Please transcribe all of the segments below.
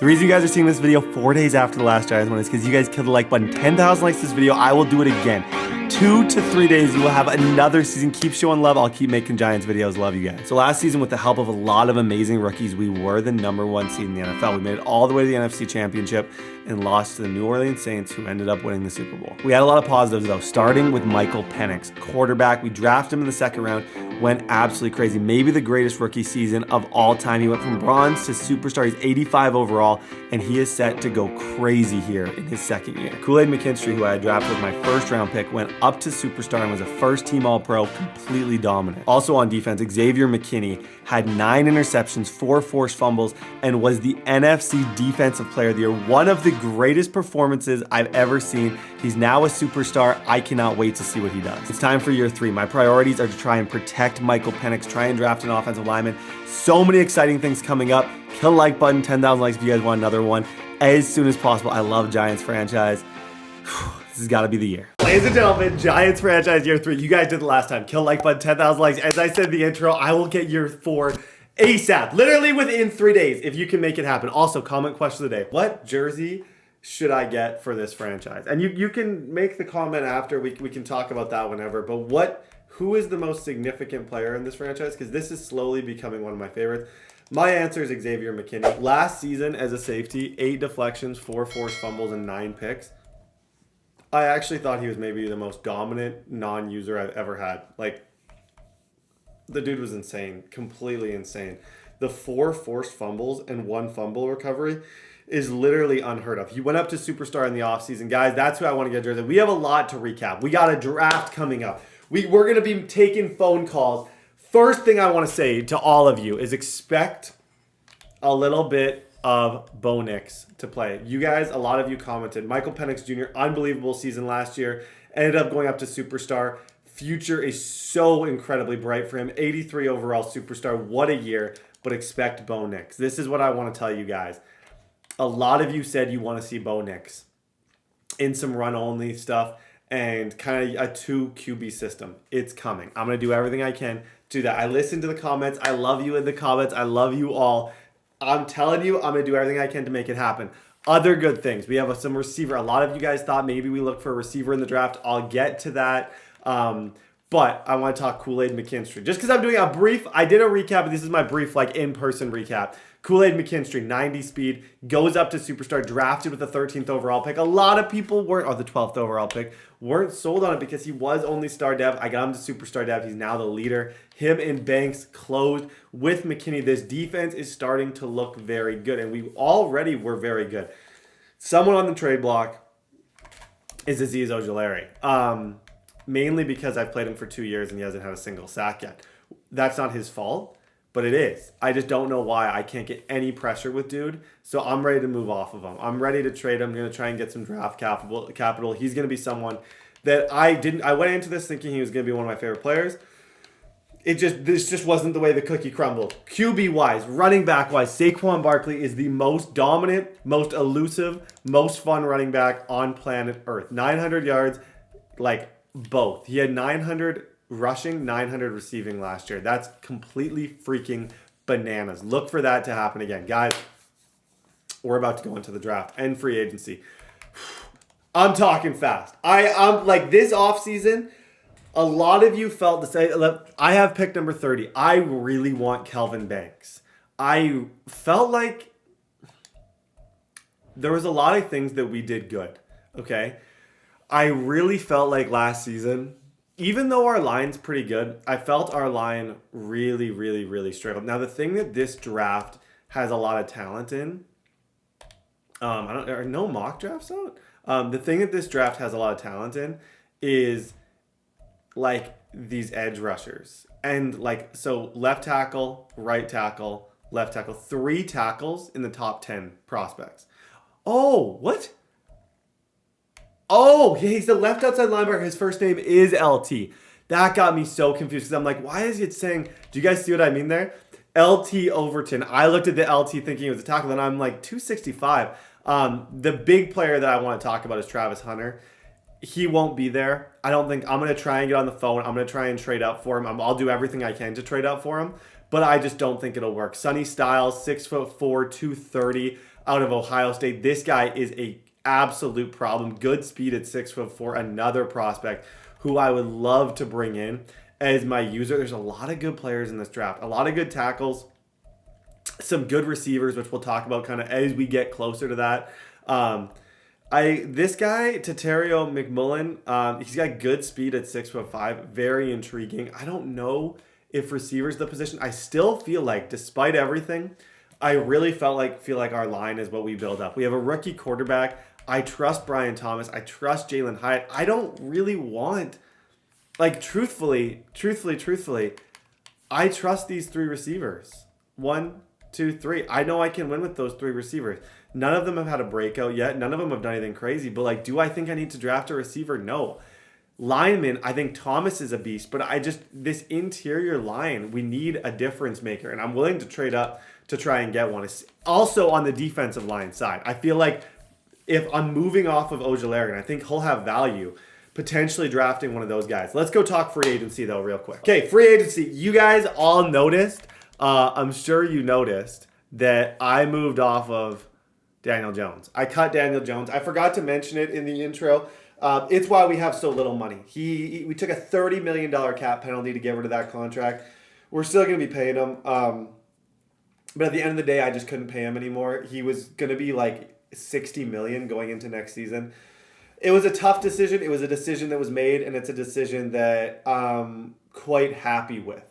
The reason you guys are seeing this video 4 days after the last Giants one is because you guys killed the like button. 10,000 likes this video, I will do it again. 2 to 3 days, you will have another season. Keep showing love. I'll keep making Giants videos. Love you guys. So last season, with the help of a lot of amazing rookies, we were the #1 seed in the NFL. We made it all the way to the NFC Championship and lost to the New Orleans Saints, who ended up winning the Super Bowl. We had a lot of positives though, starting with Michael Penix, quarterback. We drafted him in the second round, went absolutely crazy. Maybe the greatest rookie season of all time. He went from bronze to superstar. He's 85 overall, and he is set to go crazy here in his second year. Kool-Aid McKinstry, who I had drafted with my first round pick, went up to superstar and was a first team All-Pro, completely dominant. Also on defense, Xavier McKinney had 9 interceptions, 4 forced fumbles, and was the NFC Defensive Player of the Year. One of the greatest performances I've ever seen. He's now a superstar. I cannot wait to see what he does. It's time for year 3. My priorities are to try and protect Michael Penix, try and draft an offensive lineman. So many exciting things coming up. Kill the like button, 10,000 likes if you guys want another one as soon as possible. I love Giants franchise. This has got to be the year. Ladies and gentlemen, Giants franchise year 3. You guys did it last time. Kill like button, 10,000 likes. As I said in the intro, I will get year 4 ASAP. Literally within 3 days, if you can make it happen. Also, comment question of the day. What jersey should I get for this franchise? And you can make the comment after. We can talk about that whenever. But who is the most significant player in this franchise? Because this is slowly becoming one of my favorites. My answer is Xavier McKinney. Last season as a safety, 8 deflections, 4 forced fumbles, and 9 picks. I actually thought he was maybe the most dominant non-user I've ever had. Like, the dude was insane. Completely insane. The 4 forced fumbles and 1 fumble recovery is literally unheard of. He went up to superstar in the offseason. Guys, that's who I want to get jersey. We have a lot to recap. We got a draft coming up. We're going to be taking phone calls. First thing I want to say to all of you is expect a little bit of Bo Nix to play. You guys, a lot of you commented. Michael Penix Jr., unbelievable season last year. Ended up going up to superstar. Future is so incredibly bright for him. 83 overall superstar. What a year. But expect Bo Nix. This is what I want to tell you guys. A lot of you said you want to see Bo Nix in some run-only stuff and kind of a 2 QB system. It's coming. I'm going to do everything I can to do that. I listened to the comments. I love you in the comments. I love you all. I'm telling you, I'm going to do everything I can to make it happen. Other good things. We have some receiver. A lot of you guys thought maybe we look for a receiver in the draft. I'll get to that. But I want to talk Kool-Aid McKinstry. Just because I'm doing a brief, I did a recap, but this is my brief, like, in-person recap. Kool-Aid McKinstry, 90 speed, goes up to superstar, drafted with the 13th overall pick. A lot of people weren't, or the 12th overall pick, weren't sold on it because he was only star dev. I got him to superstar dev. He's now the leader. Him and Banks closed with McKinney. This defense is starting to look very good, and we already were very good. Someone on the trade block is Azeez Ojulari. Mainly because I've played him for 2 years and he hasn't had a single sack yet. That's not his fault, but it is. I just don't know why I can't get any pressure with dude. So I'm ready to move off of him. I'm ready to trade him. I'm going to try and get some draft capital. He's going to be someone that I went into this thinking he was going to be one of my favorite players. This just wasn't the way the cookie crumbled. QB-wise, running back-wise, Saquon Barkley is the most dominant, most elusive, most fun running back on planet Earth. 900 yards, like, both. He had 900 rushing, 900 receiving last year. That's completely freaking bananas. Look for that to happen again. Guys, we're about to go into the draft and free agency. I'm talking fast. I'm like, this offseason, a lot of you felt the same. I have pick number 30. I really want Kelvin Banks. I felt like there was a lot of things that we did good, okay? I really felt like last season, even though our line's pretty good, I felt our line really, really, really struggled. Now, the thing that this draft has a lot of talent in, are no mock drafts out? The thing that this draft has a lot of talent in is like these edge rushers. And like, so left tackle, right tackle, left tackle, 3 tackles in the top 10 prospects. Oh, what? Oh, he's the left outside linebacker. His first name is LT. That got me so confused because I'm like, why is it saying, do you guys see what I mean there? LT Overton. I looked at the LT thinking it was a tackle, and I'm like, 265. The big player that I want to talk about is Travis Hunter. He won't be there. I don't think. I'm going to try and get on the phone. I'm going to try and trade up for him. I'll do everything I can to trade up for him, but I just don't think it'll work. Sonny Styles, 6'4", 230. out of Ohio State. This guy is a absolute problem. Good speed at 6'4", another prospect who I would love to bring in as my user. There's a lot of good players in this draft, a lot of good tackles, some good receivers, which we'll talk about kind of as we get closer to that. This guy, Tatario McMullen, he's got good speed at 6'5", very intriguing. I don't know if receiver's the position. I still feel like, despite everything, I really feel like our line is what we build up. We have a rookie quarterback. I trust Brian Thomas. I trust Jalen Hyatt. I don't really want, like, truthfully, I trust these three receivers. 1, 2, 3. I know I can win with those three receivers. None of them have had a breakout yet. None of them have done anything crazy. But, like, do I think I need to draft a receiver? No. Lineman, I think Thomas is a beast. But this interior line, we need a difference maker. And I'm willing to trade up to try and get one. It's also on the defensive line side. I feel like if I'm moving off of Ojulari, I think he'll have value, potentially drafting one of those guys. Let's go talk free agency, though, real quick. Okay, free agency. You guys all noticed, I'm sure you noticed, that I moved off of Daniel Jones. I cut Daniel Jones. I forgot to mention it in the intro. It's why we have so little money. We took a $30 million cap penalty to get rid of that contract. We're still going to be paying him. But at the end of the day, I just couldn't pay him anymore. He was going to be like $60 million going into next season. It was a tough decision. It was a decision that was made, and it's a decision that I'm quite happy with.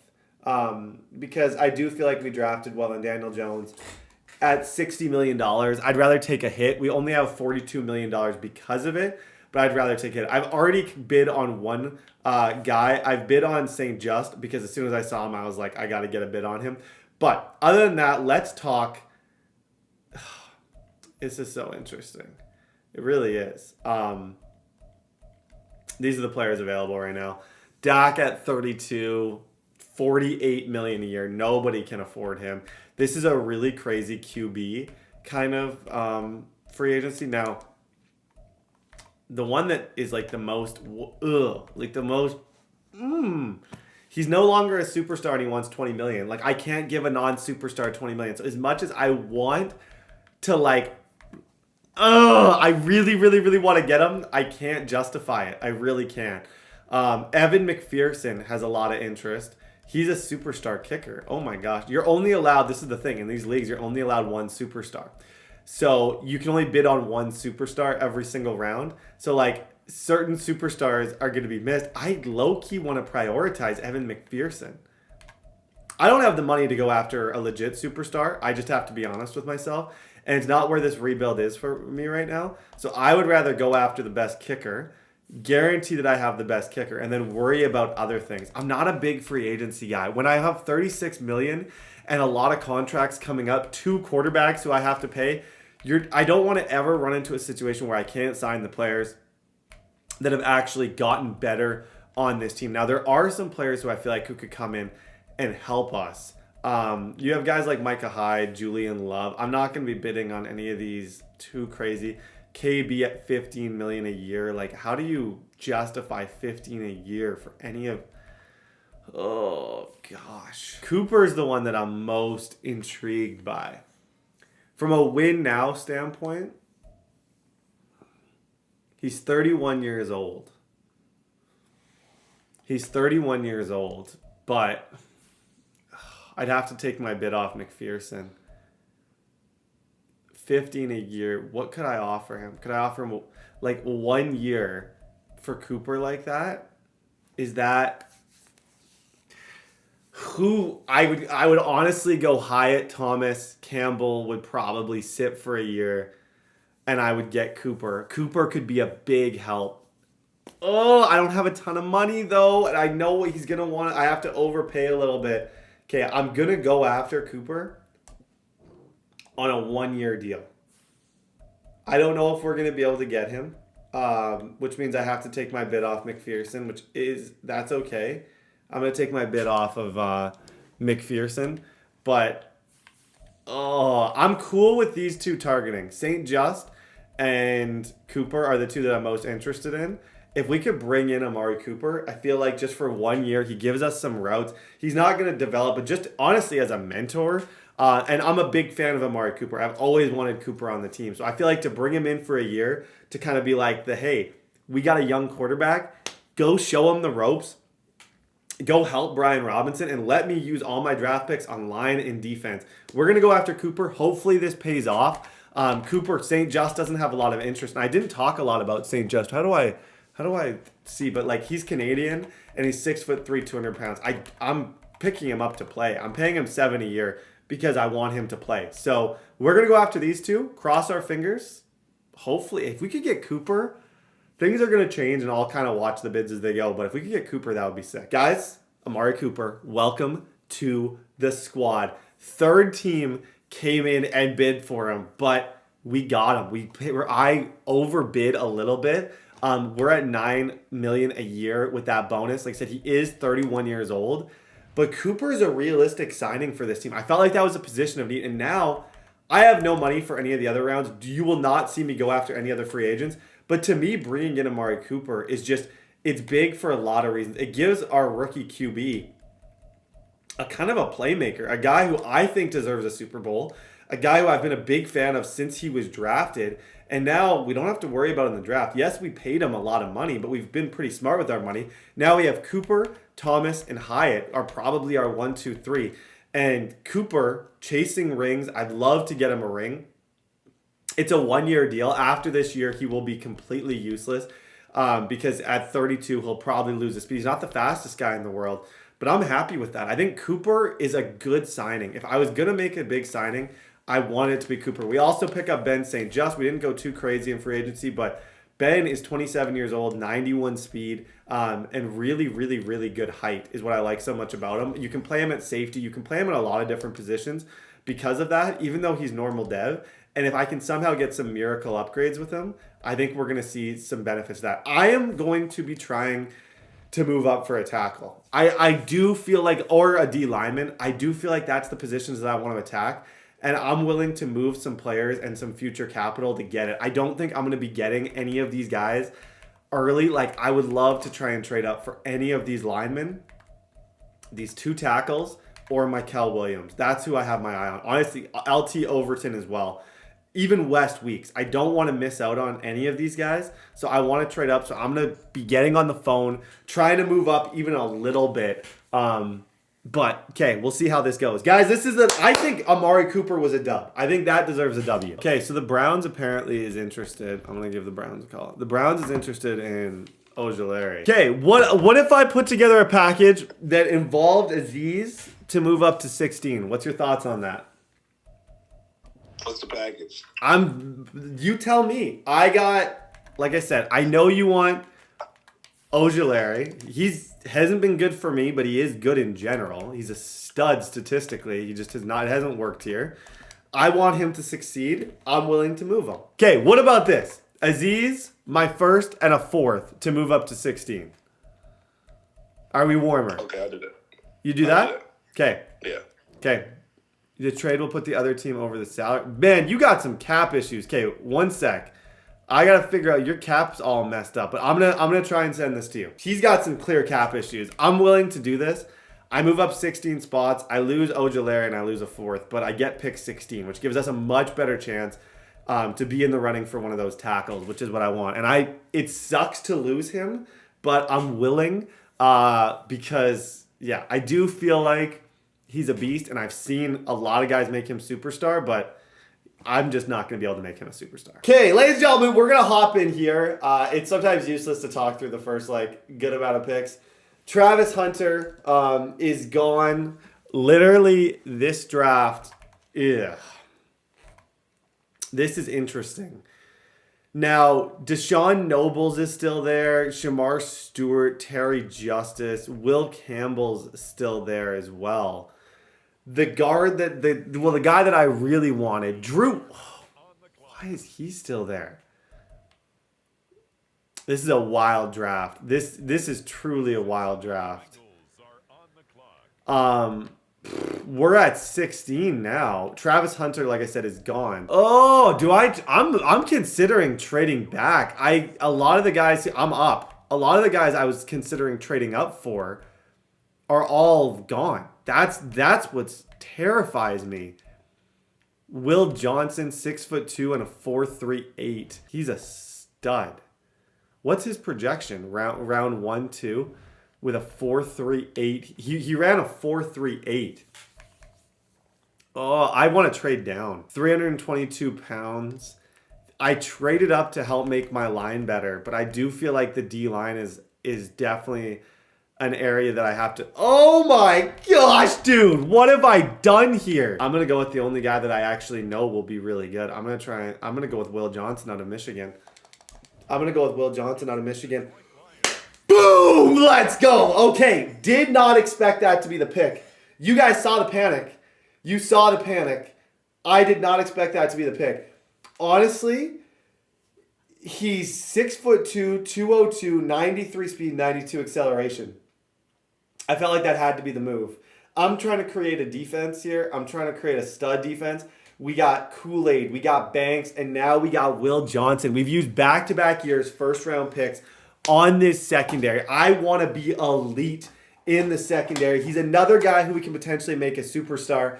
Because I do feel like we drafted well in Daniel Jones. At $60 million, I'd rather take a hit. We only have $42 million because of it, but I'd rather take it. I've already bid on one guy. I've bid on St. Just because as soon as I saw him, I was like, I got to get a bid on him. But other than that, let's talk. This is so interesting. It really is. These are the players available right now. Dak at 32, $48 million a year. Nobody can afford him. This is a really crazy QB kind of free agency. Now, the one that is like the most, he's no longer a superstar and he wants $20 million. Like, I can't give a non-superstar $20 million. So as much as I want to, like, I really, really, really want to get him, I can't justify it. I really can't. Evan McPherson has a lot of interest. He's a superstar kicker. Oh my gosh. You're only allowed, this is the thing, in these leagues, you're only allowed one superstar. So you can only bid on one superstar every single round. So, like, certain superstars are going to be missed. I low-key want to prioritize Evan McPherson. I don't have the money to go after a legit superstar. I just have to be honest with myself. And it's not where this rebuild is for me right now. So I would rather go after the best kicker, guarantee that I have the best kicker, and then worry about other things. I'm not a big free agency guy. When I have $36 million and a lot of contracts coming up, 2 quarterbacks who I have to pay, I don't want to ever run into a situation where I can't sign the players that have actually gotten better on this team. Now, there are some players who I feel like who could come in and help us. You have guys like Micah Hyde, Julian Love. I'm not going to be bidding on any of these too crazy. KB at $15 million a year. Like, how do you justify $15 a year for any of... Oh, gosh. Cooper's the one that I'm most intrigued by. From a win now standpoint, he's 31 years old. He's 31 years old, but I'd have to take my bid off McPherson. 15 a year. What could I offer him? Could I offer him like 1 year for Cooper like that? Is that who I would honestly go Hyatt, Thomas, Campbell would probably sit for a year and I would get Cooper. Cooper could be a big help. Oh, I don't have a ton of money though, and I know what he's gonna want. I have to overpay a little bit. Okay, I'm gonna go after Cooper on a 1 year deal. I don't know if we're going to be able to get him, which means I have to take my bid off McPherson, that's okay. I'm going to take my bid off of McPherson, but I'm cool with these two targeting. St. Just and Cooper are the two that I'm most interested in. If we could bring in Amari Cooper, I feel like just for 1 year, he gives us some routes. He's not going to develop, but just honestly as a mentor, And I'm a big fan of Amari Cooper. I've always wanted Cooper on the team. So I feel like to bring him in for a year to kind of be like hey, we got a young quarterback. Go show him the ropes. Go help Brian Robinson and let me use all my draft picks on line and defense. We're going to go after Cooper. Hopefully this pays off. Cooper, St. Just doesn't have a lot of interest. And I didn't talk a lot about St. Just. How do I see? But like he's Canadian and he's 6'3", 200 pounds. I'm picking him up to play. I'm paying him $7 a year because I want him to play. So we're going to go after these two. Cross our fingers. Hopefully, if we could get Cooper, things are going to change, and I'll kind of watch the bids as they go. But if we could get Cooper, that would be sick. Guys, Amari Cooper, welcome to the squad. Third team came in and bid for him, but we got him. I overbid a little bit. We're at $9 million a year with that bonus. Like I said, he is 31 years old. But Cooper is a realistic signing for this team. I felt like that was a position of need. And now I have no money for any of the other rounds. You will not see me go after any other free agents. But to me, bringing in Amari Cooper is just, it's big for a lot of reasons. It gives our rookie QB a kind of a playmaker, a guy who I think deserves a Super Bowl, a guy who I've been a big fan of since he was drafted. And now we don't have to worry about in the draft. Yes, we paid him a lot of money, but we've been pretty smart with our money. Now we have Cooper, Thomas, and Hyatt are probably our 1, 2, 3. And Cooper chasing rings. I'd love to get him a ring. It's a 1-year deal. After this year, he will be completely useless because at 32, he'll probably lose his speed. He's not the fastest guy in the world, but I'm happy with that. I think Cooper is a good signing. If I was going to make a big signing, I want it to be Cooper. We also pick up Ben St. Just. We didn't go too crazy in free agency, but Ben is 27 years old, 91 speed, and really, really, really good height is what I like so much about him. You can play him at safety. You can play him in a lot of different positions because of that, even though he's normal dev. And if I can somehow get some miracle upgrades with him, I think we're going to see some benefits of that. I am going to be trying to move up for a tackle. I do feel like, or a D lineman, I do feel like that's the positions that I want to attack. And I'm willing to move some players and some future capital to get it. I don't think I'm going to be getting any of these guys early. Like, I would love to try and trade up for any of these linemen, these 2 tackles, or Michael Williams. That's who I have my eye on. Honestly, LT Overton as well. Even West Weeks. I don't want to miss out on any of these guys. So I want to trade up. So I'm going to be getting on the phone, trying to move up even a little bit. But, okay, we'll see how this goes. Guys, I think Amari Cooper was a dub. I think that deserves a W. Okay, so the Browns apparently is interested. I'm going to give the Browns a call. The Browns is interested in Ojulari. Okay, what if I put together a package that involved Aziz to move up to 16? What's your thoughts on that? What's the package? You tell me. Like I said, I know you want Ojulari. Hasn't been good for me, but he is good in general. He's a stud statistically. He just hasn't worked here. I want him to succeed. I'm willing to move him. Okay, what about this? Aziz, my first and a fourth to move up to 16. Are we warmer? Okay, I'll do that. You do that? Okay. Yeah. Okay. The trade will put the other team over the salary. Man, you got some cap issues. Okay, one sec. I gotta figure out your cap's all messed up, but I'm gonna try and send this to you. He's got some clear cap issues. I'm willing to do this. I move up 16 spots. I lose Ojulari and I lose a fourth, but I get pick 16, which gives us a much better chance to be in the running for one of those tackles, which is what I want. And it sucks to lose him, but I'm willing because yeah, I do feel like he's a beast, and I've seen a lot of guys make him superstar, but I'm just not going to be able to make him a superstar. Okay, ladies and gentlemen, we're going to hop in here. It's sometimes useless to talk through the first good amount of picks. Travis Hunter is gone. Literally, this draft, ugh. This is interesting. Now, Deshaun Nobles is still there. Shamar Stewart, Terry Justice, Will Campbell's still there as well. The guard the guy that I really wanted, Drew. Why is he still there? This is a wild draft. This is truly a wild draft. We're at 16 now. Travis Hunter, like I said, is gone. Oh, I'm considering trading back. A lot of the guys I'm up. A lot of the guys I was considering trading up for are all gone. That's what terrifies me. Will Johnson, 6'2" and a 4.38. He's a stud. What's his projection? Round 1, 2 with a 4.38. He ran a 4.38. Oh, I want to trade down. 322 pounds. I traded up to help make my line better, but I do feel like the D line is definitely an area that I have to. Oh my gosh, dude. What have I done here? I'm going to go with the only guy that I actually know will be really good. I'm going to go with Will Johnson out of Michigan. Boom! Let's go. Okay. Did not expect that to be the pick. You guys saw the panic. You saw the panic. I did not expect that to be the pick. Honestly, he's 6'2", 202, 93 speed, 92 acceleration. I felt like that had to be the move. I'm trying to create a defense here. I'm trying to create a stud defense. We got Kool-Aid, we got Banks, and now we got Will Johnson. We've used back-to-back years, first-round picks on this secondary. I want to be elite in the secondary. He's another guy who we can potentially make a superstar.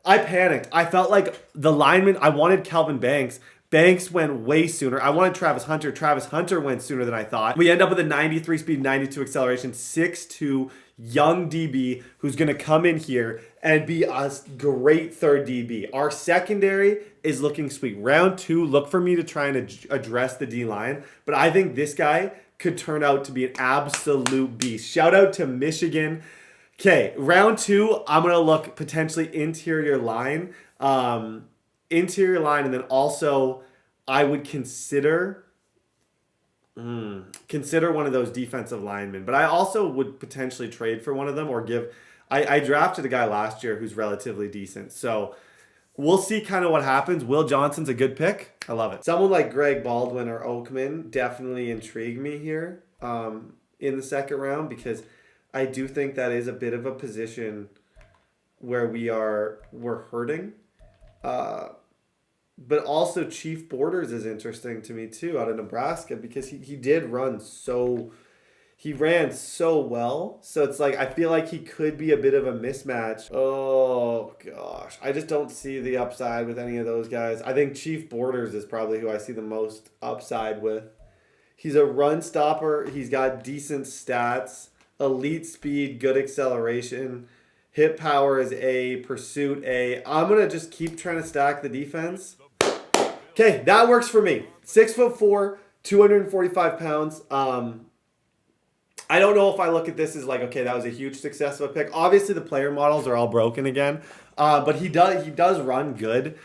I panicked. I felt like the lineman, I wanted Kelvin Banks. Banks went way sooner. I wanted Travis Hunter. Travis Hunter went sooner than I thought. We end up with a 93 speed, 92 acceleration, 6'2", young DB who's going to come in here and be a great third DB. Our secondary is looking sweet. Round 2, look for me to try and address the D-line, but I think this guy could turn out to be an absolute beast. Shout out to Michigan. Okay, round 2, I'm going to look potentially interior line, and then also I would consider one of those defensive linemen. But I also would potentially trade for one of them or give. I drafted a guy last year who's relatively decent. So we'll see kind of what happens. Will Johnson's a good pick. I love it. Someone like Greg Baldwin or Oakman definitely intrigued me here in the second round because I do think that is a bit of a position where we're hurting. But also Chief Borders is interesting to me too out of Nebraska because he ran so well. So it's like I feel like he could be a bit of a mismatch. Oh gosh. I just don't see the upside with any of those guys. I think Chief Borders is probably who I see the most upside with. He's a run stopper. He's got decent stats, elite speed, good acceleration. Hit power is A, pursuit A. I'm going to just keep trying to stack the defense. Okay, that works for me. 6'4", 245 pounds. I don't know if I look at this as like, okay, that was a huge success of a pick. Obviously, the player models are all broken again, but he does run good.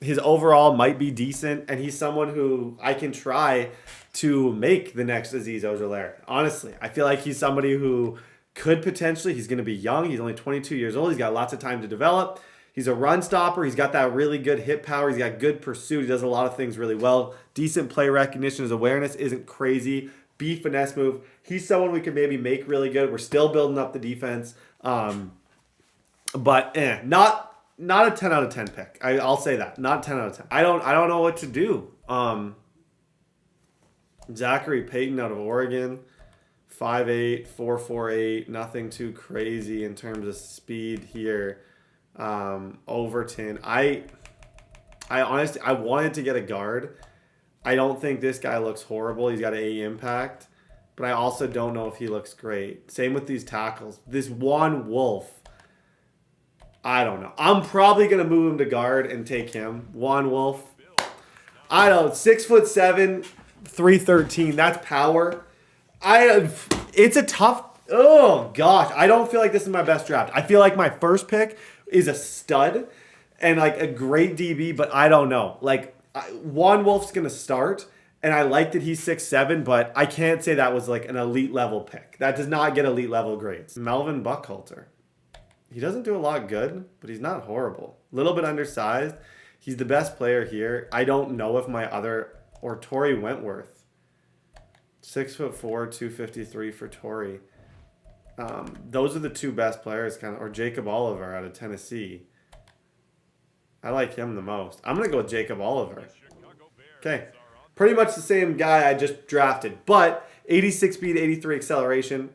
His overall might be decent, and he's someone who I can try to make the next Azeez Ojulari. Honestly, I feel like he's somebody who could potentially, he's going to be young. He's only 22 years old. He's got lots of time to develop. He's a run stopper. He's got that really good hit power. He's got good pursuit. He does a lot of things really well. Decent play recognition. His awareness isn't crazy. B finesse move. He's someone we could maybe make really good. We're still building up the defense. But not a 10 out of 10 pick. I'll say that. Not 10 out of 10. I don't know what to do. Zachary Payton out of Oregon. 5'8", 4'48", nothing too crazy in terms of speed here. Overton. I honestly, I wanted to get a guard. I don't think this guy looks horrible. He's got A impact, but I also don't know if he looks great. Same with these tackles. This Juan Wolf, I don't know. I'm probably going to move him to guard and take him. Juan Wolf. I don't know. 6'7", 313. That's power. It's a tough. Oh gosh, I don't feel like this is my best draft. I feel like my first pick is a stud and like a great DB, but I don't know. Like Juan Wolf's gonna start, and I like that he's 6'7", but I can't say that was like an elite level pick. That does not get elite level grades. Melvin Buckhalter. He doesn't do a lot good, but he's not horrible. A little bit undersized. He's the best player here. I don't know if my other or Torrey Wentworth. 6'4", 253 for Torrey. Those are the two best players, kind of, or Jacob Oliver out of Tennessee. I like him the most. I'm gonna go with Jacob Oliver. Okay, pretty much the same guy I just drafted, but 86 speed, 83 acceleration.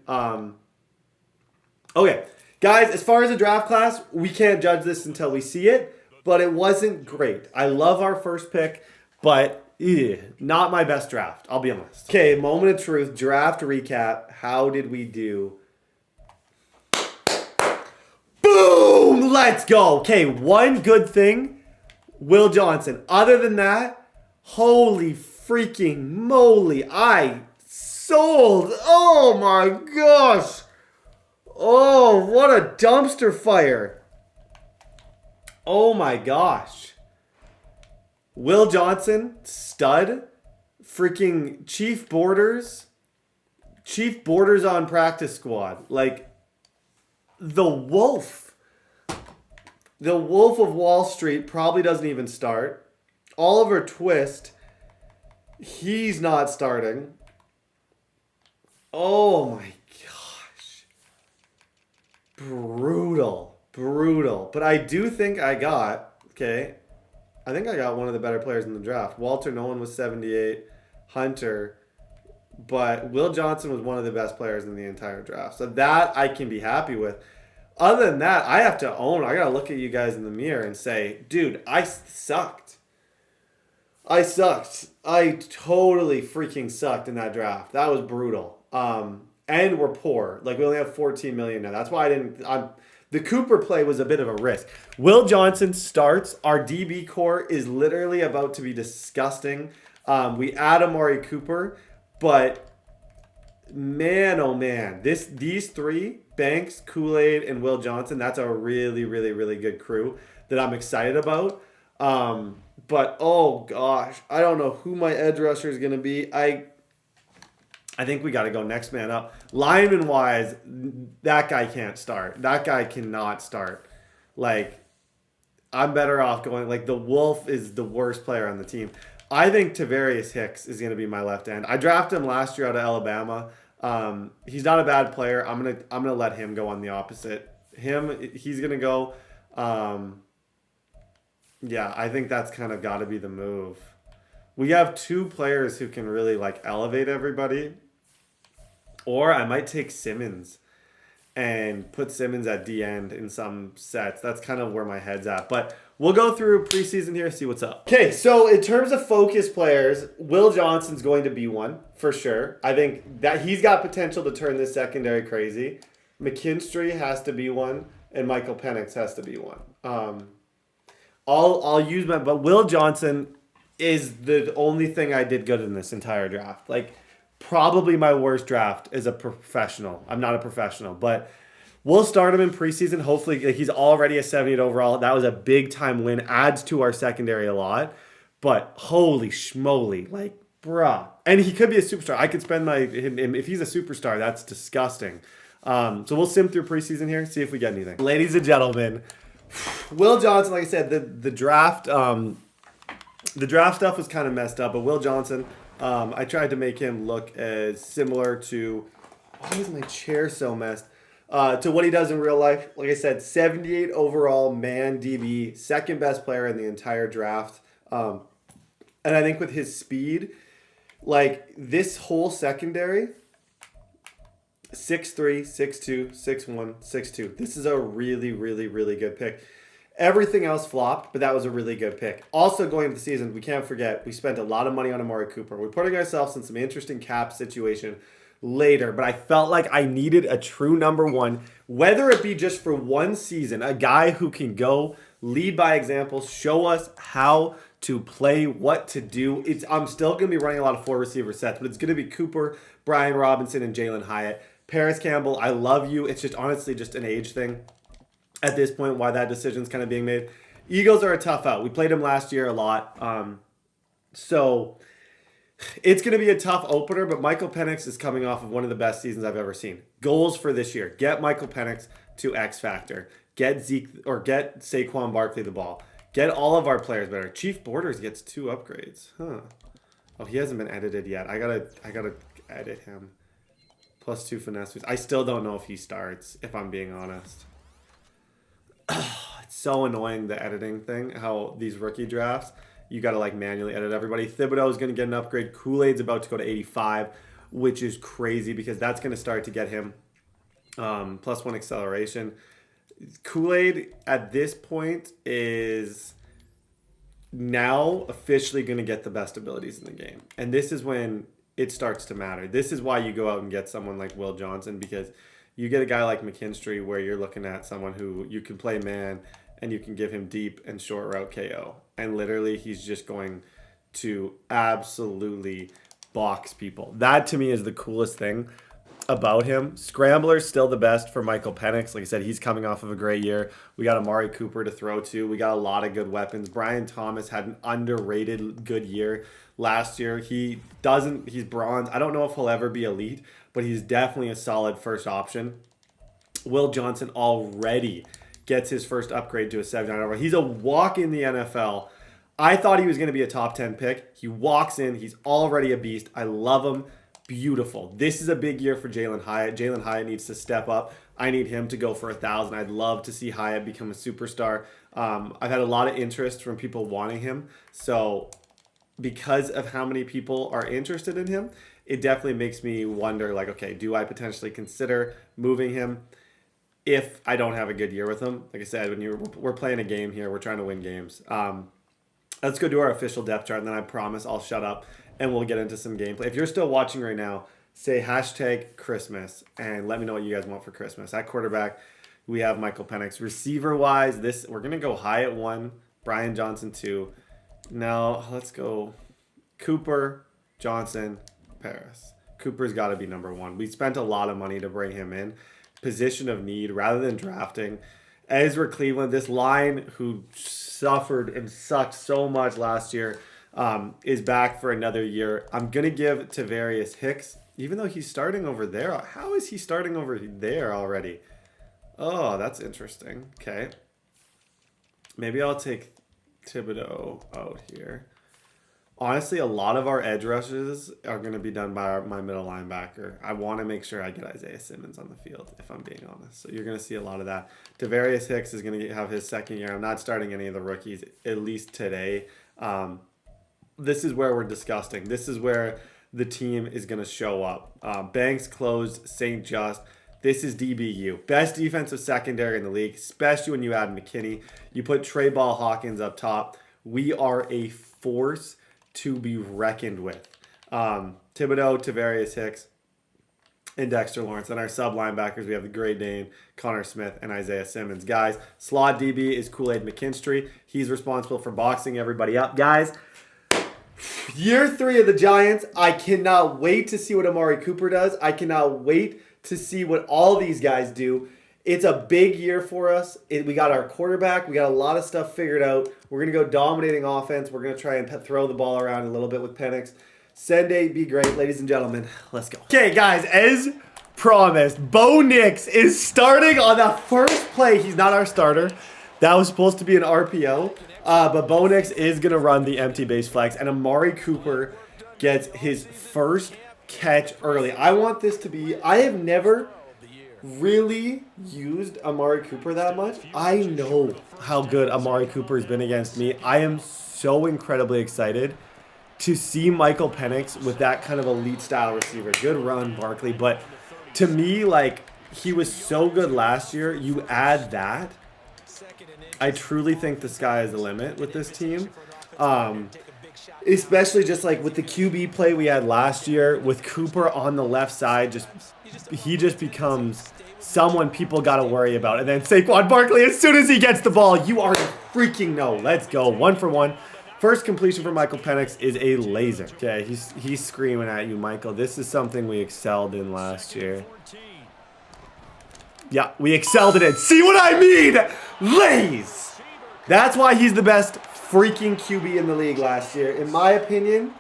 Okay, guys, as far as the draft class, we can't judge this until we see it. but it wasn't great. I love our first pick, but not my best draft. I'll be honest. Okay, moment of truth. Draft recap. How did we do? Boom! Let's go. Okay, one good thing. Will Johnson. Other than that, holy freaking moly. I sold. Oh my gosh. Oh, what a dumpster fire. Oh my gosh. Will Johnson, stud. Freaking Chief Borders on practice squad. Like, the Wolf. The Wolf of Wall Street probably doesn't even start. Oliver Twist, he's not starting. Oh my gosh. Brutal. But I do think I got one of the better players in the draft. Walter Nolan was 78. Hunter. But Will Johnson was one of the best players in the entire draft. So that I can be happy with. Other than that, I have to own. I got to look at you guys in the mirror and say, dude, I sucked. I totally freaking sucked in that draft. That was brutal. And we're poor. Like, we only have 14 million now. That's why the Cooper play was a bit of a risk. Will Johnson starts. Our DB core is literally about to be disgusting. We add Amari Cooper, but man, oh man, these three, Banks, Kool-Aid, and Will Johnson, that's a really, really, really good crew that I'm excited about. But oh gosh, I don't know who my edge rusher is going to be. I think we got to go next man up. Lineman wise, that guy can't start. That guy cannot start. Like, I'm better off going, like, the Wolf is the worst player on the team. I think Tavarius Hicks is going to be my left end. I drafted him last year out of Alabama. He's not a bad player. I'm gonna let him go on the opposite. He's gonna go. Yeah, I think that's kind of got to be the move. We have two players who can really like elevate everybody. Or I might take Simmons and put Simmons at D end in some sets. That's kind of where my head's at. But we'll go through preseason here, see what's up. Okay, so in terms of focus players, Will Johnson's going to be one for sure. I think that he's got potential to turn this secondary crazy. McKinstry has to be one, and Michael Penix has to be one. I'll use but Will Johnson is the only thing I did good in this entire draft. Like, probably my worst draft as a professional. I'm not a professional, but we'll start him in preseason. Hopefully, he's already a 78 overall. That was a big time win. Adds to our secondary a lot. But holy schmoly, like, bruh. And he could be a superstar. I could spend him if he's a superstar. That's disgusting. So we'll sim through preseason here, see if we get anything. Ladies and gentlemen, Will Johnson, like I said, the draft stuff was kind of messed up, but Will Johnson, I tried to make him look as similar to, why is my chair so messed? To what he does in real life. Like I said, 78 overall, man DB, second best player in the entire draft. And I think with his speed, like this whole secondary, 6'3", 6'2", 6'1", 6'2". This is a really, really, really good pick. Everything else flopped, but that was a really good pick. Also, going into the season, we can't forget, we spent a lot of money on Amari Cooper. We're putting ourselves in some interesting cap situation later, but I felt like I needed a true number one, whether it be just for one season, a guy who can go lead by example, show us how to play, what to do. I'm still going to be running a lot of four receiver sets, but it's going to be Cooper, Brian Robinson, and Jalen Hyatt. Paris Campbell, I love you. It's just honestly just an age thing at this point, why that decision's kind of being made. Eagles are a tough out. We played them last year a lot. So it's going to be a tough opener, but Michael Penix is coming off of one of the best seasons I've ever seen. Goals for this year: get Michael Penix to X Factor. Get get Saquon Barkley the ball. Get all of our players better. Chief Borders gets 2 upgrades. Huh. Oh, he hasn't been edited yet. I gotta edit him. +2 finesse. I still don't know if he starts, if I'm being honest. It's so annoying, the editing thing, how these rookie drafts, you got to like manually edit everybody. Thibodeau is going to get an upgrade. Kool-Aid's about to go to 85, which is crazy because that's going to start to get him +1 acceleration. Kool-Aid at this point is now officially going to get the best abilities in the game. And this is when it starts to matter. This is why you go out and get someone like Will Johnson, because you get a guy like McKinstry where you're looking at someone who you can play man and you can give him deep and short route KO. And literally he's just going to absolutely box people. That to me is the coolest thing about him. Scrambler's still the best for Michael Penix. Like I said, he's coming off of a great year. We got Amari Cooper to throw to. We got a lot of good weapons. Brian Thomas had an underrated good year last year. He's bronze. I don't know if he'll ever be elite, but he's definitely a solid first option. Will Johnson already gets his first upgrade to a 79 overall. He's a walk in the NFL. I thought he was going to be a top 10 pick. He walks in. He's already a beast. I love him. Beautiful. This is a big year for Jalen Hyatt. Jalen Hyatt needs to step up. I need him to go for 1,000. I'd love to see Hyatt become a superstar. I've had a lot of interest from people wanting him. So because of how many people are interested in him, it definitely makes me wonder, like, okay, do I potentially consider moving him if I don't have a good year with him? Like I said, we're playing a game here. We're trying to win games. Let's go do our official depth chart, and then I promise I'll shut up and we'll get into some gameplay. If you're still watching right now, say hashtag Christmas and let me know what you guys want for Christmas. At quarterback, we have Michael Penix. Receiver-wise, we're going to go Hyatt 1, Brian Johnson 2. Now, let's go Cooper, Johnson, Paris. Cooper's got to be number 1. We spent a lot of money to bring him in. Position of need rather than drafting. Ezra Cleveland, this line who suffered and sucked so much last year, is back for another year. I'm going to give Tavarius Hicks, even though he's starting over there. How is he starting over there already? Oh, that's interesting. Okay. Maybe I'll take Thibodeau out here. Honestly, a lot of our edge rushes are going to be done by my middle linebacker. I want to make sure I get Isaiah Simmons on the field, if I'm being honest. So you're going to see a lot of that. Tavarius Hicks is going to have his second year. I'm not starting any of the rookies, at least today. This is where we're disgusting. This is where the team is going to show up. Banks closed, St. Just. This is DBU. Best defensive secondary in the league, especially when you add McKinney. You put Trey Ball Hawkins up top. We are a force to be reckoned with. Thibodeau, Tavarius Hicks, and Dexter Lawrence. And our sub linebackers, we have the Great Dane, Connor Smith, and Isaiah Simmons. Guys, slot DB is Kool-Aid McKinstry. He's responsible for boxing everybody up. Guys, year 3 of the Giants. I cannot wait to see what Amari Cooper does. I cannot wait to see what all these guys do. It's a big year for us. We got our quarterback. We got a lot of stuff figured out. We're going to go dominating offense. We're going to try and throw the ball around a little bit with Penix. Sunday, be great, ladies and gentlemen. Let's go. Okay, guys, as promised, Bo Nix is starting on the first play. He's not our starter. That was supposed to be an RPO. But Bo Nix is going to run the empty base flex. And Amari Cooper gets his first catch early. I want this to be... I have never really used Amari Cooper that much. I know how good Amari Cooper has been against me. I am so incredibly excited to see Michael Penix with that kind of elite style receiver. Good run, Barkley. But to me, like, he was so good last year. You add that, I truly think the sky is the limit with this team. Especially just like with the QB play we had last year with Cooper on the left side, he just becomes someone people got to worry about. And then Saquon Barkley, as soon as he gets the ball, you already freaking know. Let's go. 1 for 1. First completion for Michael Penix is a laser. Okay, he's screaming at you, Michael. This is something we excelled in last year. Yeah, we excelled in it. See what I mean? Lays. That's why he's the best freaking QB in the league last year. In my opinion,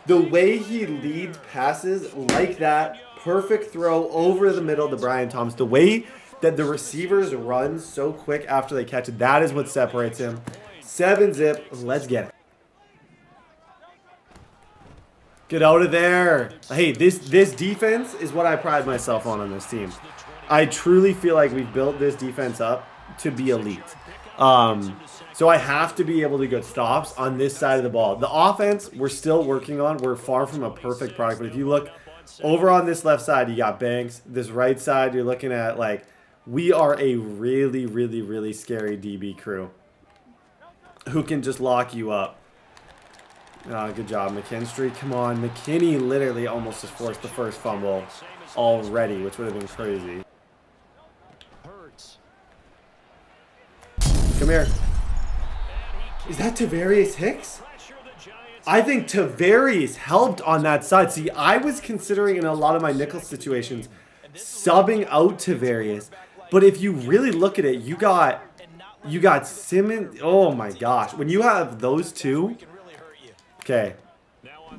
the way he leads passes like that, perfect throw over the middle to Brian Thomas, the way that the receivers run so quick after they catch it, that is what separates him. 7-zip, let's get it. Get out of there. Hey, this defense is what I pride myself on this team. I truly feel like we've built this defense up to be elite. So I have to be able to get stops on this side of the ball. The offense, we're still working on. We're far from a perfect product. But if you look over on this left side, you got Banks. This right side, you're looking at, like, we are a really, really, really scary DB crew. who can just lock you up. Good job, McKinstry. Come on, McKinney literally almost just forced the first fumble already, which would have been crazy. Come here. Is that Tavarius Hicks? I think Tavarius helped on that side. See, I was considering in a lot of my nickel situations subbing out Tavarius, but if you really look at it, you got Simmons. Oh my gosh, when you have those two. Okay,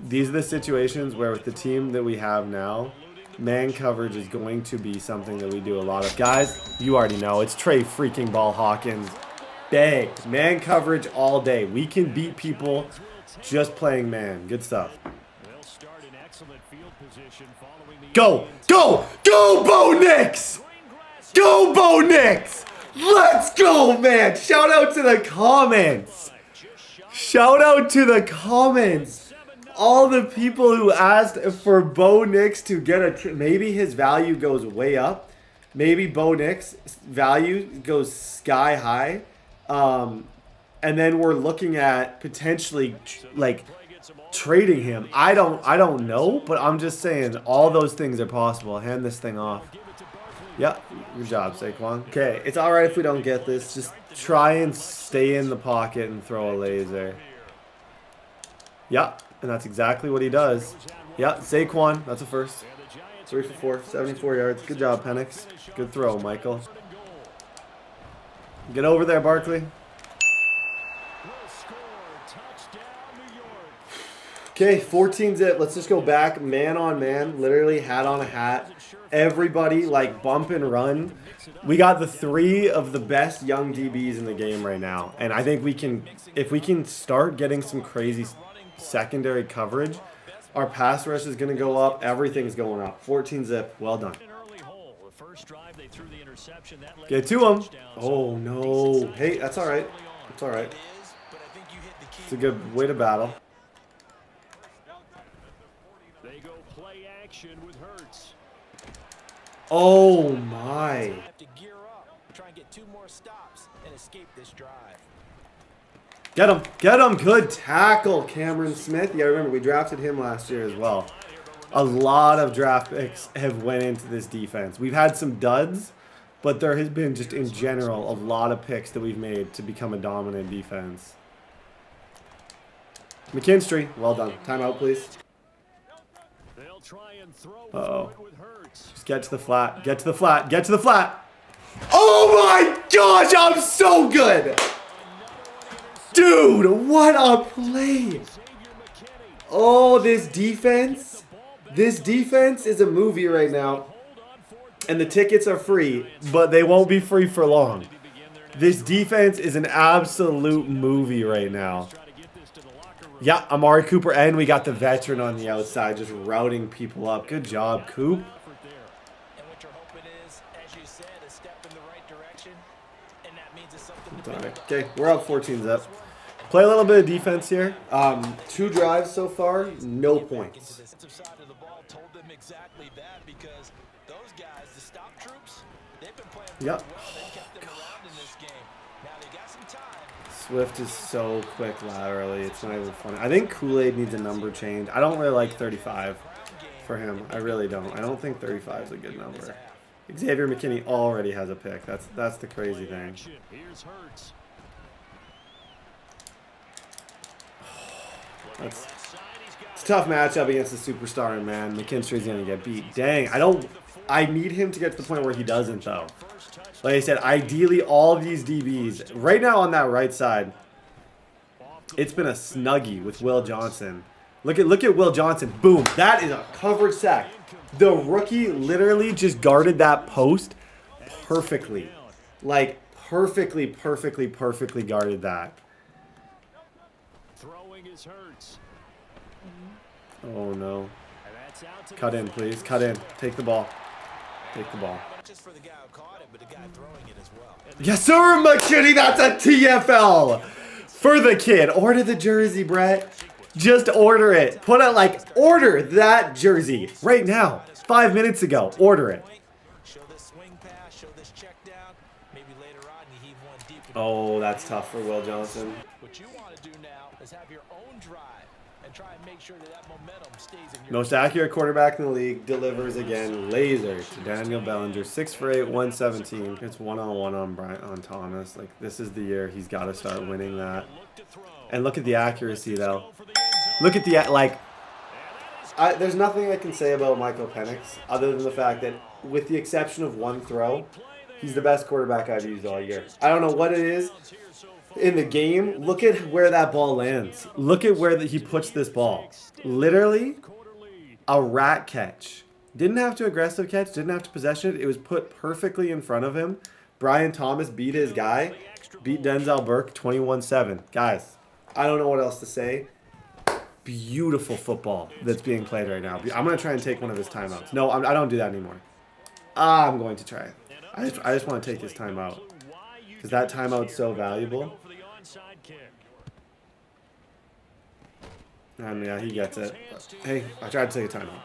these are the situations where with the team that we have now, man coverage is going to be something that we do a lot of. Guys, you already know, it's Trey freaking Ball Hawkins. Bang, man coverage all day. We can beat people just playing man. Good stuff. Go, go, go, Bo Nix! Go, Bo Nix! Let's go, man! Shout out to the comments. Shout out to the comments. All the people who asked for Bo Nix to get a... Maybe his value goes way up. Maybe Bo Nix' value goes sky high. And then we're looking at potentially like trading him. I don't know, but I'm just saying all those things are possible. Hand this thing off. Yeah, good job, Saquon. Okay, it's all right if we don't get this. Just try and stay in the pocket and throw a laser. Yeah, and that's exactly what he does. Yeah, Saquon, that's a first. 3 for 4, 74 yards. Good job, Penix. Good throw, Michael. Get over there, Barkley. Okay, 14 zip. Let's just go back man on man. Literally hat on a hat. Everybody like bump and run. We got the 3 of the best young DBs in the game right now. And I think we can, if we can start getting some crazy secondary coverage, our pass rush is going to go up. Everything's going up. 14 zip. Well done. Get to him. Oh, no. Hey, that's all right. It's all right. It's a good way to battle. Oh, my. Get him. Get him. Good tackle, Cameron Smith. Yeah, remember, we drafted him last year as well. A lot of draft picks have went into this defense. We've had some duds, but there has been just in general a lot of picks that we've made to become a dominant defense. McKinstry, well done. Timeout, please. Uh-oh. Just get to the flat. Get to the flat. Get to the flat. Oh my gosh, I'm so good. Dude, what a play. Oh, this defense. This defense is a movie right now. And the tickets are free, but they won't be free for long. This defense is an absolute movie right now. Yeah, Amari Cooper, and we got the veteran on the outside just routing people up. Good job, Coop. Okay, we're up 14 up. Play a little bit of defense here. 2 drives so far, no points. Yep. Swift is so quick laterally. It's not even funny. I think Kool-Aid needs a number change. I don't really like 35 for him. I really don't. I don't think 35 is a good number. Xavier McKinney already has a pick. That's the crazy thing. It's a tough matchup against the superstar, man. McKinstry's gonna get beat. Dang, I need him to get to the point where he doesn't, though. Like I said, ideally all of these DBs right now on that right side. It's been a snuggie with Will Johnson. Look at Will Johnson. Boom. That is a covered sack. The rookie literally just guarded that post perfectly. Like perfectly guarded that. Oh no. Cut in, please. Cut in. Take the ball. Take the ball. Yes, sir, McKinney. That's a TFL for the kid. Order the jersey, Brett. Just order it. Put it like, order that jersey right now. 5 minutes ago. Order it. Oh, that's tough for Will Johnson. What you want to do now is have your own drive and try and make sure that momentum stays in your Most accurate quarterback in the league delivers again. Laser to Daniel Bellinger. 6 for 8, 117. It's one-on-one on Thomas. Like, this is the year he's got to start winning that. And look at the accuracy, though. Look at the, like, there's nothing I can say about Michael Penix other than the fact that, with the exception of one throw, he's the best quarterback I've used all year. I don't know what it is in the game. Look at where that ball lands. Look at where he puts this ball. Literally a rat catch. Didn't have to aggressive catch. Didn't have to possession it. It was put perfectly in front of him. Brian Thomas beat his guy. Beat Denzel Burke 21-7. Guys, I don't know what else to say. Beautiful football that's being played right now. I'm going to try and take one of his timeouts. No, I don't do that anymore. I'm going to try it. I just want to take his timeout. Because that timeout's so valuable. And yeah, he gets it. Hey, I tried to take a timeout.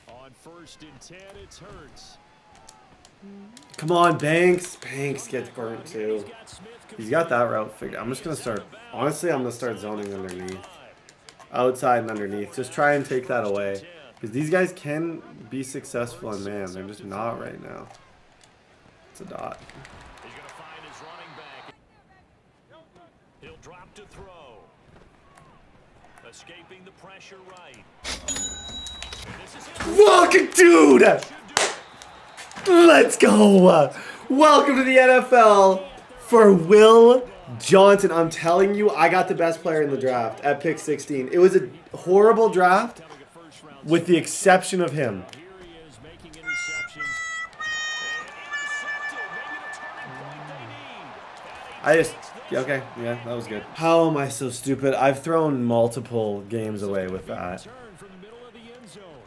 On 1st and 10, it's Hurts. Come on, Banks. Banks gets burnt too. He's got that route figured. I'm just going to start. Honestly, I'm going to start zoning underneath. Outside and underneath. Just try and take that away. Because these guys can be successful in man. They're just not right now. It's a dot. He's going to find his running back. He'll drop to throw. Escaping the pressure right. Look, dude! Let's go! Welcome to the NFL for Will Johnson. I'm telling you, I got the best player in the draft at pick 16. It was a horrible draft with the exception of him. Okay, yeah, that was good. How am I so stupid? I've thrown multiple games away with that.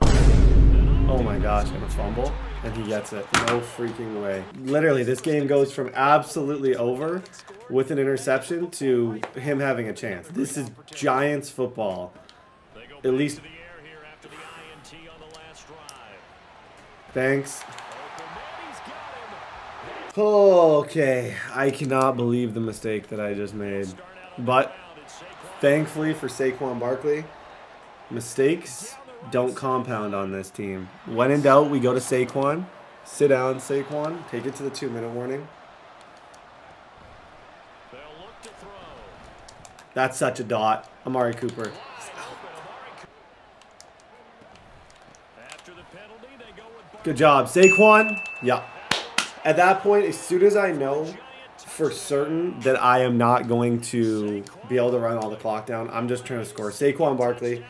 Oh my gosh, and a fumble, and he gets it. No freaking way. Literally, this game goes from absolutely over with an interception to him having a chance. This is Giants football. At least. Thanks. Okay, I cannot believe the mistake that I just made. But thankfully for Saquon Barkley, mistakes don't compound on this team. When in doubt, we go to Saquon. Sit down, Saquon. Take it to the 2-minute warning. That's such a dot. Amari Cooper. Good job, Saquon. Yeah. At that point, as soon as I know for certain that I am not going to be able to run all the clock down, I'm just trying to score. Saquon Barkley,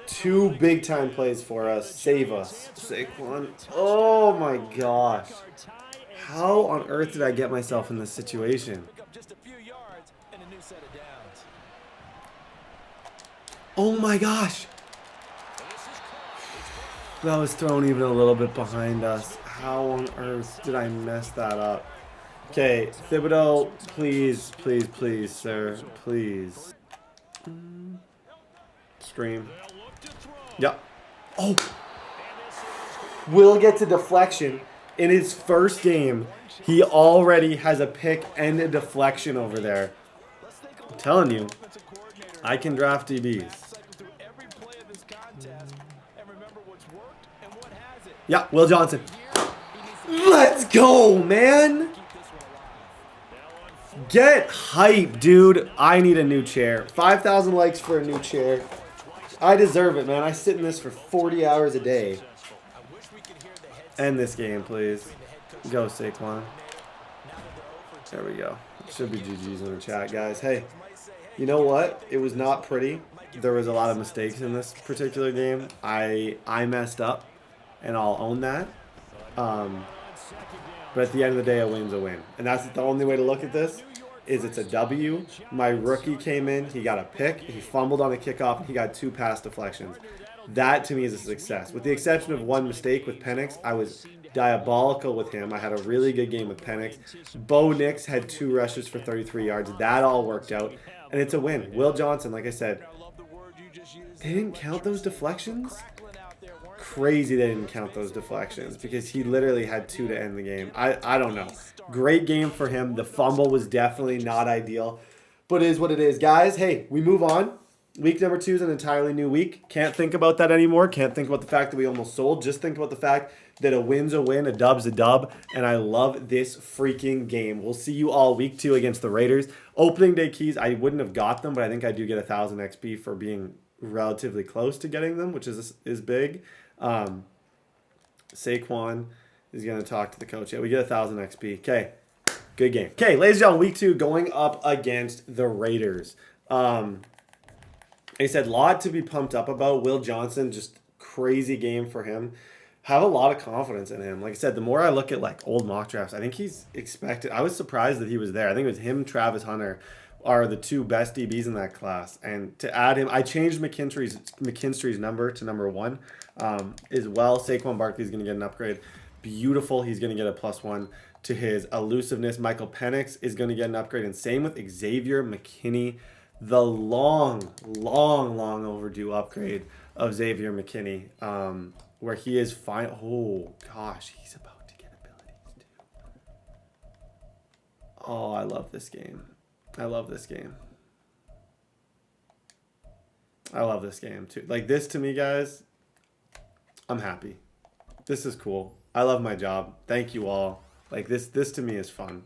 2 big-time plays for us. Save us, Saquon. Oh, my gosh. How on earth did I get myself in this situation? Oh, my gosh. That was thrown even a little bit behind us. How on earth did I mess that up? Okay, Thibodeau, please, please, please, sir, please. Stream. Yep. Oh! Will gets a deflection. In his first game, he already has a pick and a deflection over there. I'm telling you, I can draft DBs. Yeah, Will Johnson. Let's go, man. Get hype, dude. I need a new chair. 5,000 likes for a new chair. I deserve it, man. I sit in this for 40 hours a day. End this game, please. Go, Saquon. There we go. Should be GG's in the chat, guys. Hey, you know what? It was not pretty. There was a lot of mistakes in this particular game. I messed up, and I'll own that. But at the end of the day, a win's a win. And that's the only way to look at this, is it's a W. My rookie came in, he got a pick, he fumbled on a kickoff, and he got 2 pass deflections. That, to me, is a success. With the exception of one mistake with Penix, I was diabolical with him. I had a really good game with Penix. Bo Nix had 2 rushes for 33 yards. That all worked out, and it's a win. Will Johnson, like I said, they didn't count those deflections? Crazy they didn't count those deflections because he literally had 2 to end the game. I don't know. Great game for him. The fumble was definitely not ideal, but it is what it is. Guys, hey, we move on. Week number 2 is an entirely new week. Can't think about that anymore. Can't think about the fact that we almost sold. Just think about the fact that a win's a win, a dub's a dub, and I love this freaking game. We'll see you all week 2 against the Raiders. Opening day keys, I wouldn't have got them, but I think I do get 1,000 XP for being relatively close to getting them, which is big. Saquon is going to talk to the coach. Yeah, we get 1,000 XP. Okay, good game. Okay, ladies and gentlemen, week 2 going up against the Raiders. Like I said, a lot to be pumped up about. Will Johnson, just crazy game for him. Have a lot of confidence in him. Like I said, the more I look at like old mock drafts, I think he's expected. I was surprised that he was there. I think it was him, Travis Hunter, are the 2 best DBs in that class. And to add him, I changed McKinstry's number to number 1 as well. Saquon Barkley is going to get an upgrade. Beautiful. He's going to get a +1 to his elusiveness. Michael Penix is going to get an upgrade. And same with Xavier McKinney. The long overdue upgrade of Xavier McKinney, where he is fine. Oh, gosh, he's about to get abilities, too. Oh, I love this game. I love this game. I love this game, too. Like, this to me, guys, I'm happy. This is cool. I love my job. Thank you all. Like, this to me is fun.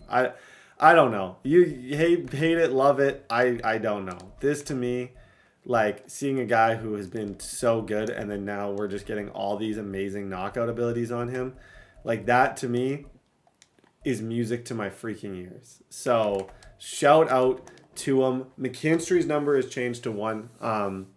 I don't know. You hate it, love it. I don't know. This to me, like seeing a guy who has been so good and then now we're just getting all these amazing knockout abilities on him. Like that to me is music to my freaking ears. So shout out to him. McKinstry's number has changed to 1. I'm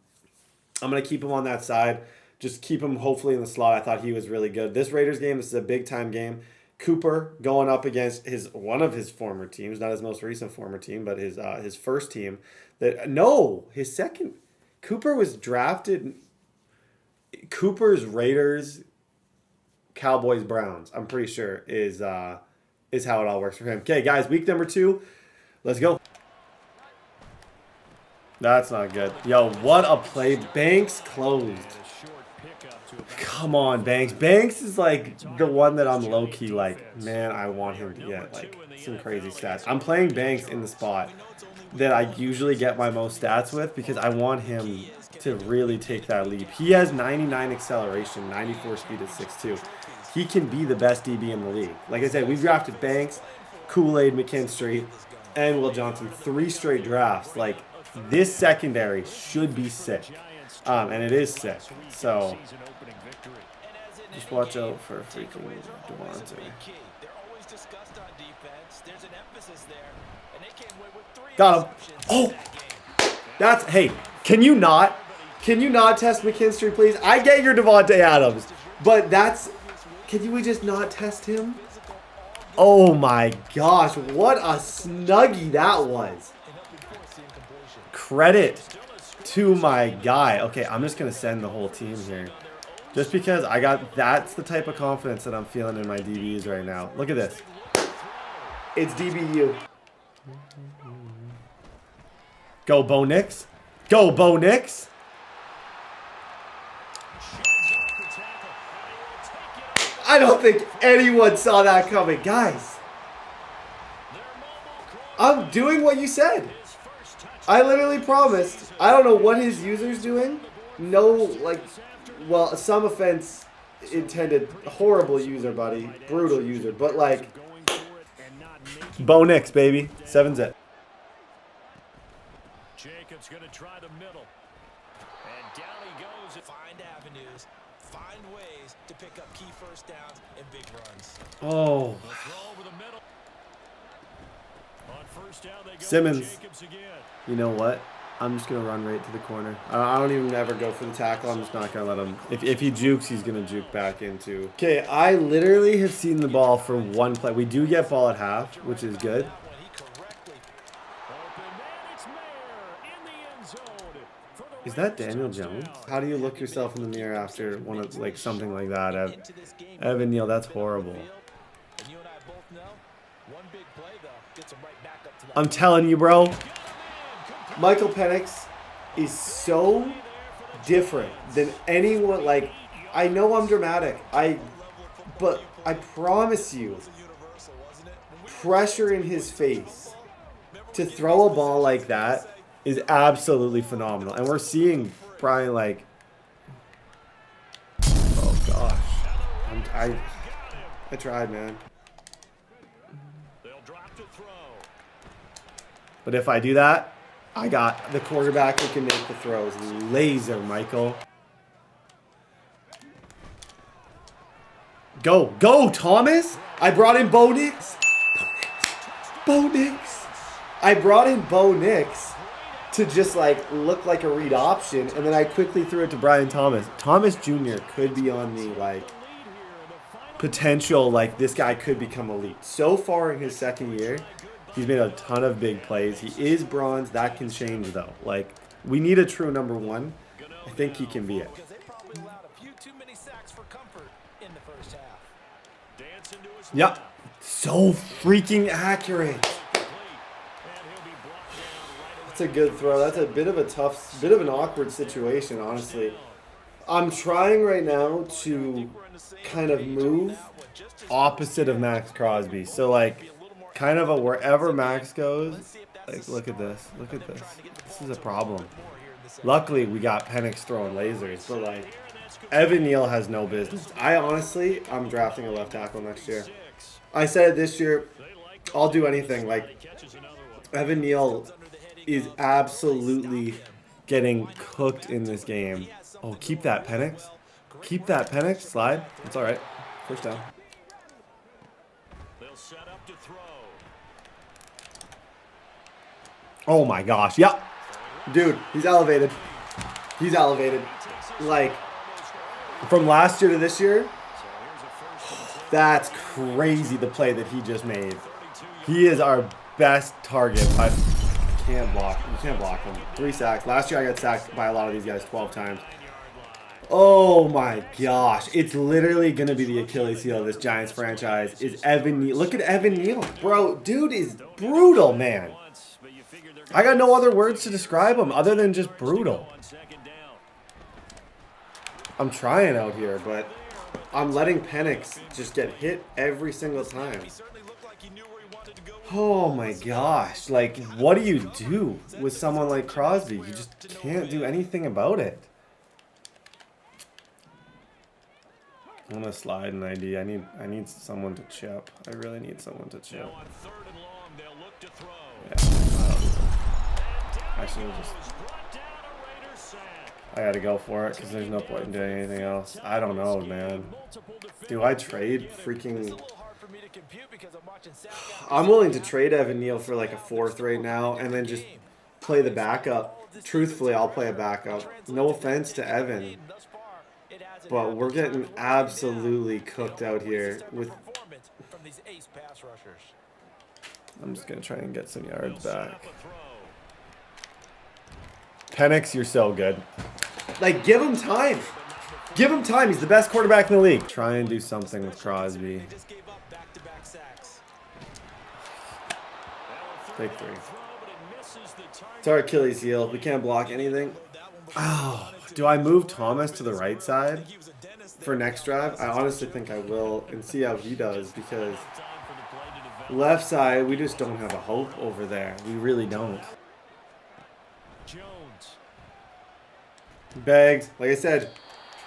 going to keep him on that side. Just keep him hopefully in the slot. I thought he was really good. This Raiders game, this is a big time game. Cooper going up against one of his former teams, not his most recent former team, but his first team. His second. Cooper was drafted. Cooper's Raiders, Cowboys, Browns. I'm pretty sure is how it all works for him. Okay, guys, week number 2, let's go. That's not good. Yo, what a play! Banks closed. Come on, Banks. Banks is like the one that I'm low-key like, man, I want him to get like some crazy stats. I'm playing Banks in the spot that I usually get my most stats with because I want him to really take that leap. He has 99 acceleration, 94 speed at 6'2". He can be the best DB in the league. Like I said, we've drafted Banks, Kool-Aid, McKinstry, and Will Johnson 3 straight drafts. Like, this secondary should be sick. And it is sick. So just watch out for freaking Devontae. Got him. Oh, that's, hey, can you not test McKinstry, please? I get your Devontae Adams, but can we just not test him? Oh my gosh, what a snuggie that was. Credit to my guy. Okay, I'm just going to send the whole team here. Just because that's the type of confidence that I'm feeling in my DBs right now. Look at this. It's DBU. Go, Bo Nix. Go, Bo Nix. I don't think anyone saw that coming. Guys, I'm doing what you said. I literally promised. I don't know what his user's doing. No, like, well, some offense intended. Horrible user, buddy. Brutal user. But, like, Bo Nix, baby. 7's it. Jacobs going to try the middle. And down he goes. Find avenues. Find ways to pick up key first downs and big runs. Oh. The throw over the middle. On first down, they go Simmons. Jacobs again. You know what? I'm just going to run right to the corner. I don't even ever go for the tackle. I'm just not going to let him. If he jukes, he's going to juke back into. Okay, I literally have seen the ball for 1 play. We do get ball at half, which is good. Is that Daniel Jones? How do you look yourself in the mirror after one of like something like that? Evan Neal, that's horrible. I'm telling you, bro. Michael Penix is so different than anyone. Like, I know I'm dramatic. But I promise you, pressure in his face to throw a ball like that is absolutely phenomenal. And we're seeing Brian like, oh gosh, I tried, man. But if I do that, I got the quarterback who can make the throws. Laser, Michael. Go, go, Thomas! I brought in Bo Nix. Bo Nix. I brought in Bo Nix to just like look like a read option, and then I quickly threw it to Brian Thomas. Thomas Jr. could be on the like potential, like this guy could become elite. So far in his second year, he's made a ton of big plays. He is bronze. That can change though. Like we need a true number one. I think he can be it. Yep. So freaking accurate. That's a good throw. That's a bit of an awkward situation, honestly. I'm trying right now to kind of move opposite of Max Crosby. So like kind of a wherever Max goes. Like look at this. Look at this. This is a problem. Luckily we got Penix throwing lasers, but like Evan Neal has no business. I'm drafting a left tackle next year. I said it this year, I'll do anything. Like, Evan Neal is absolutely getting cooked in this game. Oh, keep that, Penix. Keep that, Penix. Slide. It's all right. First down. Oh, my gosh. Yep. Dude, he's elevated. He's elevated. Like, from last year to this year, that's crazy, the play that he just made. He is our best target. I can't block. You can't block him. 3 sacks. Last year I got sacked by a lot of these guys 12 times. Oh my gosh. It's literally going to be the Achilles heel of this Giants franchise is Evan Neal. Look at Evan Neal. Bro, dude is brutal, man. I got no other words to describe him other than just brutal. I'm trying out here, but I'm letting Penix just get hit every single time. Oh my gosh. Like, what do you do with someone like Crosby? You just can't do anything about it. I'm gonna slide an ID. I need someone to chip. I really need someone to chip. Yeah, actually, I gotta go for it because there's no point in doing anything else. I don't know, man. Do I trade freaking... I'm willing to trade Evan Neal for like a 4th right now and then just play the backup. Truthfully, I'll play a backup. No offense to Evan, but we're getting absolutely cooked out here with... I'm just gonna try and get some yards back. Penix, you're so good. Like, give him time. Give him time. He's the best quarterback in the league. Try and do something with Crosby. Take 3. It's our Achilles heel. We can't block anything. Oh, do I move Thomas to the right side for next drive? I honestly think I will and see how he does because left side, we just don't have a hope over there. We really don't. Bags, like I said,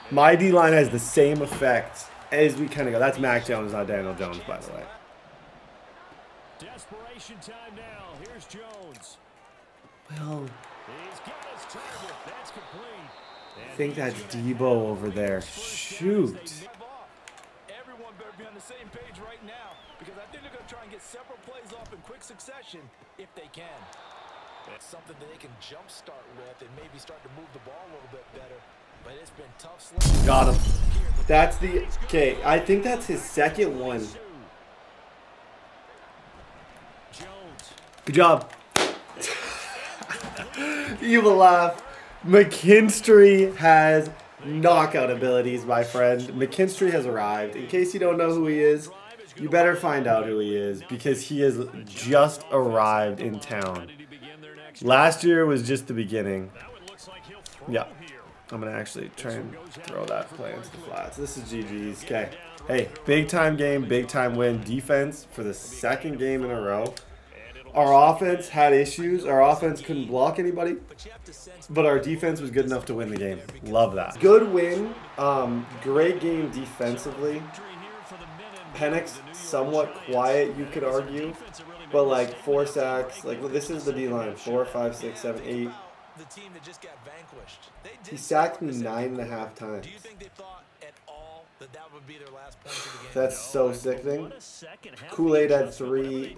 my D-line has the same effect as we kind of go. That's Mac Jones, not Daniel Jones, by the way. Desperation time now. Here's Jones. Well, I think that's Debo over there. Shoot. Everyone better be on the same page right now because I think they're going to try and get several plays off in quick succession if they can. It's something that they can jump start with and maybe start to move the ball a little bit better. But it's been tough sledding. Got him. That's the... Okay, I think that's his second one. Good job. You will laugh. McKinstry has knockout abilities, my friend. McKinstry has arrived. In case you don't know who he is, you better find out who he is because he has just arrived in town. Last year was just the beginning. Yeah. I'm going to actually try and throw that play into the flats. This is GG's. Okay. Hey, big time game, big time win. Defense for the second game in a row. Our offense had issues. Our offense couldn't block anybody, but our defense was good enough to win the game. Love that. Good win. Great game defensively. Penix, somewhat quiet, you could argue. But, like, 4 sacks. Like, well, this is the D-line. 4, 5, 6, 7, 8. He sacked me 9.5 times. That's so sickening. Kool-Aid had 3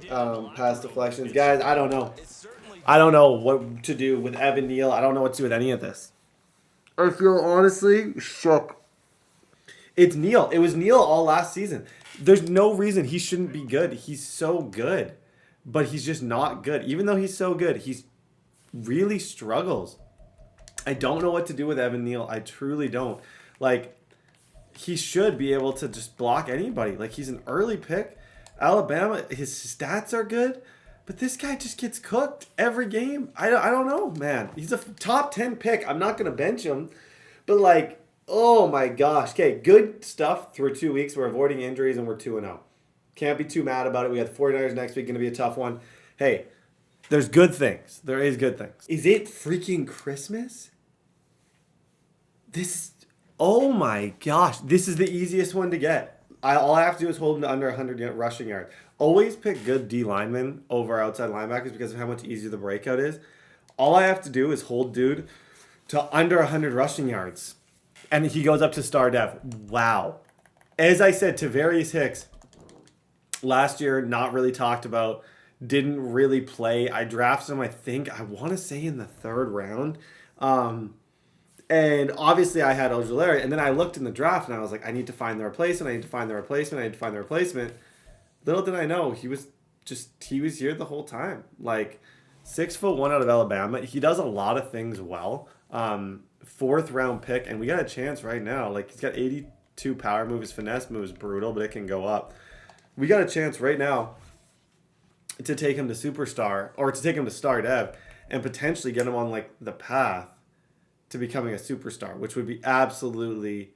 pass deflections. Guys, I don't know. I don't know what to do with Evan Neal. I don't know what to do with any of this. I feel honestly shook. It's Neal. It was Neal all last season. There's no reason he shouldn't be good. He's so good. But he's just not good. Even though he's so good, he's really struggles. I don't know what to do with Evan Neal. I truly don't. Like, he should be able to just block anybody. Like, he's an early pick. Alabama, his stats are good. But this guy just gets cooked every game. I don't know, man. He's a top 10 pick. I'm not going to bench him. But, like, oh, my gosh. Okay, good stuff through 2 weeks. We're avoiding injuries, and we're 2-0. Can't be too mad about it. We had 49ers next week. Going to be a tough one. Hey, there's good things. There is good things. Is it freaking Christmas? Oh my gosh. This is the easiest one to get. All I have to do is hold him to under 100 rushing yards. Always pick good D linemen over outside linebackers because of how much easier the breakout is. All I have to do is hold dude to under 100 rushing yards. And he goes up to star dev. Wow. As I said, Tavarius Hicks, last year, not really talked about, didn't really play. I drafted him, I want to say in the 3rd round. And obviously I had Ojulari. And then I looked in the draft and I was like, I need to find the replacement. Little did I know, he was here the whole time. Like, 6'1" out of Alabama. He does a lot of things well. 4th round pick. And we got a chance right now. Like, he's got 82 power move. His finesse move is brutal, but it can go up. We got a chance right now to take him to superstar, or to take him to star dev, and potentially get him on, like, the path to becoming a superstar, which would be absolutely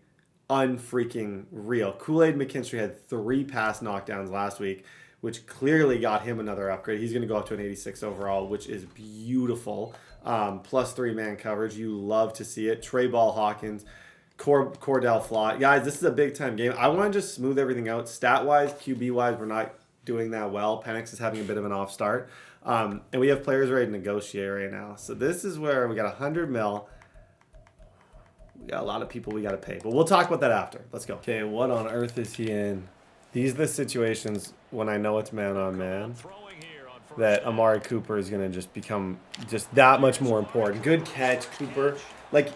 unfreaking real. Kool-Aid McKinstry had 3 pass knockdowns last week, which clearly got him another upgrade. He's going to go up to an 86 overall, which is beautiful. Plus 3 man coverage. You love to see it. Trey Ball Hawkins, Cordell Flott. Guys, this is a big-time game. I want to just smooth everything out. Stat-wise, QB-wise, we're not doing that well. Penix is having a bit of an off start. And we have players ready to negotiate right now. So this is where we got 100 mil. We got a lot of people we got to pay. But we'll talk about that after. Let's go. Okay, what on earth is he in? These are the situations when I know it's man-on-man that Amari Cooper is going to just become just that much more important. Good catch, Cooper. Like,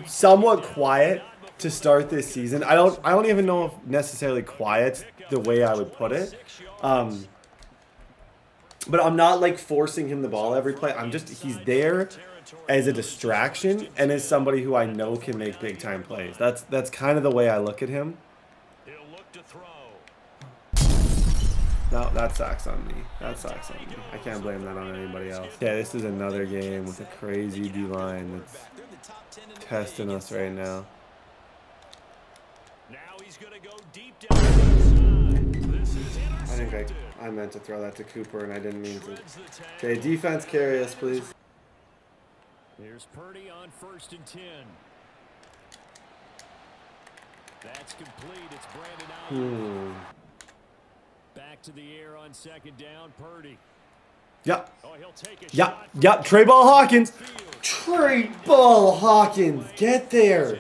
somewhat quiet to start this season. I don't even know if necessarily quiet's the way I would put it. But I'm not, like, forcing him the ball every play. He's there as a distraction and as somebody who I know can make big time plays. That's kind of the way I look at him. No, that sucks on me. I can't blame that on anybody else. Yeah, this is another game with a crazy D-line that's testing us right now. I think I meant to throw that to Cooper and I didn't mean to. Okay, defense, carry us, please. Here's Purdy on 1st and 10. That's complete. It's Brandon Allen. Back to the air on 2nd down. Purdy. Yep. Oh, he'll take a Yep. Yep. Trey Ball Hawkins. Trey Ball Hawkins. Get there.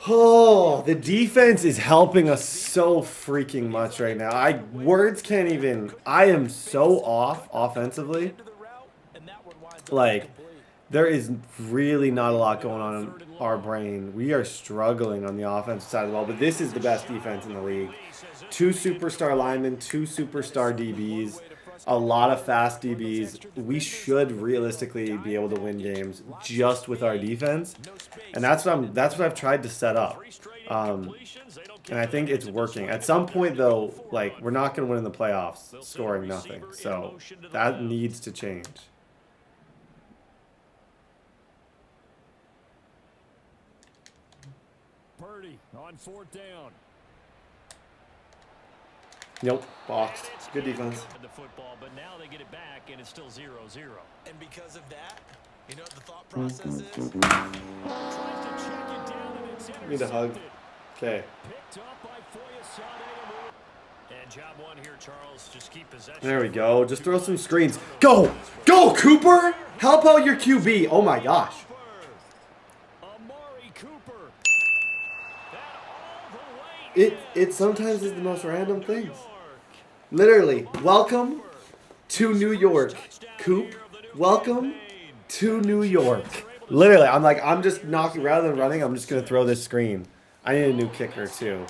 Oh, the defense is helping us so freaking much right now. Words can't even. I am so off offensively. Like, there is really not a lot going on in our brain. We are struggling on the offensive side of the ball, but this is the best defense in the league. 2 superstar linemen, 2 superstar DBs, a lot of fast DBs. We should realistically be able to win games just with our defense, and that's what I've tried to set up. And I think it's working. At some point, though, like, we're not going to win in the playoffs scoring nothing, so that needs to change. Purdy on 4th down. Nope, boxed. Good defense. The football, but now they get it back, and it's still 0-0. And because of that, you know what the thought process is? Tries to check it down, and it's Need a hug. intercepted. Okay. Picked up by Foyesade. And job one here, Charles. Just keep possession. There we go. Just throw some screens. Go! Go, Cooper! Help out your QB. Oh my gosh. Amari Cooper. That all the way It sometimes is the most random things. Literally, welcome to New York, Coop. Welcome to New York. Literally, I'm just knocking, rather than running, I'm just going to throw this screen. I need a new kicker too.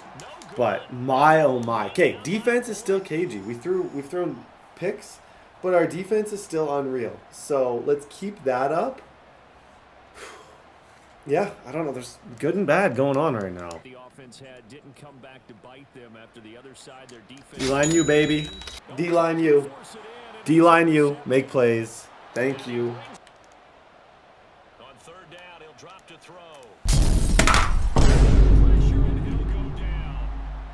But my oh my. Okay, defense is still cagey. We've thrown picks, but our defense is still unreal. So let's keep that up. Yeah, I don't know. There's good and bad going on right now. The offense didn't come back to bite them after the other side. Their defense. D-line you, baby. D-line you. D-line you. Make plays. Thank you. On 3rd down, he'll drop to throw. Pressure, and he'll go down.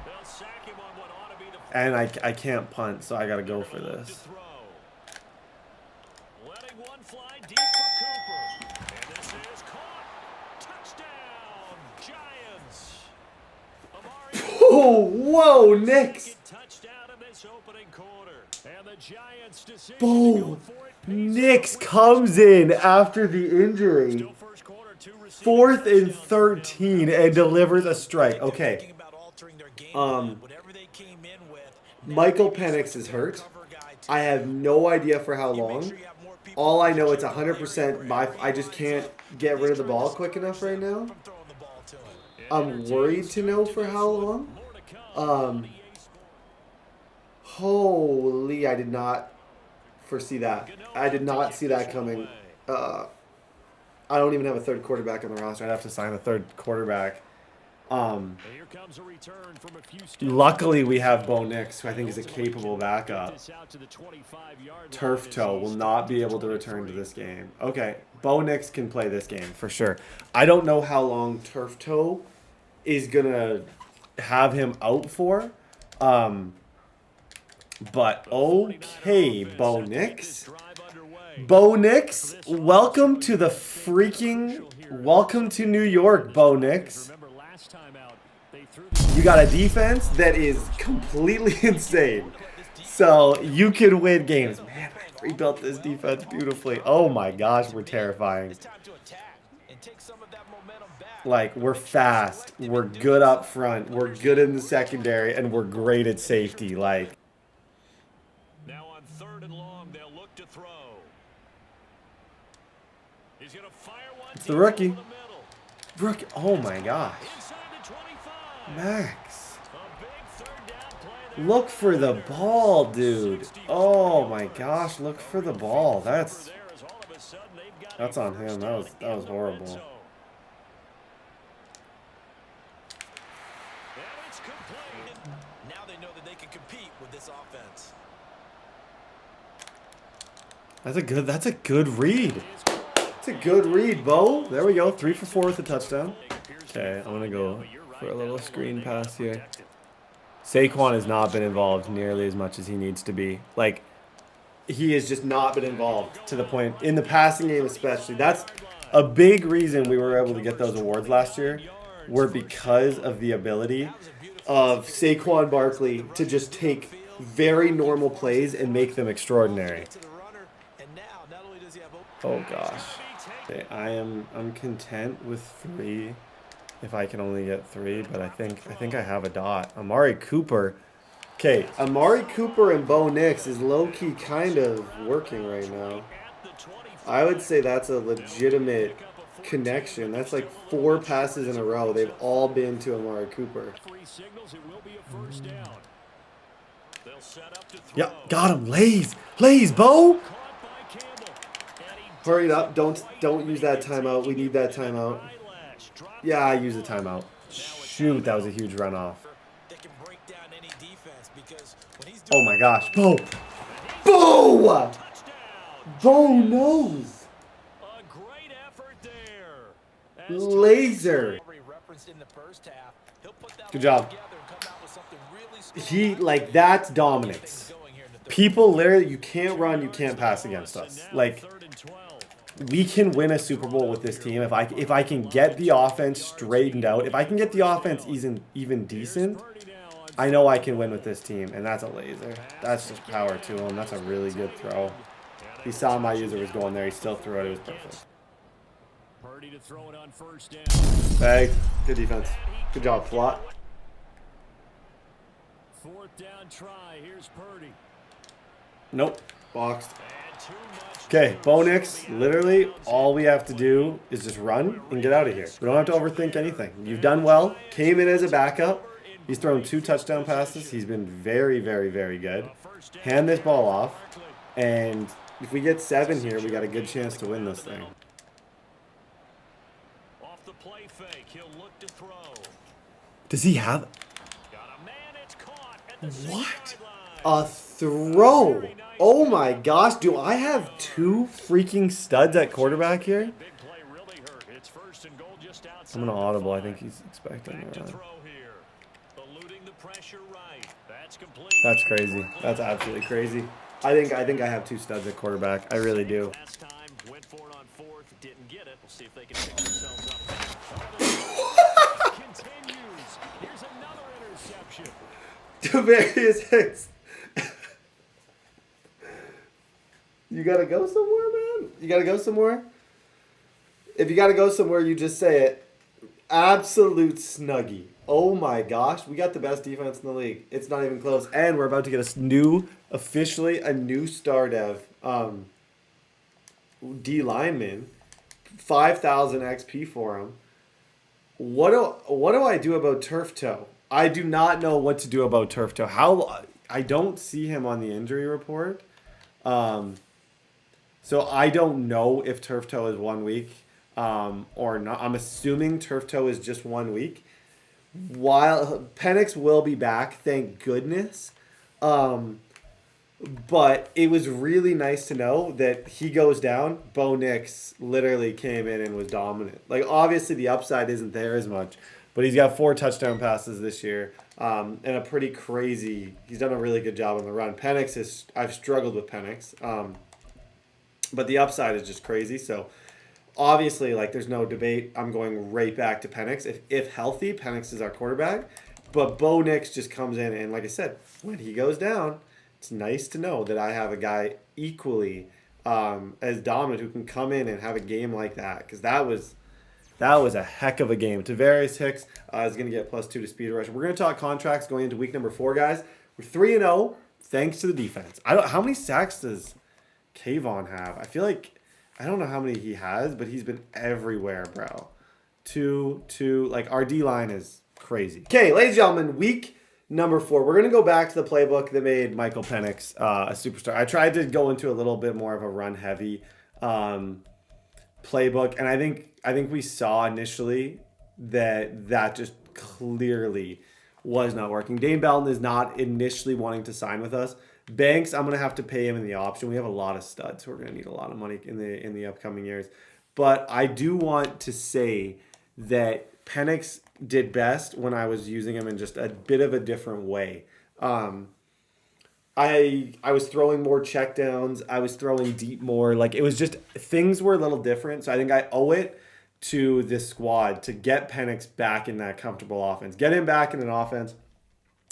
They'll sack him on what ought to be the. And I can't punt, so I got to go for this. Letting one fly deep for Cooper. And this is caught. Touchdown, Giants. Amari. Oh, whoa, Knicks. Touchdown in this opening quarter. And the Giants decision to Boom. go for it. Knicks comes in after the injury. Still first quarter, 2 receivers. 4th and 13 and delivers a strike. Okay. Thinking about altering their game plan, whatever they came in with, Michael Penix is hurt. I have no idea for how long. All I know, it's 100% I just can't get rid of the ball quick enough right now. I'm worried to know for how long. Holy, I did not foresee that. I did not see that coming. I don't even have a 3rd quarterback on the roster. I'd have to sign a 3rd quarterback. Here comes a return from a few steps. Luckily, we have Bo Nix, who I think is a capable backup. Turf toe will not be able to return to this game. Okay, Bo Nix can play this game for sure. I don't know how long turf toe is gonna have him out for. But okay, Bo Nix. Bo Nix, welcome to New York, Bo Nix. You got a defense that is completely insane. So you can win games. Man, I rebuilt this defense beautifully. Oh my gosh, we're terrifying. Like, we're fast. We're good up front. We're good in the secondary. And we're great at safety. Like. Now on 3rd and long, they'll look to throw. He's gonna fire one. It's the rookie. Rookie. Oh my gosh. Max. Look for the ball, dude. Oh my gosh, look for the ball. That's on him. That was horrible. Now they know that they can compete with this offense. That's a good read. It's a good read, Bo. There we go. 3 for 4 with a touchdown. Okay, I'm gonna go for a little screen pass here. Saquon has not been involved nearly as much as he needs to be. Like, he has just not been involved to the point, in the passing game especially. That's a big reason we were able to get those awards last year, were because of the ability of Saquon Barkley to just take very normal plays and make them extraordinary. Oh gosh. Okay, I'm content with 3. If I can only get 3, but I think I have a dot. Amari Cooper. Okay, Amari Cooper and Bo Nix is low-key kind of working right now. I would say that's a legitimate connection. That's like 4 passes in a row. They've all been to Amari Cooper. Yep, got him. Lays, Bo. Hurry it up. Don't use that timeout. We need that timeout. Yeah, I used a timeout. Shoot, that was a huge runoff. Oh my gosh. Bo! Bo! Bo knows. Laser. referenced in the first half. He'll put that Good job. together and come out with something really strong. He, like, that's dominance. People literally, you can't run, you can't pass against us. Like, we can win a Super Bowl with this team if I can get the offense straightened out. If I can get the offense even decent, I know I can win with this team. And that's a laser. That's just power to him. That's a really good throw. He saw my user was going there. He still threw it. It was perfect. Hey, good defense. Good job, Flot. Fourth down try. Here's Purdy. Nope. Boxed. Okay, Bo Nix, literally all we have to do is just run and get out of here. We don't have to overthink anything. You've done well. Came in as a backup. He's thrown 2 touchdown passes. He's been very, very, very good. Hand this ball off. And if we get 7 here, we got a good chance to win this thing. Off the play fake, he'll look to throw. Does he have... Got a man, it's caught at the What? sideline. A throw. Oh my gosh. Do I have 2 freaking studs at quarterback here? Big play really hurt. It's first and goal just outside. I'm going to audible. I think he's expecting Back to it. throw here. Eluding the pressure right. That's complete. That's crazy. That's absolutely crazy. I think I have 2 studs at quarterback. I really do. Last time went for it on fourth, didn't get it. We'll see if they can pick themselves up. Continues. Here's another interception. Devarius Hicks. You gotta go somewhere, man. You gotta go somewhere. If you gotta go somewhere, you just say it. Absolute snuggie. Oh my gosh, we got the best defense in the league. It's not even close, and we're about to get officially a new star dev D lineman, 5,000 XP for him. What do I do about Turf Toe? I do not know what to do about Turf Toe. I don't see him on the injury report. So I don't know if Turf Toe is 1 week or not. I'm assuming Turf Toe is just 1 week. While Penix will be back, thank goodness. But it was really nice to know that he goes down. Bo Nix literally came in and was dominant. Like, obviously the upside isn't there as much, but he's got 4 touchdown passes this year. And a pretty crazy, he's done a really good job on the run. I've struggled with Penix. But the upside is just crazy. So obviously, like, there's no debate. I'm going right back to Penix. If healthy, Penix is our quarterback. But Bo Nix just comes in, and like I said, when he goes down, it's nice to know that I have a guy equally as dominant who can come in and have a game like that. Because that was a heck of a game. Devarius Hicks is going to get +2 to speed rush. We're going to talk contracts going into week number 4, guys. We're 3-0 thanks to the defense. How many sacks does Kayvon have? I feel like, I don't know how many he has, but he's been everywhere, bro. 2, like, our D-line is crazy. Okay, ladies and gentlemen, week number 4. We're going to go back to the playbook that made Michael Penix a superstar. I tried to go into a little bit more of a run-heavy playbook, and I think we saw initially that just clearly was not working. Dane Belton is not initially wanting to sign with us. Banks, I'm going to have to pay him in the option. We have a lot of studs who are going to need a lot of money in the upcoming years. But I do want to say that Penix did best when I was using him in just a bit of a different way. I was throwing more checkdowns. I was throwing deep more. Like, it was just, things were a little different. So I think I owe it to this squad to get Penix back in that comfortable offense. Get him back in an offense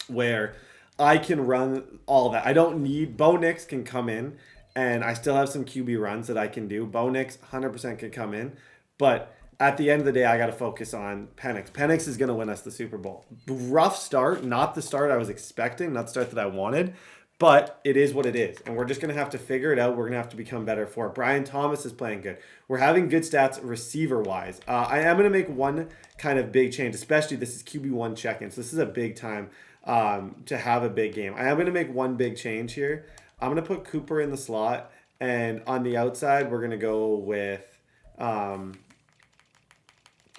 where I can run all that. I don't need... Bo Nix can come in, and I still have some QB runs that I can do. Bo Nix 100% can come in, but at the end of the day, I got to focus on Penix. Penix is going to win us the Super Bowl. Rough start, not the start I was expecting, not the start that I wanted, but it is what it is, and we're just going to have to figure it out. We're going to have to become better for it. Brian Thomas is playing good. We're having good stats receiver-wise. I am going to make one kind of big change, especially this is QB1 check-in, so this is a big time to have a big game. I am going to make one big change here. I'm going to put Cooper in the slot, and on the outside, we're going to go with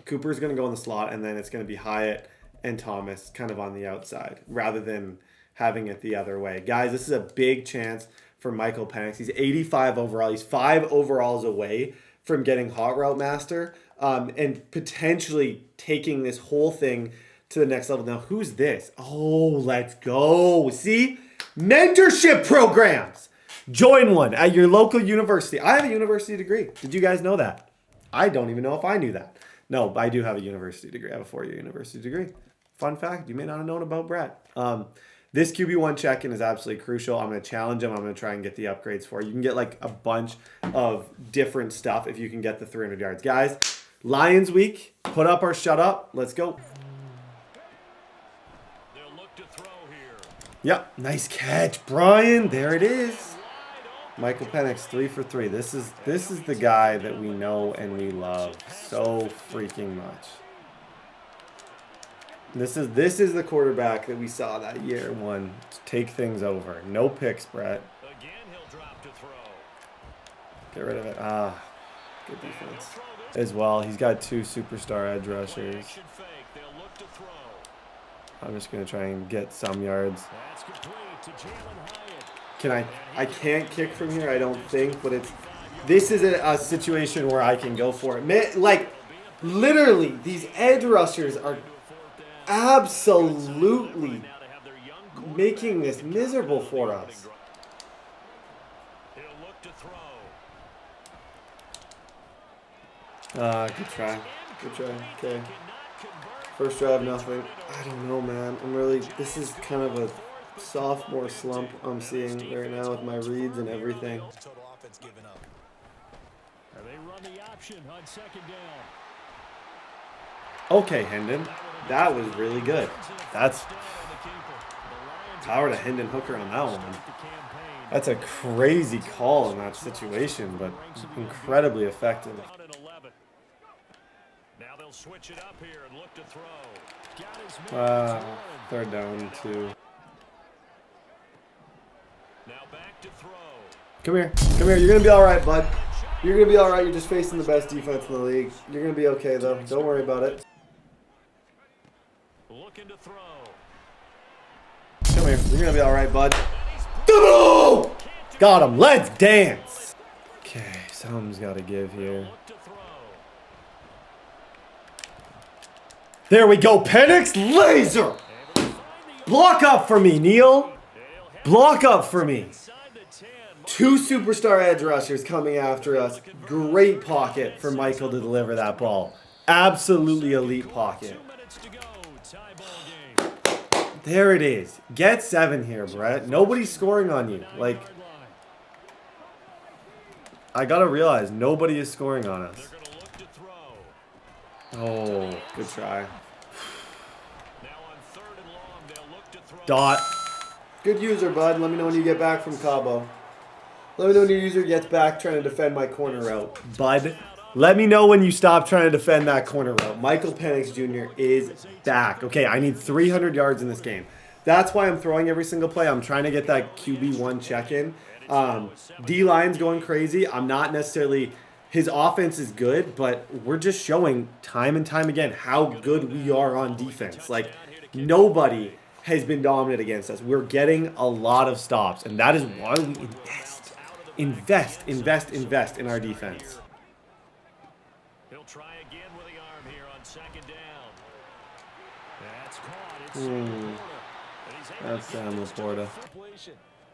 Cooper's going to go in the slot, and then it's going to be Hyatt and Thomas kind of on the outside rather than having it the other way. Guys, this is a big chance for Michael Penix. He's 85 overall. He's 5 overalls away from getting Hot Route Master. and potentially taking this whole thing to the next level. Now, who's this? Oh, let's go. See? Mentorship programs. Join one at your local university. I have a university degree. Did you guys know that? I don't even know if I knew that. No, I do have a university degree. I have a 4-year university degree. Fun fact, you may not have known about Brett. This QB1 check-in is absolutely crucial. I'm going to challenge him. I'm going to try and get the upgrades for you. You can get like a bunch of different stuff if you can get the 300 yards. Guys, Lions week, put up or shut up. Let's go. They'll look to throw here. Yep, nice catch, Brian. There it is. Michael Penix, 3 for 3. This is the guy that we know and we love so freaking much. This is the quarterback that we saw that year one to take things over. No picks, Brett. Again, he'll drop to throw. Get rid of it. Good defense as well. He's got 2 superstar edge rushers. Fake. They'll look to throw. I'm just gonna try and get some yards. That's complete to Jalen Hyatt. Can I can't kick from here, I don't think, but this is a situation where I can go for it. Man, like, literally, these edge rushers are absolutely making this miserable for us. He'll look to throw. Good try. Good try. Okay. First drive, nothing. I don't know, man. This is kind of a sophomore slump I'm seeing right now with my reads and everything. Total offense given up. They run the option on second down. Okay, Hendon. That was really good. That's power to Hendon Hooker on that one. That's a crazy call in that situation, but incredibly effective. Now they'll switch it up here and look to throw. Third down, 2. Now back to throw. Come here. Come here. You're going to be all right, bud. You're going to be all right. You're just facing the best defense in the league. You're going to be okay, though. Don't worry about it. Looking to throw. Come here. You're going to be all right, bud. Double! Got him. Let's dance. Okay, something's got to give here. Look to throw. There we go. Penix laser. Block up for me, Neil. Block up for me. 2 superstar edge rushers coming after us. Great pocket for Michael to deliver that ball. Absolutely elite pocket. There it is. Get 7 here, Brett. Nobody's scoring on you. Like, I gotta realize nobody is scoring on us. Oh, good try. Dot. Good user, bud. Let me know when you get back from Cabo. Let me know when your user gets back trying to defend my corner route. Bud, let me know when you stop trying to defend that corner route. Michael Penix Jr. is back. Okay, I need 300 yards in this game. That's why I'm throwing every single play. I'm trying to get that QB1 check-in. D-line's going crazy. I'm not necessarily... His offense is good, but we're just showing time and time again how good we are on defense. Like, nobody has been dominant against us. We're getting a lot of stops, and that is why we invest in our defense. He'll try again with the arm here on second down. That's caught. That's Sam Laporta.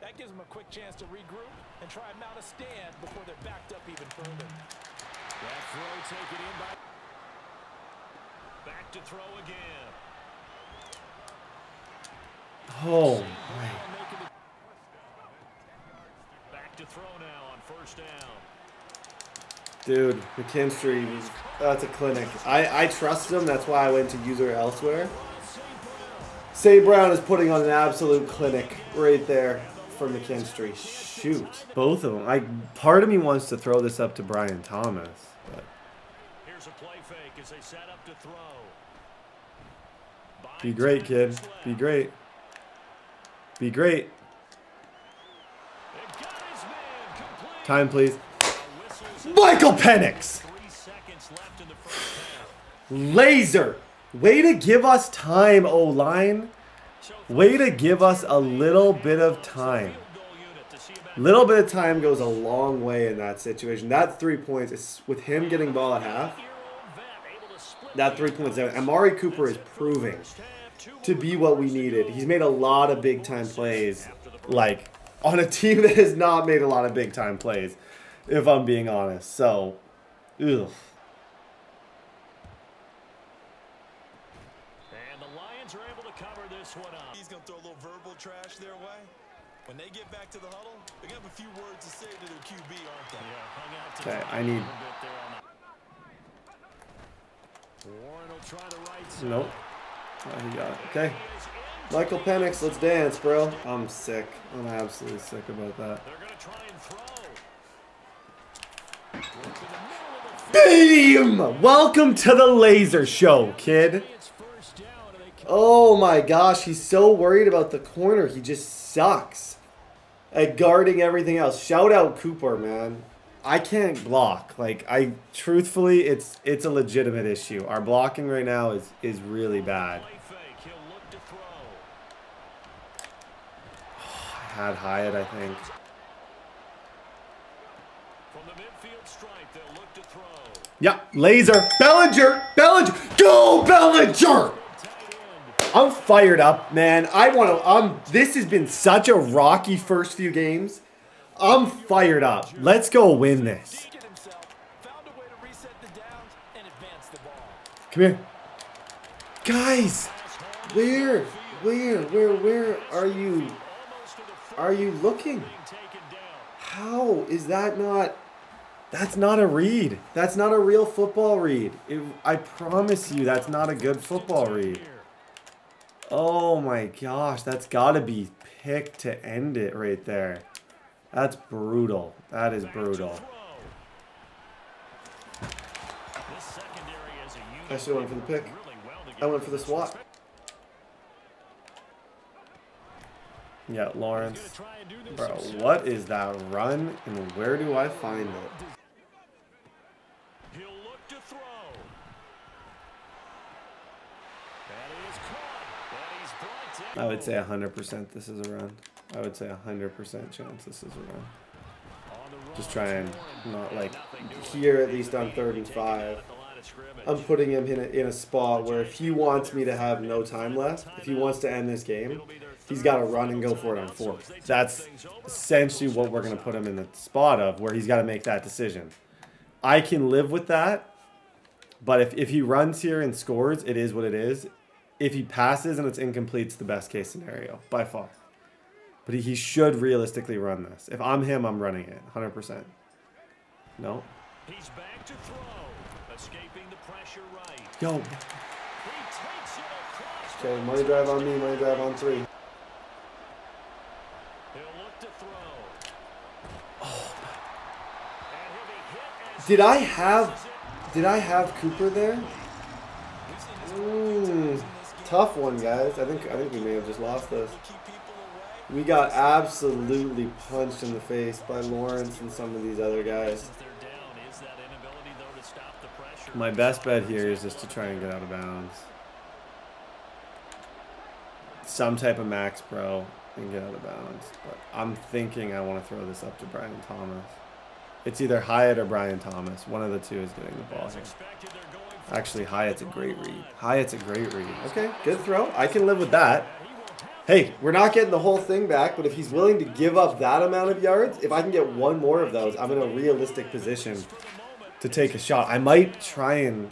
That gives them a quick chance to regroup and try and mount a stand before they're backed up even further. That throw taken in by. Back to throw again. Oh, Back to throw now on first down. dude, McKinstry, that's a clinic. I trust him. That's why I went to user elsewhere. Say Brown is putting on an absolute clinic right there for McKinstry. Shoot. Both of them. Part of me wants to throw this up to Brian Thomas. But. Here's a play fake as they set up to throw. Be great, kid. Be great. Be great. Time, please. Michael Penix. Laser. Way to give us time, O-line. Way to give us a little bit of time. Little bit of time goes a long way in that situation. That 3 points is with him getting ball at half. That 3 points there. Amari Cooper is proving to be what we needed. He's made a lot of big-time plays, like, on a team that has not made a lot of big-time plays, if I'm being honest. So, ugh. And the Lions are able to cover this one up. He's going to throw a little verbal trash their way. When they get back to the huddle, they're going to have a few words to say to their QB, aren't they? Yeah, hung out to Okay, the I need... Warren will try the right side. Nope. Oh, he got it. Okay. Michael Penix, let's dance, bro. I'm sick. I'm absolutely sick about that. They're going to try and throw. Bam! Welcome to the laser show, kid. Oh my gosh, he's so worried about the corner. He just sucks at guarding everything else. Shout out Cooper, man. I can't block. Like, truthfully, it's a legitimate issue. Our blocking right now is really bad. I had Hyatt, I think. From the midfield stripe, they'll look to throw. Yeah, laser. Bellinger. Go, Bellinger! I'm fired up, man. This has been such a rocky first few games. I'm fired up. Let's go win this. Come here. Guys, where are you looking? How is that not... That's not a read. That's not a real football read. I promise you, that's not a good football read. Oh my gosh, that's got to be picked to end it right there. That's brutal. That is brutal. I should have went for the pick. I went for the swat. Yeah, Lawrence. Bro, what is that run and where do I find it? I would say 100% this is a run. I would say 100% chance this is a run. Just try and not, like, here at least on 3rd and 5. I'm putting him in a spot where if he wants me to have no time left, if he wants to end this game, he's got to run and go for it on 4th. That's essentially what we're going to put him in the spot of, where he's got to make that decision. I can live with that, but if he runs here and scores, it is what it is. If he passes and it's incomplete, it's the best case scenario, by far. But he should realistically run this. If I'm him, I'm running it, 100%. No. He's back to throw. Escaping the pressure right. Yo. Okay, money drive on me, money drive on 3. He'll look to throw. Oh. Did I have Cooper there? Tough one, guys. I think we may have just lost this. We got absolutely punched in the face by Lawrence and some of these other guys. My best bet here is just to try and get out of bounds. Some type of max pro and get out of bounds. But I'm thinking I want to throw this up to Brian Thomas. It's either Hyatt or Brian Thomas. One of the two is getting the ball here. Actually, Hyatt's a great read. Hyatt's a great read. Okay, good throw. I can live with that. Hey, we're not getting the whole thing back, but if he's willing to give up that amount of yards, if I can get one more of those, I'm in a realistic position to take a shot. I might try and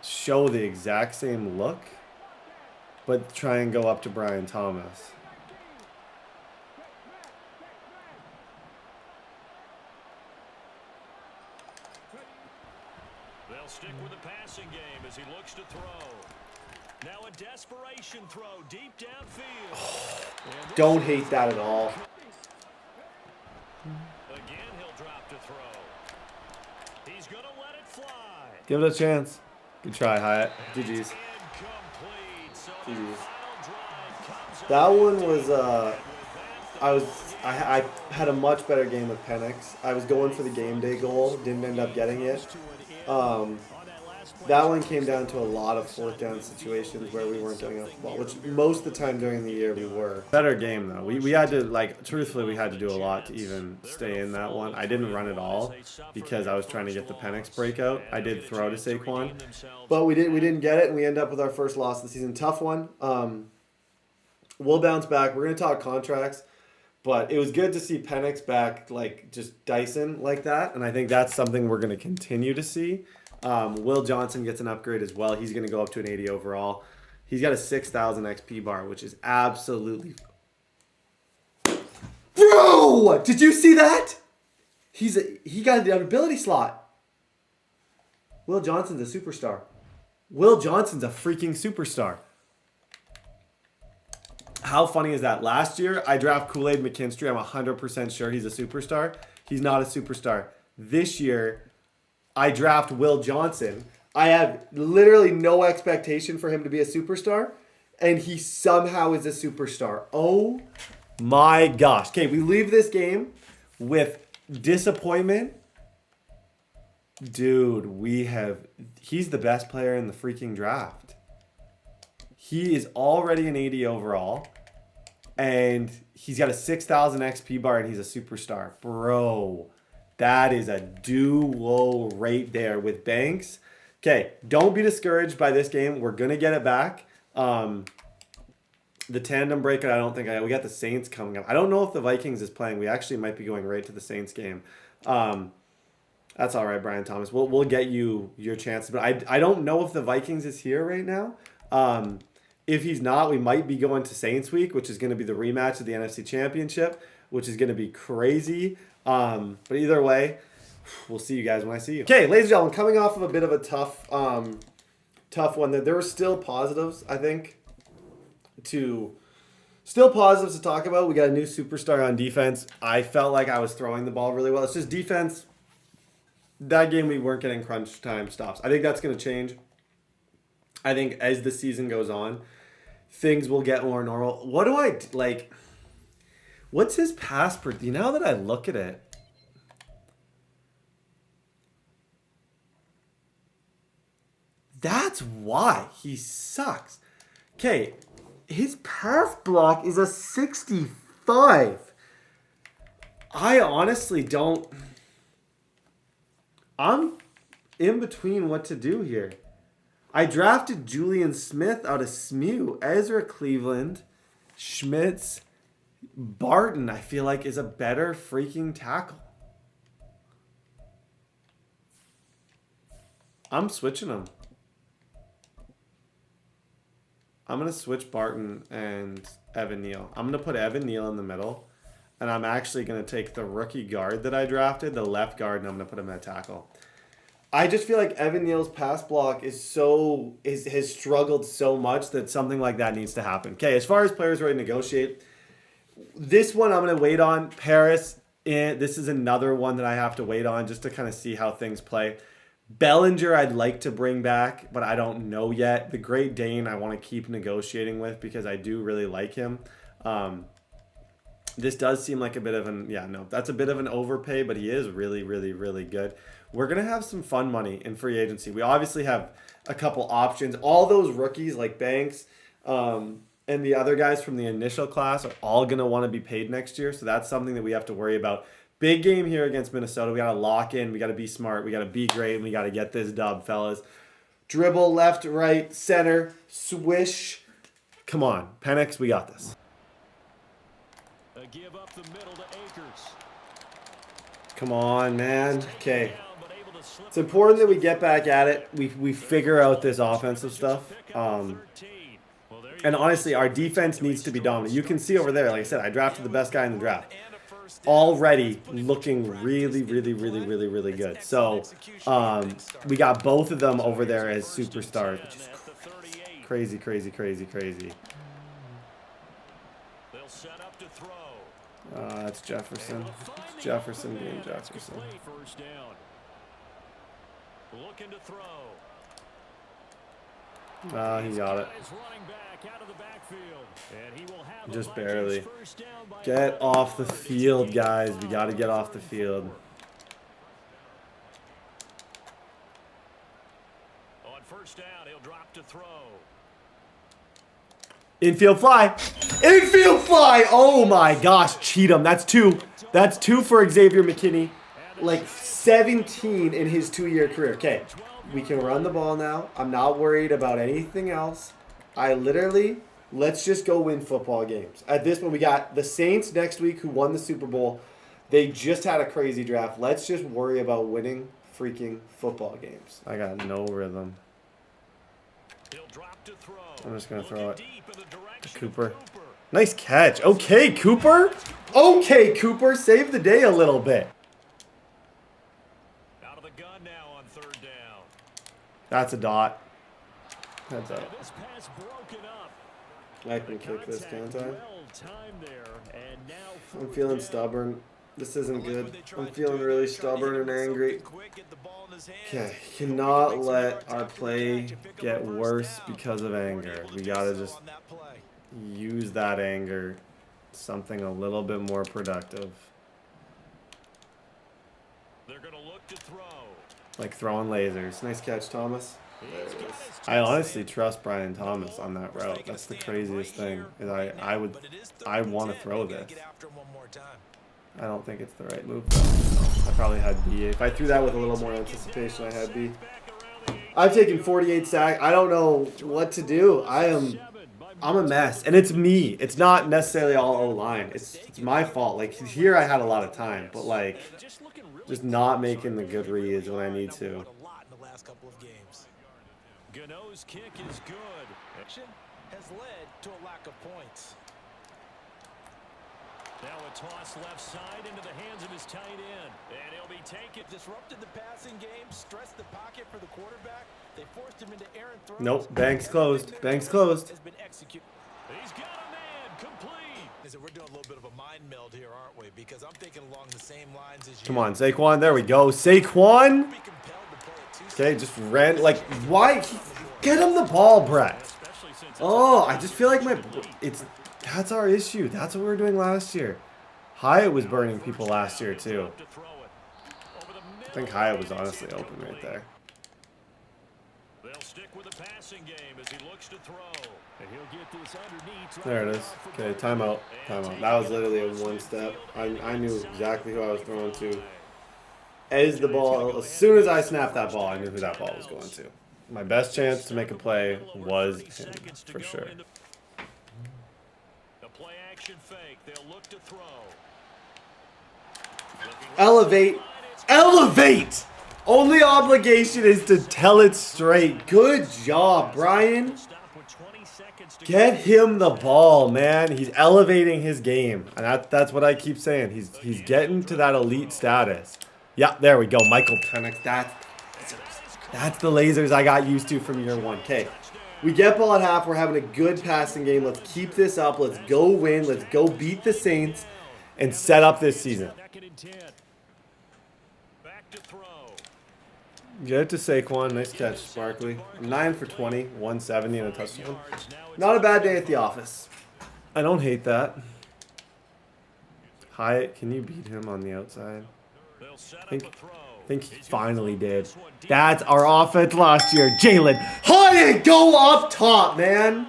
show the exact same look, but try and go up to Brian Thomas. They'll stick with the passing game as he looks to throw. Now a desperation throw deep downfield. Don't hate that at all. Again, he'll drop to throw. He's going to let it fly. Give it a chance. Good try, Hyatt. GG's. GG's. That one was, I had a much better game with Penix. I was going for the game day goal. Didn't end up getting it. That one came down to a lot of fourth down situations where we weren't getting off the ball, which most of the time during the year we were. Better game though. We had to, like, truthfully, we had to do a lot to even stay in that one. I didn't run at all because I was trying to get the Penix breakout. I did throw to Saquon, but we didn't get it, and we end up with our first loss of the season. Tough one. We'll bounce back. We're gonna talk contracts. But it was good to see Penix back, like, just dicing like that. And I think that's something we're going to continue to see. Will Johnson gets an upgrade as well. He's going to go up to an 80 overall. He's got a 6,000 XP bar, which is absolutely... Bro! Did you see that? He got the ability slot. Will Johnson's a superstar. Will Johnson's a freaking superstar. How funny is that? Last year, I draft Kool-Aid McKinstry. I'm 100% sure he's a superstar. He's not a superstar. This year, I draft Will Johnson. I have literally no expectation for him to be a superstar, and he somehow is a superstar. Oh my gosh. Okay, we leave this game with disappointment. Dude, he's the best player in the freaking draft. He is already an 80 overall, and he's got a 6,000 XP bar, and he's a superstar. Bro, that is a duo right there with Banks. Okay, don't be discouraged by this game. We're going to get it back. The tandem breaker, I don't think we got the Saints coming up. I don't know if the Vikings is playing. We actually might be going right to the Saints game. That's all right, Brian Thomas. We'll get you your chance. But I don't know if the Vikings is here right now. If he's not, we might be going to Saints Week, which is going to be the rematch of the NFC Championship, which is going to be crazy. But either way, we'll see you guys when I see you. Okay, ladies and gentlemen, coming off of a bit of a tough one. There were still positives, I think, to talk about. We got a new superstar on defense. I felt like I was throwing the ball really well. It's just defense. That game we weren't getting crunch time stops. I think that's going to change. I think as the season goes on, things will get more normal. What do I, like, what's his pass per, now that I look at it, that's why he sucks. Okay, his pass block is a 65. I honestly don't, I'm in between what to do here. I drafted Julian Smith out of SMU. Ezra Cleveland, Schmitz, Barton, I feel like, is a better freaking tackle. I'm switching them. I'm going to switch Barton and Evan Neal. I'm going to put Evan Neal in the middle. And I'm actually going to take the rookie guard that I drafted, the left guard, and I'm going to put him at tackle. I just feel like Evan Neal's pass block has struggled so much that something like that needs to happen. Okay, as far as players ready to negotiate, this one I'm going to wait on. Paris, this is another one that I have to wait on just to kind of see how things play. Bellinger I'd like to bring back, but I don't know yet. The Great Dane I want to keep negotiating with because I do really like him. This does seem like a bit of that's a bit of an overpay, but he is really, really, really good. We're going to have some fun money in free agency. We obviously have a couple options. All those rookies like Banks and the other guys from the initial class are all going to want to be paid next year. So that's something that we have to worry about. Big game here against Minnesota. We got to lock in. We got to be smart. We got to be great. And we got to get this dub, fellas. Dribble, left, right, center, swish. Come on. Penix, we got this. A give up the middle to Akers. Come on, man. Okay. It's important that we get back at it. We figure out this offensive stuff. And honestly, our defense needs to be dominant. You can see over there, like I said, I drafted the best guy in the draft. Already looking really, really, really, really, really good. So we got both of them over there as superstars, which is crazy, crazy, crazy, crazy. They'll set up to throw. That's Jefferson. It's Jefferson being Jefferson. First down. Looking to throw. He got it. Just barely. Get off the field, guys. We got to get off the field. On throw. Infield fly. Infield fly. Oh my gosh. Cheat him. That's 2. That's 2 for Xavier McKinney. Like 17 in his 2-year career. Okay. We can run the ball now. I'm not worried about anything else. Let's just go win football games. At this point, we got the Saints next week who won the Super Bowl. They just had a crazy draft. Let's just worry about winning freaking football games. I got no rhythm. I'm just going to throw it to Cooper. Nice catch. Okay, Cooper. Okay, Cooper. Save the day a little bit. Out of the gun now on 3rd down. That's a dot. That's a... This pass broken up. I can kick this, can't I? Well timed there, and now I'm feeling stubborn. This isn't good. I'm feeling really stubborn and angry. Okay, cannot let our play get worse because of anger. We gotta just use that anger something a little bit more productive. they're going to look to throw. Like throwing lasers. Nice catch, Thomas. There it is. I honestly trust Brian Thomas on that route. That's the craziest thing. Is I want to throw this. I don't think it's the right move though. I probably had B. If I threw that with a little more anticipation, I had B. I've taken 48 sacks. I don't know what to do. I'm a mess. And it's me. It's not necessarily all O-line. It's my fault. Like here I had a lot of time, but like just not making the good reads when I need to. Gano's kick is good. Has led to a lack of points. Now a toss left side into the hands of his tight end. And he'll be taken. Disrupted the passing game, stressed the pocket for the quarterback. They forced him into errant throws. Nope, bank's closed. Bank's closed. Has been executed. He's got a man complete. We're doing a little bit of a mind meld here, aren't we? Because I'm thinking along the same lines as you. Come on, Saquon. There we go. Saquon. Okay, just ran. Like, why? Get him the ball, Brett. Oh, I just feel like that's our issue. That's what we were doing last year. Hyatt was burning people last year, too. I think Hyatt was honestly open right there. They'll stick with the passing game as he looks to throw. And he'll get this underneath. There it is. Okay, timeout. Timeout. That was literally a one step. I knew exactly who I was throwing to. As soon as I snapped that ball, I knew who that ball was going to. My best chance to make a play was him, for sure. The play action fake. They'll look to throw. Elevate. Elevate! Only obligation is to tell it straight. Good job, Brian. Get him the ball, man. He's elevating his game. And that's what I keep saying. He's getting to that elite status. Yeah, there we go. Michael Penix. That's the lasers I got used to from year one. Okay. We get ball at half. We're having a good passing game. Let's keep this up. Let's go win. Let's go beat the Saints and set up this season. Get it to Saquon. Nice catch, Barkley. I'm 9 for 20, 170 and a touchdown. Not a bad day at the office. I don't hate that. Hyatt, can you beat him on the outside? I think he finally did. That's our offense last year. Jalen Hyatt, go up top, man.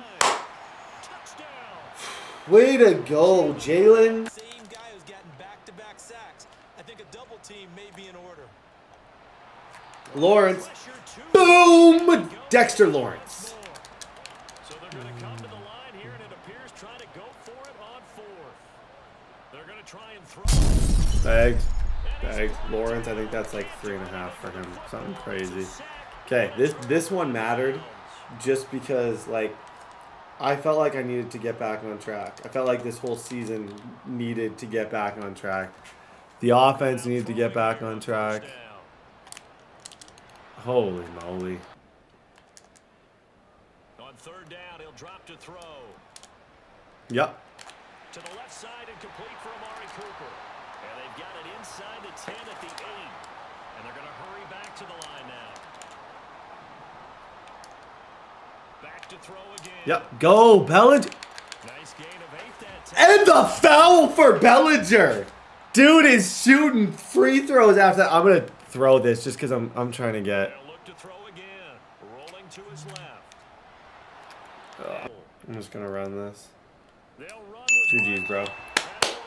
Way to go, Jalen. Same guy who's gotten back-to-back sacks. I think a double team may be in order. Lawrence. Boom! Dexter Lawrence. So they're going to come to the line here, and it appears trying to go for it on 4th. They're going to try and throw. Bagged. Lawrence, I think that's like 3.5 for him. Something crazy. Okay, this one mattered just because, like, I felt like I needed to get back on track. I felt like this whole season needed to get back on track. The offense needed to get back on track. Holy moly. On 3rd down, he'll drop to throw. Yep. To the left side and complete for Amari Cooper. And they've got it inside the 10 at the 8. And they're going to hurry back to the line now. Back to throw again. Yep. Go, Bellinger. Nice gain of 8 that time. And the foul for Bellinger. Dude is shooting free throws after that. I'm going to throw this just because I'm trying to get. They'll look to throw again. Rolling to his left. I'm just gonna run this. They'll run with GG's, bro.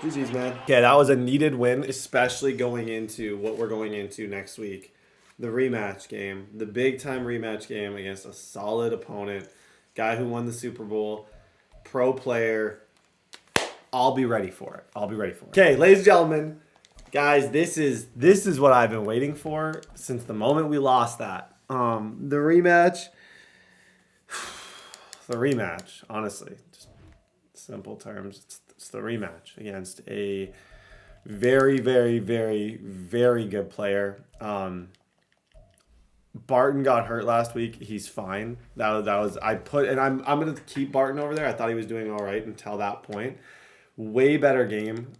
GG's, man. Okay, that was a needed win, especially going into what we're going into next week. The rematch game. The big-time rematch game against a solid opponent. Guy who won the Super Bowl. Pro player. I'll be ready for it. I'll be ready for it. Okay, ladies and gentlemen. Guys, this is what I've been waiting for since the moment we lost that. The rematch. The rematch, honestly. Just simple terms. It's the rematch against a very, very, very, very good player. Barton got hurt last week. He's fine. That was I'm gonna keep Barton over there. I thought he was doing all right until that point. Way better game.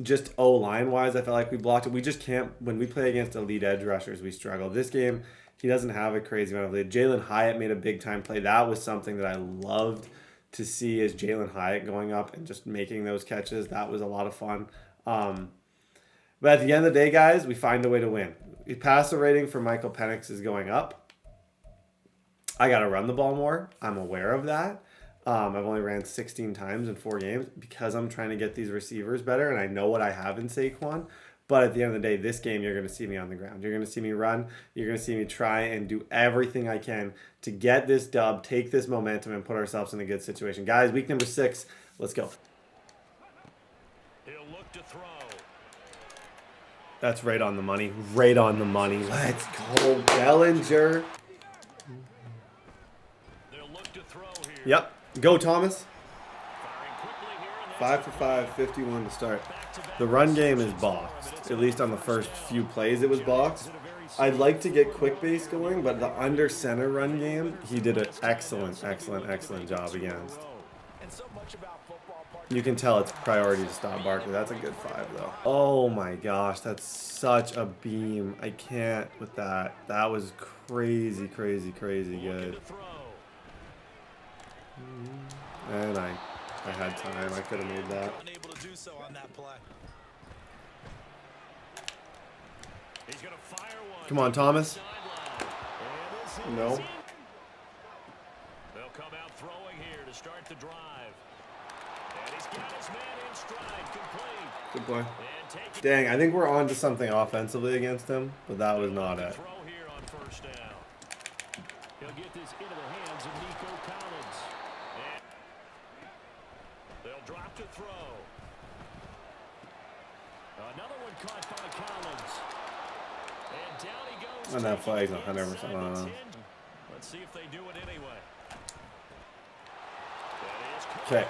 Just O-line wise, I felt like we blocked it. We just can't, when we play against elite edge rushers, we struggle. This game, he doesn't have a crazy amount of lead. Jalen Hyatt made a big time play. That was something that I loved to see, is Jalen Hyatt going up and just making those catches. That was a lot of fun. But at the end of the day, guys, we find a way to win. The passer rating for Michael Penix is going up. I got to run the ball more. I'm aware of that. I've only ran 16 times in 4 games because I'm trying to get these receivers better, and I know what I have in Saquon. But at the end of the day, this game, you're going to see me on the ground. You're going to see me run. You're going to see me try and do everything I can to get this dub, take this momentum, and put ourselves in a good situation. Guys, week number 6, let's go. He'll look to throw. That's right on the money. Right on the money. Let's go, Bellinger. They'll look to throw here. Yep. Go, Thomas. Firing quickly here, and 5 for 5, 51 to start. The run game is boxed. At least on the first few plays, it was boxed. I'd like to get quick base going, but the under center run game, he did an excellent job against. And so much about football, You can tell it's priority to stop Barkley. That's a good 5, though. Oh my gosh, that's such a beam. I can't with that. That was crazy good. And I had time. I could have made that. unable to do so on that play. He's gonna fire one. Come on, Thomas. No. They'll come out throwing here to start the drive. And he's got his man in stride, complete. Good boy. And take it. Dang, I think we're on to something offensively against him, but that was not it. Throw here on first down. He'll get this into the hands of Nico Collins. And they'll drop to throw. Another one caught by Collins. And down he goes. And that flag's 100% on him. Let's see if they do it anyway. Okay.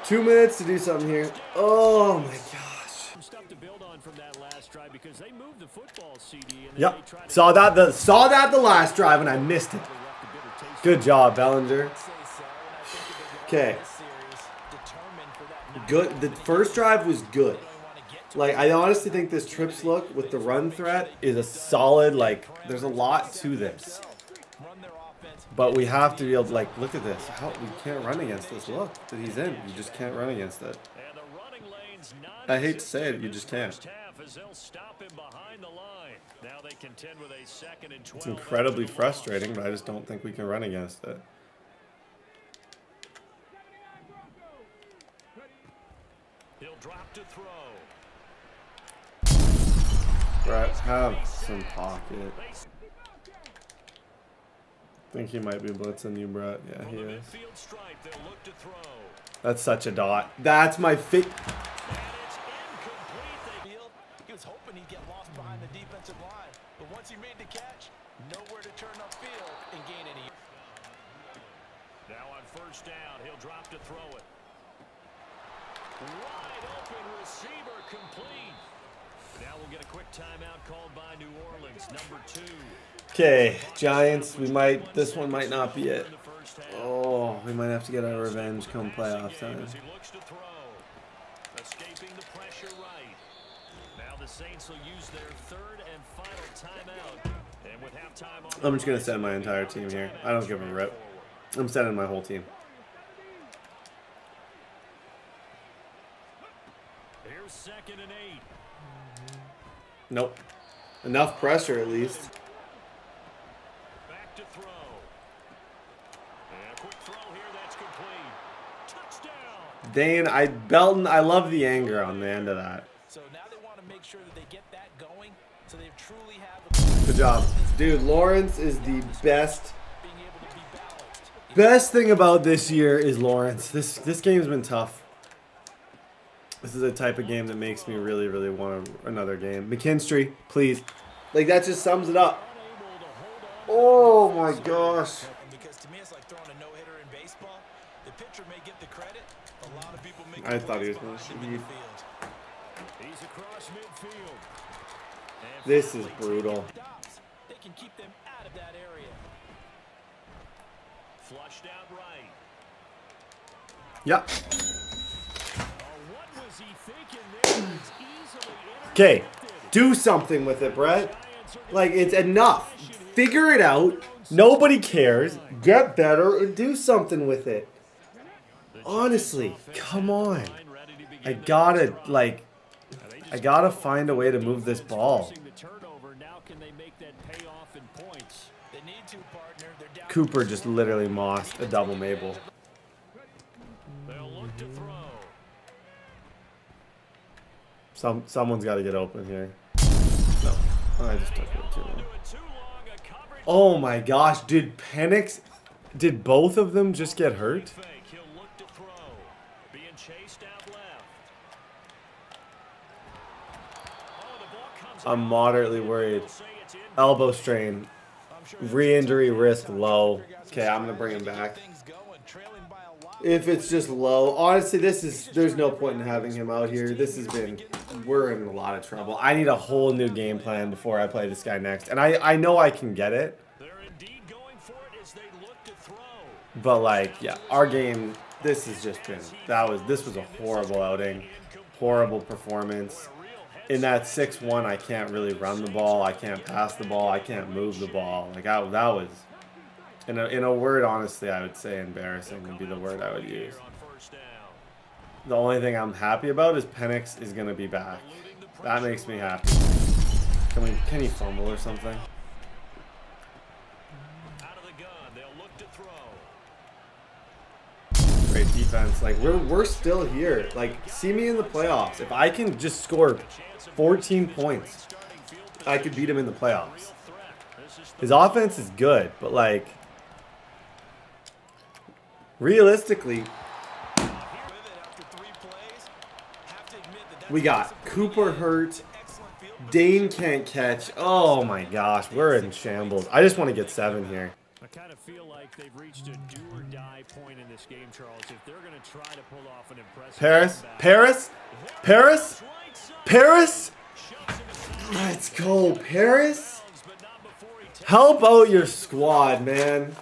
2 minutes to do something here. Oh my gosh. Some stuff to build on from that last drive because they moved the football, CD. And Yep. Saw that the last drive and I missed it. Good job, Bellinger. Okay. Good. The first drive was good. Like, I honestly think this trips look with the run threat is a solid, like, there's a lot to this. But we have to be able to, like, look at this. We can't run against this look that he's in. You just can't run against it. I hate to say it, you just can't. It's incredibly frustrating, but I just don't think we can run against it. He'll drop to throw. Brett, have some pocket. I think he might be blitzing you, Brett. Yeah, he is. That's such a dot. That's my fit. He was hoping he'd get lost behind the defensive line, but once he made the catch, nowhere to turn upfield and gain any. Now on first down, he'll drop to throw it. Wide open receiver, complete. Now we'll get a quick timeout called by New Orleans, number 2. Okay, Giants, this one might not be it. Oh, we might have to get our revenge come playoff time. Escaping the pressure right. Now the Saints will use their third and final timeout. And with halftime on, I'm just going to send my entire team here. I don't give a rip. I'm sending my whole team. Here's 2nd and 8. Nope. Enough pressure at least. Back to throw. Dane, Belton, I love the anger on the end of that. So now they want to make sure that they get that going, so they truly have. Good job. Dude, Lawrence is the best. Being able to be balanced. Best thing about this year is Lawrence. This game's been tough. This is a type of game that makes me really, really want another game. McKinstry, please. Like, that just sums it up. Oh, my gosh. Because to me, it's like throwing a no-hitter in baseball. The pitcher may get the credit. A lot of people make. I thought he was going to shoot. shoot. He's across midfield. And This is brutal. They can keep them out of that area. flushed out right. Yep. What was he thinking there? It's easily Okay, do something with it, Brett. Like, it's enough. Figure it out. Nobody cares. Get better and do something with it. Honestly, come on. I gotta find a way to move this ball. Cooper just literally mossed a double Mabel. Someone's got to get open here. No, I just took it too long. Oh my gosh, did Penix? Did both of them just get hurt? I'm moderately worried. Elbow strain. Re-injury risk low. Okay, I'm gonna bring him back. If it's just low, honestly, there's no point in having him out here. We're in a lot of trouble. I need a whole new game plan before I play this guy next, and I know I can get it. But like, yeah, our game. This was a horrible outing, horrible performance. In that 6-1, I can't really run the ball. I can't pass the ball. I can't move the ball. Like that was, in a word, honestly, I would say embarrassing would be the word I would use. The only thing I'm happy about is Penix is gonna be back. That makes me happy. Can he fumble or something? Great defense. Like we're still here. Like, see me in the playoffs. If I can just score 14 points, I could beat him in the playoffs. His offense is good, but like realistically, we got Cooper hurt. Dane can't catch. Oh my gosh, we're in shambles. I just want to get 7 here. I kind of feel like they've reached a do-or-die point in this game, Charles. If they're going to try to pull off an impressive Paris. Let's go, Paris. Help out your squad, man.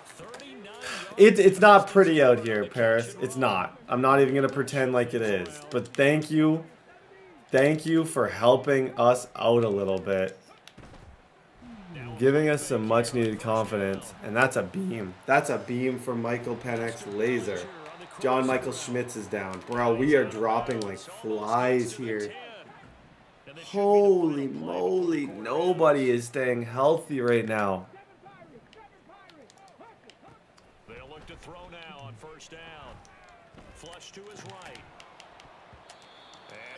It's not pretty out here, Paris. It's not. I'm not even going to pretend like it is. But thank you. Thank you for helping us out a little bit. Giving us some much needed confidence. And that's a beam. That's a beam from Michael Penix laser. John Michael Schmitz is down. Bro, we are dropping like flies here. Holy moly. Nobody is staying healthy right now. They'll look to throw now on first down. Flush to his right.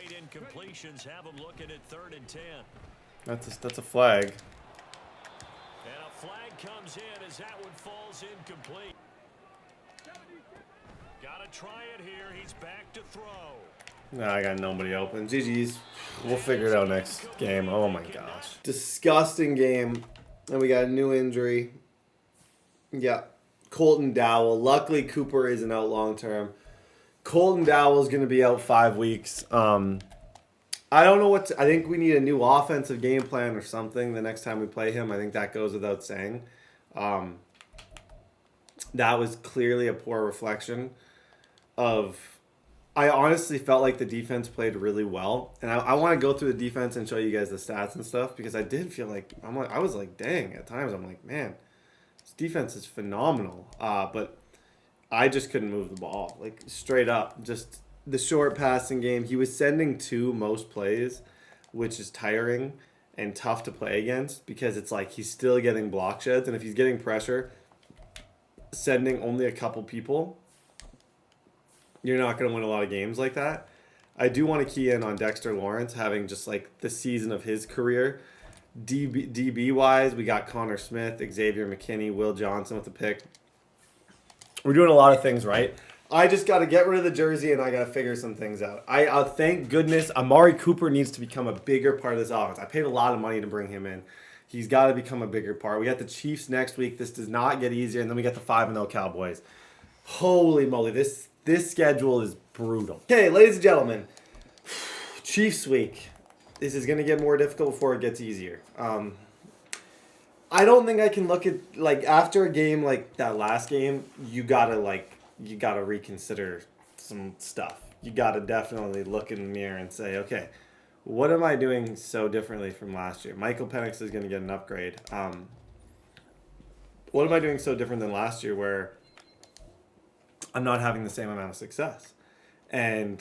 8 incompletions have him looking at 3rd and 10. That's a flag. And a flag comes in as that one falls incomplete. Gotta try it here. He's back to throw. Nah, I got nobody open. GG's. We'll figure it out next game. Oh my gosh. Disgusting game. And we got a new injury. Yeah. Colton Dowell. Luckily, Cooper isn't out long term. Colton Dowell is going to be out 5 weeks. I don't know I think we need a new offensive game plan or something the next time we play him. I think that goes without saying. That was clearly a poor reflection of... I honestly felt like the defense played really well. And I want to go through the defense and show you guys the stats and stuff, because I did feel like... I was like, dang, at times I'm like, man, this defense is phenomenal. But I just couldn't move the ball. Like, straight up, just... The short passing game, he was sending 2 most plays, which is tiring and tough to play against, because it's like he's still getting block sheds, and if he's getting pressure, sending only a couple people you're not going to win a lot of games like that. I do want to key in on Dexter Lawrence having just like the season of his career. DB wise, we got Connor Smith, Xavier McKinney, Will Johnson with the pick. We're doing a lot of things right. I just got to get rid of the jersey, and I got to figure some things out. Thank goodness Amari Cooper needs to become a bigger part of this offense. I paid a lot of money to bring him in. He's got to become a bigger part. We got the Chiefs next week. This does not get easier, and then we got the 5-0 Cowboys. Holy moly, this schedule is brutal. Okay, ladies and gentlemen, Chiefs week. This is going to get more difficult before it gets easier. I don't think I can look at, like, after a game like that last game, you got to reconsider some stuff. You got to definitely look in the mirror and say, okay, what am I doing so differently from last year? Michael Penix is going to get an upgrade. What am I doing so different than last year where I'm not having the same amount of success? And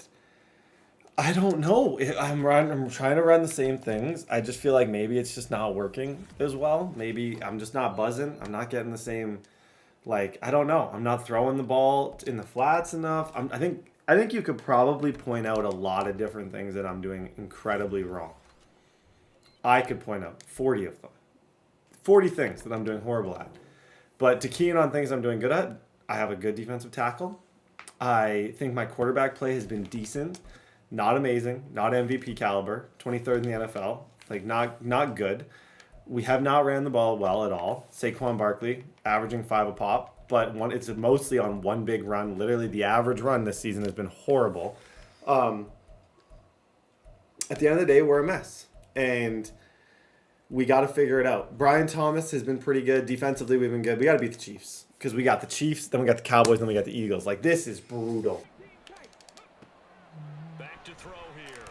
I don't know. I'm trying to run the same things. I just feel like maybe it's just not working as well. Maybe I'm just not buzzing. I'm not getting the same, like, I don't know. I'm not throwing the ball in the flats enough. I think you could probably point out a lot of different things that I'm doing incredibly wrong. I could point out 40 of them. 40 things that I'm doing horrible at. But to key in on things I'm doing good at, I have a good defensive tackle. I think my quarterback play has been decent. Not amazing. Not MVP caliber. 23rd in the NFL. Like, not good. We have not ran the ball well at all. Saquon Barkley, averaging 5 a pop. But it's mostly on one big run. Literally, the average run this season has been horrible. At the end of the day, we're a mess. And we got to figure it out. Brian Thomas has been pretty good. Defensively, we've been good. We got to beat the Chiefs. Because we got the Chiefs, then we got the Cowboys, then we got the Eagles. Like, this is brutal. Back to throw here.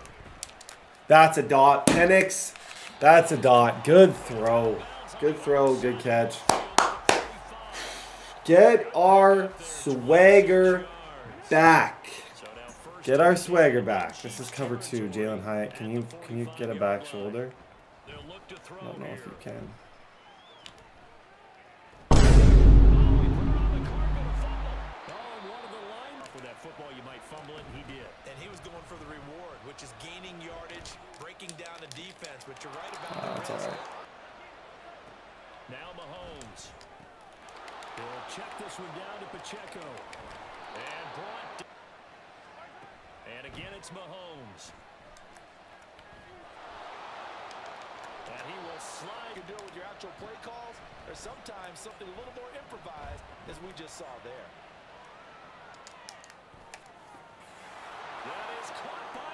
That's a dot. Penix. That's a dot. Good throw. Good throw. Good catch. Get our swagger back. Get our swagger back. This is cover 2. Jalen Hyatt. Can you get a back shoulder? I don't know if you can. Which is gaining yardage, breaking down the defense, which you're right about. That's all right. Now Mahomes. He'll check this one down to Pacheco. And brought. And again, it's Mahomes. And he will slide. You can do it with your actual play calls, or sometimes something a little more improvised, as we just saw there. That is caught by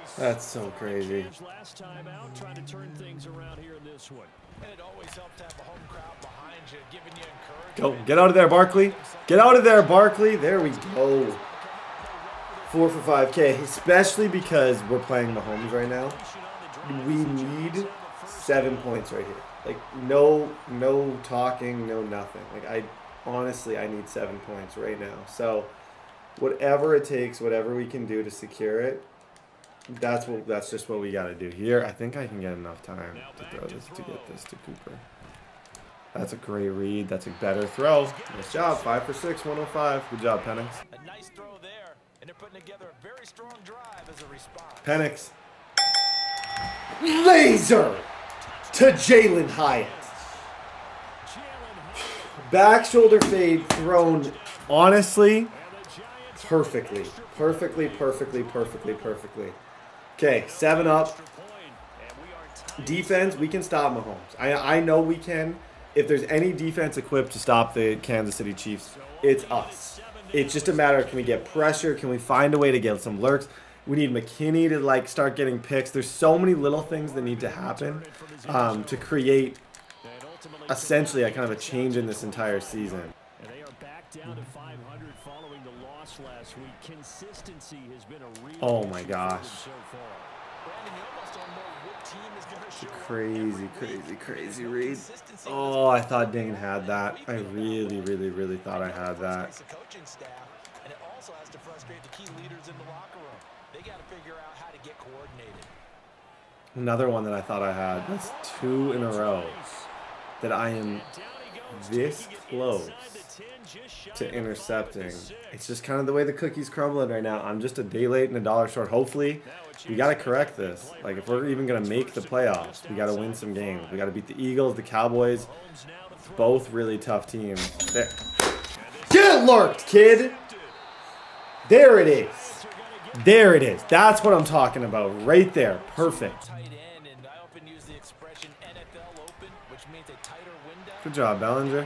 Rice. That's so crazy. Last time out, trying to turn things around here in this one. And it always helps to have a home crowd behind you, giving you Go. encouragement. Get out of there, Barkley. Get out of there, Barkley. There we go. 4 for 5K, especially because we're playing Mahomes right now. We need 7 points right here. Like, no talking, no nothing. Like, I need 7 points right now. So, whatever it takes, whatever we can do to secure it, that's just what we got to do here. I think I can get enough time to throw this to get this to Cooper. That's a great read. That's a better throw. Nice job. 5 for 6, 105. Good job, Penix. A nice throw there, and they're putting together a very strong drive as a response. Penix. Laser to Jalen Hyatt. Back shoulder fade thrown, honestly, perfectly. Okay, 7 up. Defense, we can stop Mahomes. I know we can. If there's any defense equipped to stop the Kansas City Chiefs, it's us. It's just a matter of, can we get pressure? Can we find a way to get some lurks? We need McKinney to, like, start getting picks. There's so many little things that need to happen to create essentially a kind of a change in this entire season. And they are back down to 500 following the loss last week. Consistency has been a real Oh my gosh. so far. Brandon, you almost don't know what team is going to show up. Crazy read. Oh, I thought Dane had that. I really thought I had that. The coaching staff, and it also has to frustrate the key leaders in the locker room. They got to figure out how to get coordinated. Another one that I thought I had. That's 2 in a row that I am this close to intercepting. It's just kind of the way the cookie's crumbling right now. I'm just a day late and a dollar short. Hopefully, we got to correct this. Like, if we're even going to make the playoffs, we got to win some games. We got to beat the Eagles, the Cowboys, both really tough teams. There. Get lurked, kid! There it is. There it is. That's what I'm talking about right there. Perfect. Good job, Bellinger.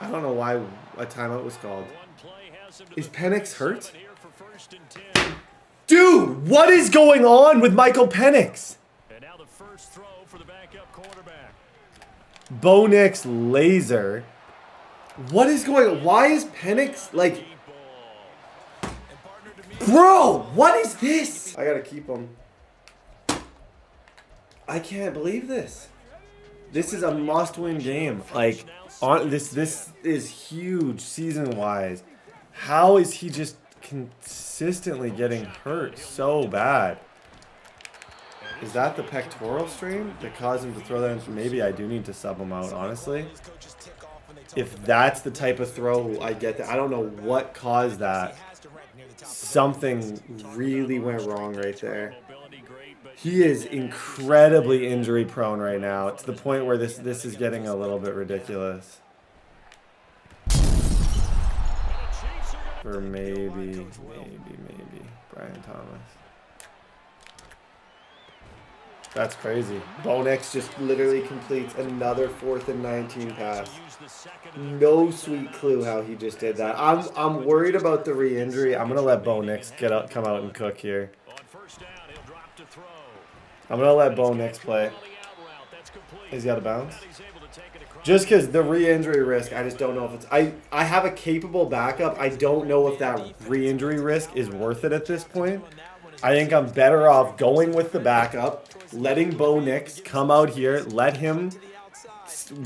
I don't know why a timeout was called. Is Penix hurt? Dude, what is going on with Michael Penix? And now the first throw for the backup quarterback. Bo Nix laser. What is going on? Why is Penix like... Bro, what is this? I gotta keep him. I can't believe this. This is a must-win game. Like, this is huge season-wise. How is he just consistently getting hurt so bad? Is that the pectoral strain that caused him to throw that in? Maybe I do need to sub him out, honestly. If that's the type of throw I get, I don't know what caused that. Something really went wrong right there. He is incredibly injury prone right now, to the point where this is getting a little bit ridiculous. Or maybe Brian Thomas. That's crazy. Bo Nix just literally completes another 4th and 19 pass. No sweet clue how he just did that. I'm worried about the re-injury. I'm gonna let Bo Nix come out and cook here. I'm gonna let Bo Nix play. Is he out of bounds? Just because the re-injury risk, I just don't know if it's... I have a capable backup. I don't know if that re-injury risk is worth it at this point. I think I'm better off going with the backup, letting Bo Nix come out here, let him...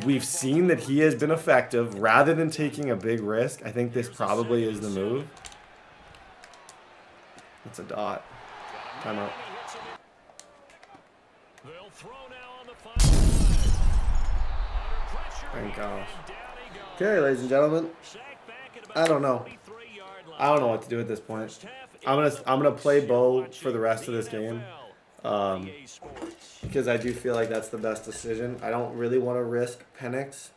We've seen that he has been effective. Rather than taking a big risk, I think this probably is the move. It's a dot. Timeout. Thank gosh. Okay, ladies and gentlemen. I don't know. I don't know what to do at this point. I'm gonna play Bo for the rest of this game. Because I do feel like that's the best decision. I don't really want to risk Penix.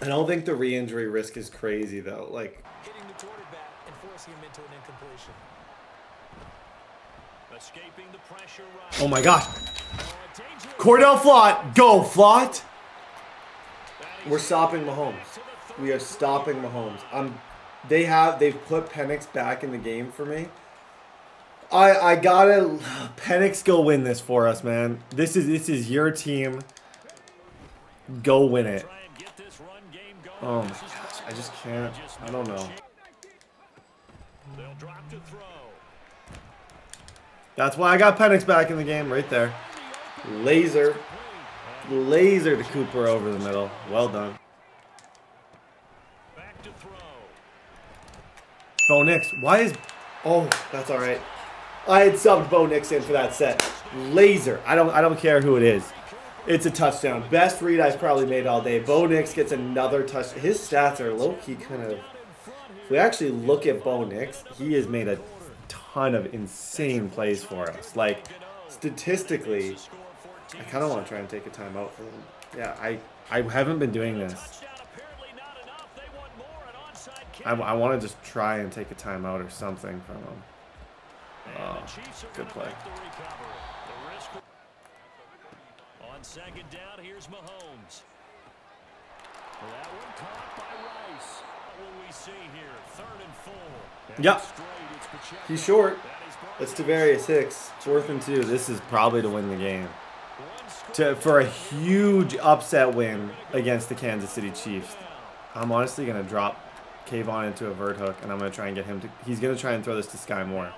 I don't think the re-injury risk is crazy though. Like, hitting the quarterback and forcing him into an incompletion. Escaping the pressure. oh my gosh. Cordell Flott, go Flott. We're stopping Mahomes. We are stopping Mahomes. They've put Penix back in the game for me. I gotta Penix go win this for us, man. This is your team. Go win it. Oh my gosh, I just can't. I don't know. That's why I got Penix back in the game right there. Laser to Cooper over the middle. Well done. Bo Nix, why is... Oh, that's all right. I had subbed Bo Nix in for that set. Laser. I don't care who it is. It's a touchdown. Best read I've probably made all day. Bo Nix gets another touch. His stats are low-key kind of... If we actually look at Bo Nix, he has made a ton of insane plays for us. Like, statistically, I kind of want to try and take a timeout for him. Yeah, I haven't been doing this. I want to just try and take a timeout or something from him. Oh, good play. On second down, here's Mahomes. That one caught by Rice. What will we see here? 3rd and 4. Yep. He's short. It's Tavarius Hicks. 4th and 2. This is probably to win the game. For a huge upset win against the Kansas City Chiefs. I'm honestly going to drop Kayvon into a vert hook, and I'm going to try and get him to... He's going to try and throw this to Sky Moore.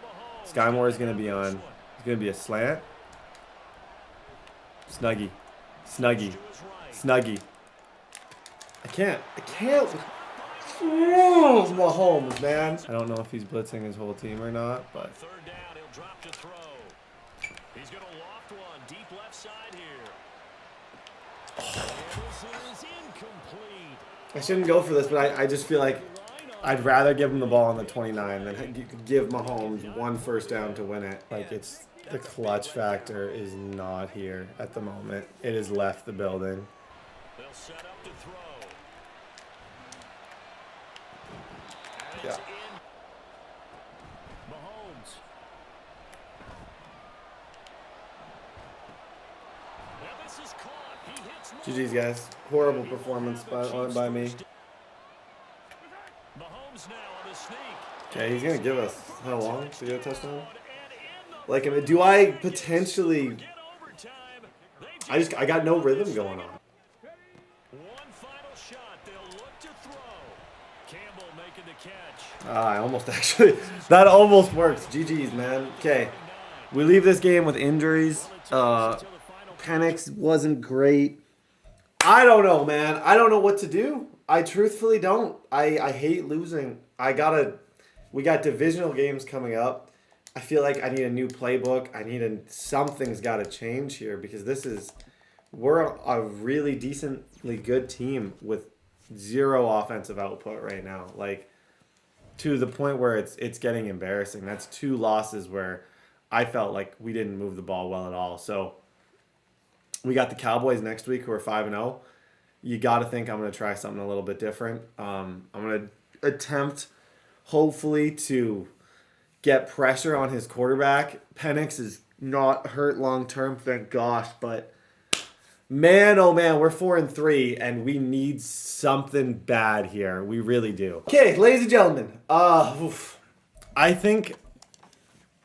Sky Moore is going to be on... It's going to be a slant. Snuggie. I can't. Oh, Mahomes, man. I don't know if he's blitzing his whole team or not, but... 3rd down, he'll drop to throw. He's going to loft one deep left side here. This is incomplete. I shouldn't go for this, but I just feel like I'd rather give him the ball on the 29 than give Mahomes one first down to win it. Like, it's the clutch factor is not here at the moment. It has left the building. They'll set up to throw. And Yeah. it's in. Mahomes. Now this is caught. He hits GG's, guys. Horrible performance by me. Mahomes now on the sneak. Okay, he's going to give us how long to get a touchdown? Like, I mean, do I potentially... I got no rhythm going on. One final shot. They'll look to throw. Campbell making the catch. I almost actually... That almost works. GG's, man. Okay. We leave this game with injuries. Penix wasn't great. I don't know, man. I don't know what to do. I truthfully don't. I hate losing. We got divisional games coming up. I feel like I need a new playbook. Something's got to change here because we're a really decently good team with zero offensive output right now. Like, to the point where it's getting embarrassing. That's 2 losses where I felt like we didn't move the ball well at all. So we got the Cowboys next week who are 5-0. You got to think I'm going to try something a little bit different. I'm going to attempt, hopefully, to get pressure on his quarterback. Penix is not hurt long term, thank gosh. But man, oh man, we're 4-3, and we need something bad here. We really do. Okay, ladies and gentlemen, I think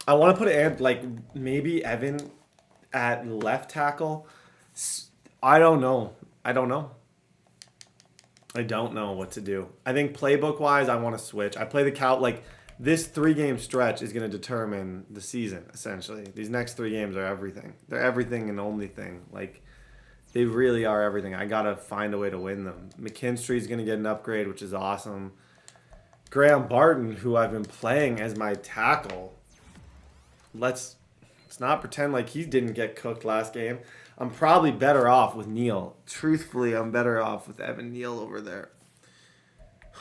I want to put maybe Evan at left tackle. I don't know what to do. I think playbook-wise, I want to switch. I play the this 3-game stretch is going to determine the season, essentially. These next 3 games are everything. They're everything and only thing. Like, they really are everything. I got to find a way to win them. McKinstry's going to get an upgrade, which is awesome. Graham Barton, who I've been playing as my tackle. Let's not pretend like he didn't get cooked last game. I'm probably better off with Neal. Truthfully, I'm better off with Evan Neal over there.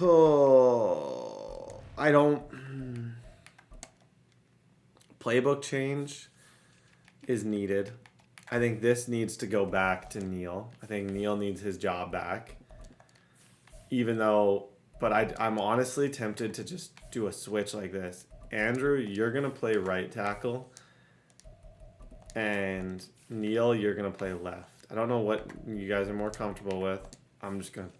Oh, I don't... Playbook change is needed. I think this needs to go back to Neal. I think Neal needs his job back. But I'm honestly tempted to just do a switch like this. Andrew, you're going to play right tackle. And Neal, you're going to play left. I don't know what you guys are more comfortable with. I'm just going to...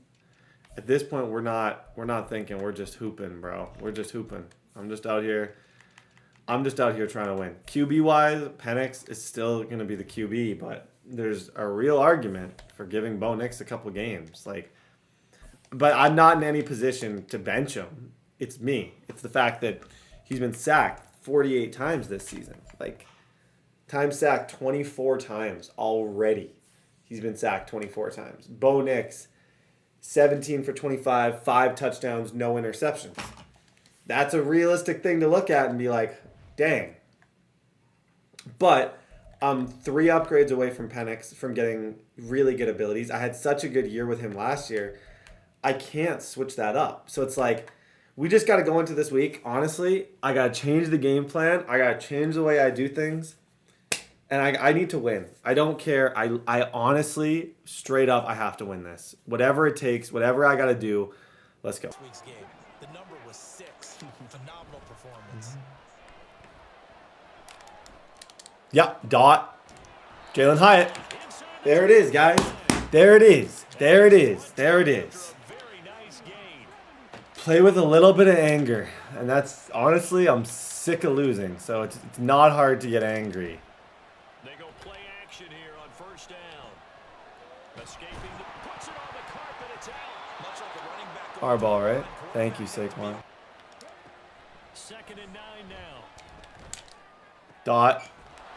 At this point, we're not thinking. We're just hooping, bro. We're just hooping. I'm just out here trying to win. QB-wise, Penix is still going to be the QB, but there's a real argument for giving Bo Nix a couple games. But I'm not in any position to bench him. It's me. It's the fact that he's been sacked 48 times this season. Time sacked 24 times already. He's been sacked 24 times. Bo Nix, 17 for 25, 5 touchdowns, no interceptions. That's a realistic thing to look at and be like, dang. But I'm 3 upgrades away from Penix from getting really good abilities. I had such a good year with him last year. I can't switch that up. So it's like, we just got to go into this week. Honestly, I got to change the game plan. I got to change the way I do things. And I need to win. I don't care. I honestly, straight up, I have to win this. Whatever it takes, whatever I got to do, let's go. This week's game, the number was 6. Phenomenal performance. Yep, dot. Jalen Hyatt. There it is, guys. There it is. There it is. There it is. Play with a little bit of anger. And that's, honestly, I'm sick of losing. So it's not hard to get angry. They go play action here on first down. Escaping, puts it on the carpet, it's out. Much like a running back. Our ball, right? Thank you, Saquon. 2nd and 9 now. Dot.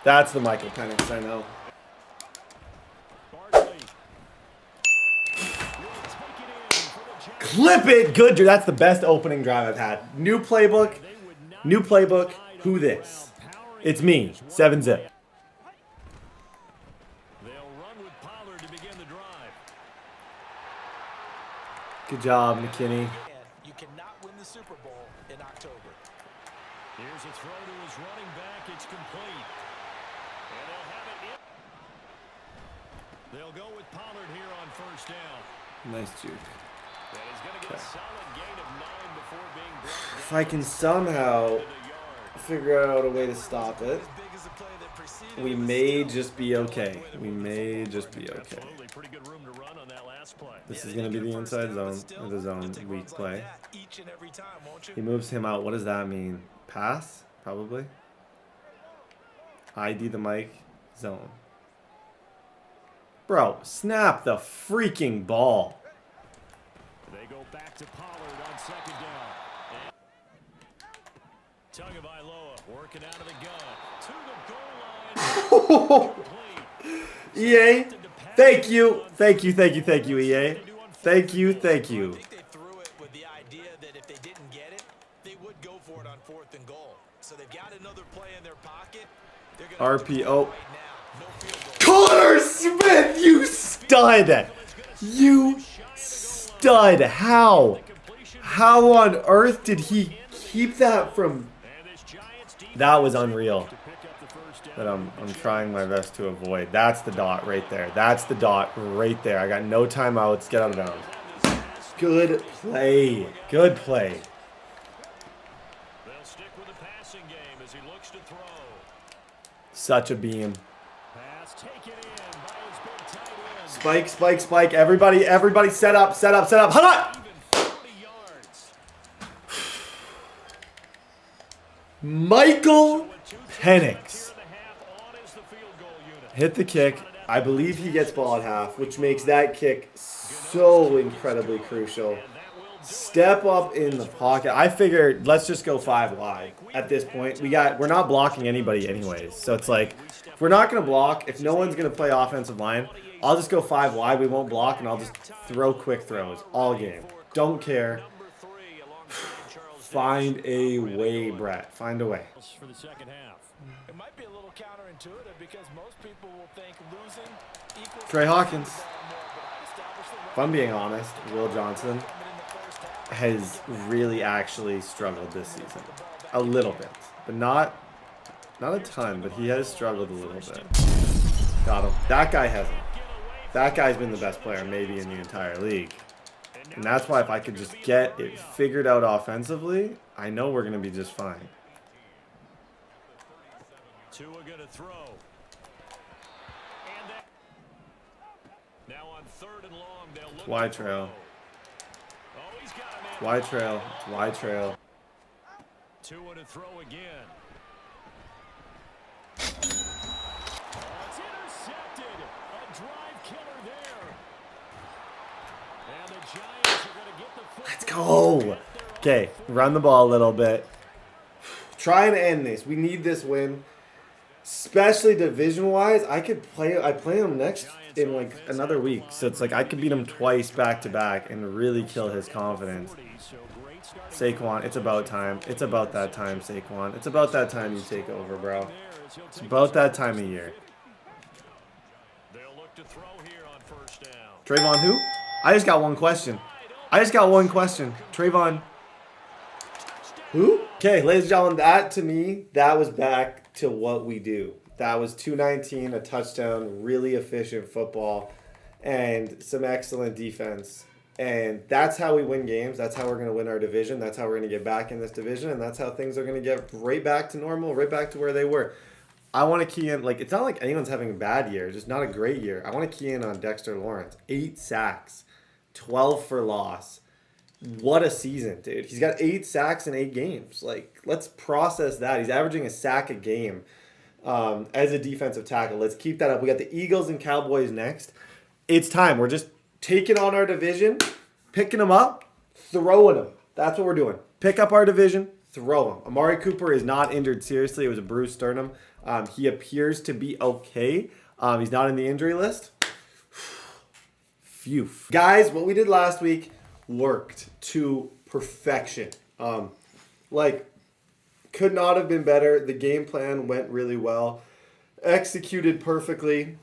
That's the Michael Penix, I know. Barkley. Will take it in for the Jaguars. Clip it. Good. That's the best opening drive I've had. New playbook. New playbook. Who this? It's me. 7-zip. Pollard to begin the drive. Good job, McKinney. You cannot win the Super Bowl in October. Here's a throw to his running back. It's complete. And they'll have it in. They'll go with Pollard here on first down. Nice juke. And he's going to get a solid gain of 9 before being brought down. If I can somehow figure out a way to stop it, we may just be okay. We may just be okay. Absolutely, pretty good room to run on that last play. This is going to be the inside zone, or the zone weak play. He moves him out. What does that mean? Pass? Probably. ID the mic. Zone. Bro, snap the freaking ball. They go back to Pollard on second down. Tagovailoa working out of the gun. To the goal line. EA, thank you. Thank you, thank you, thank you, EA. Thank you, thank you. I think they threw it with the idea that if they didn't get it, they would go for it on 4th and goal. So they've got another play in their pocket. RPO. Connor Smith, you stud. You stud. How? How on earth did he keep that from... That was unreal. That I'm trying my best to avoid. That's the dot right there. That's the dot right there. I got no timeouts. Get out of bounds. Good play. Good play. They'll stick with the passing game as he looks to throw. Such a beam. Pass taken in by his big tight end. Spike, spike, spike. Everybody, everybody set up, set up, set up. Hold on! Even 40 yards. Michael Penix hit the kick. I believe he gets ball at half, which makes that kick so incredibly crucial. Step up in the pocket. I figured let's just go 5 wide at this point. We're not blocking anybody anyways. So it's like if we're not gonna block, if no one's gonna play offensive line, I'll just go 5 wide. We won't block and I'll just throw quick throws all game. Don't care. Find a way, Brett. Find a way. For the second half. It might be a little counterintuitive because most people will think losing equals Trey Hawkins. If I'm being honest, Will Johnson has really actually struggled this season. A little bit. But not a ton, but he has struggled a little bit. Got him. That guy hasn't. That guy's been the best player maybe in the entire league. And that's why if I could just get it figured out offensively, I know we're going to be just fine. Tua going to throw. And that. Now on 3rd and long, they'll look. Wide trail. Oh, he's got him in. Wide trail. It's wide trail. Tua to throw again. It's intercepted. A drive killer there. And the Giants are going to get the football. Let's go. Okay, run the ball a little bit. Try and end this. We need this win. Especially division-wise, I play him next in like another week. So it's like I could beat him twice back-to-back and really kill his confidence. Saquon, it's about time. It's about that time, Saquon. It's about that time you take over, bro. It's about that time of year. They'll look to throw here on first down. Trayvon who? I just got one question. Trayvon who? Okay, ladies and gentlemen, that to me, that was back to what we do. That was 219, a touchdown, really efficient football, and some excellent defense. And that's how we win games. That's how we're going to win our division. That's how we're going to get back in this division. And that's how things are going to get right back to normal, right back to where they were. I want to key in, like, it's not like anyone's having a bad year, just not a great year. I want to key in on Dexter Lawrence. 8 sacks, 12 for loss. What a season, dude. He's got 8 sacks in 8 games. Like, let's process that. He's averaging a sack a game as a defensive tackle. Let's keep that up. We got the Eagles and Cowboys next. It's time. We're just taking on our division, picking them up, throwing them. That's what we're doing. Pick up our division, throw them. Amari Cooper is not injured seriously. It was a bruised sternum. He appears to be okay. He's not in the injury list. Phew. Guys, what we did last week worked to perfection. Could not have been better. The game plan went really well. Executed perfectly.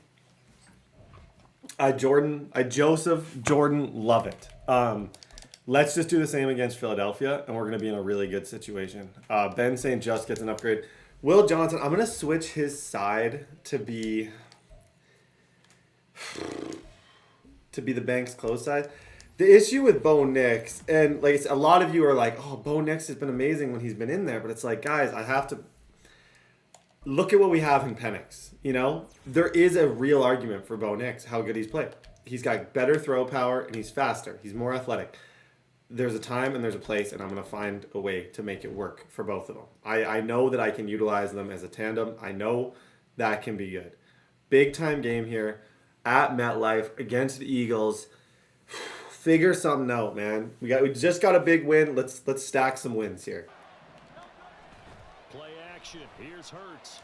Joseph, Jordan, love it. Let's just do the same against Philadelphia, and we're going to be in a really good situation. Ben St. Just gets an upgrade. Will Johnson, I'm going to switch his side to be the bank's close side. The issue with Bo Nix, and like a lot of you are like, oh, Bo Nix has been amazing when he's been in there, but it's like, guys, I have to look at what we have in Penix. You know, there is a real argument for Bo Nix, how good he's played. He's got better throw power, and he's faster. He's more athletic. There's a time and there's a place, and I'm going to find a way to make it work for both of them. I know that I can utilize them as a tandem. I know that can be good. Big time game here at MetLife against the Eagles. Figure something out, man. We just got a big win. Let's stack some wins here. Play action. Here's Hurts.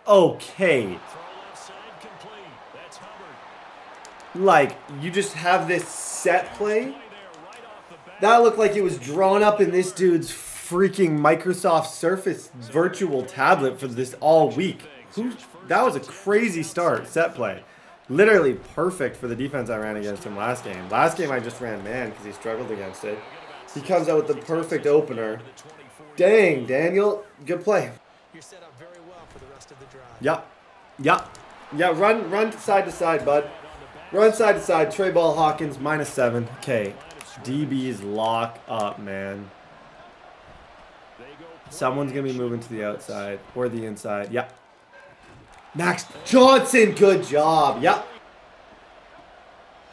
Okay. Throw left side complete. That's Hubbard. Like, you just have this set play. Play there right off the bat. That looked like it was drawn up in this dude's freaking Microsoft Surface virtual tablet for this all week. That was a crazy start, set play. Literally perfect for the defense I ran against him last game. Last game I just ran man because he struggled against it. He comes out with the perfect opener. Dang, Daniel, good play. You're set up very well for the rest of the drive. Yeah, run side to side, bud. Run side to side. Trey Ball Hawkins, -7. Okay, DBs lock up, man. Someone's going to be moving to the outside or the inside. Yeah. Max Johnson, good job. Yep.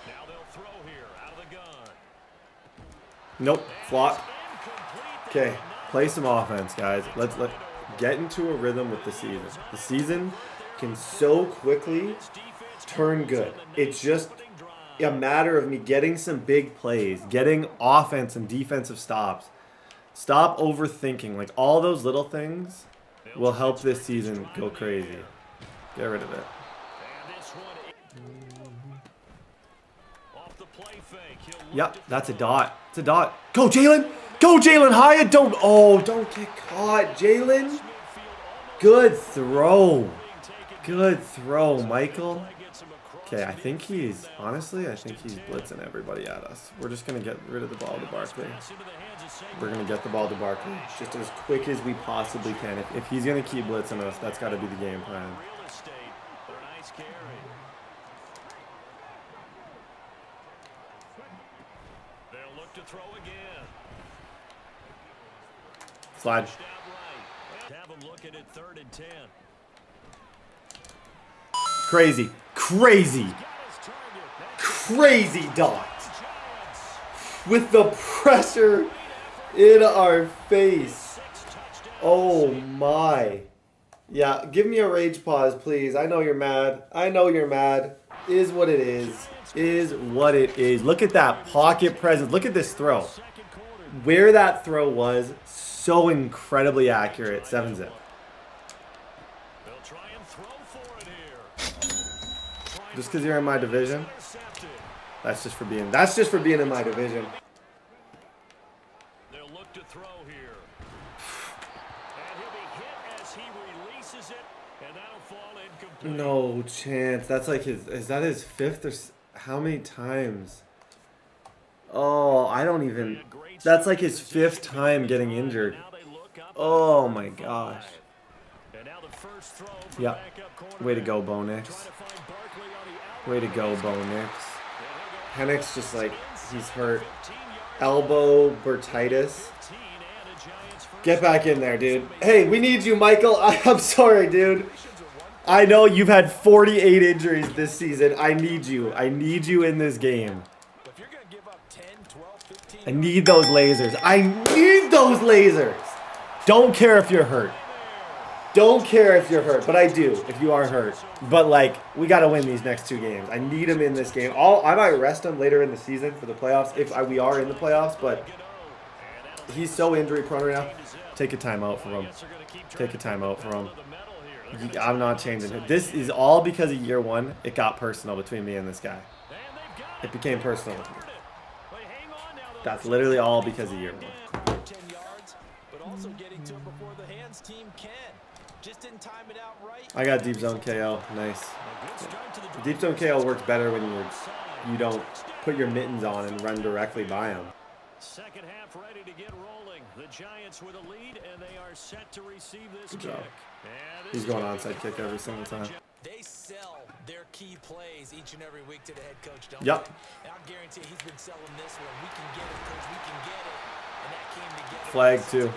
Now they'll throw here out of the gun. Nope. Flop. Okay. Play some offense, guys. Let's get into a rhythm with the season. The season can so quickly turn good. It's just a matter of me getting some big plays, getting offense and defensive stops. Stop overthinking. Like, all those little things will help this season go crazy. Get rid of it. Yep, that's a dot. It's a dot. Go, Jalen! Go, Jalen Hyatt! Don't get caught, Jalen. Good throw. Good throw, Michael. Okay, I think he's blitzing everybody at us. We're just going to get rid of the ball to Barkley. We're going to get the ball to Barkley just as quick as we possibly can. If he's going to keep blitzing us, that's got to be the game plan. They'll look to throw again. Slide. Have them looking at 3rd and 10. Crazy dot. With the pressure in our face. Oh my. Yeah, give me a rage pause, please. I know you're mad. Is what it is. Look at that pocket presence. Look at this throw. Where that throw was, so incredibly accurate. 7-zip. Just because you're in my division? That's just for being in my division. They'll look to throw here. And he'll be hit as he releases it, and that'll fall incomplete. No chance. That's like is that his 5th or how many times? Oh, I don't even. That's like his 5th time getting injured. Oh my gosh. Yeah. Way to go, Bo Nix. Way to go, Bo Nix. Penix just like, he's hurt. Elbow bursitis. Get back in there, dude. Hey, we need you, Michael. I'm sorry, dude. I know you've had 48 injuries this season. I need you. I need you in this game. I need those lasers. I need those lasers. Don't care if you're hurt. Don't care if you're hurt, but I do if you are hurt. But, like, we got to win these next 2 games. I need him in this game. I might rest him later in the season for the playoffs if we are in the playoffs, but he's so injury prone right now. Take a timeout for him. Take a timeout for him. I'm not changing it. This is all because of year 1. It got personal between me and this guy. It became personal with me. That's literally all because of year 1. 10 yards, but also getting to it before the hands team can. Just didn't time it out right. I got deep zone KO. Nice. Yeah. Deep zone KO works better when you don't put your mittens on and run directly by him. Second half ready to get rolling. The Giants with a lead, and they are set to receive this Good kick. job. He's going onside kick every single time. They sell their key plays each and every week to the head coach, don't Yep. they? And I'll guarantee he's been selling this one. We can get it, coach. We can get it. And that came together. Flag too.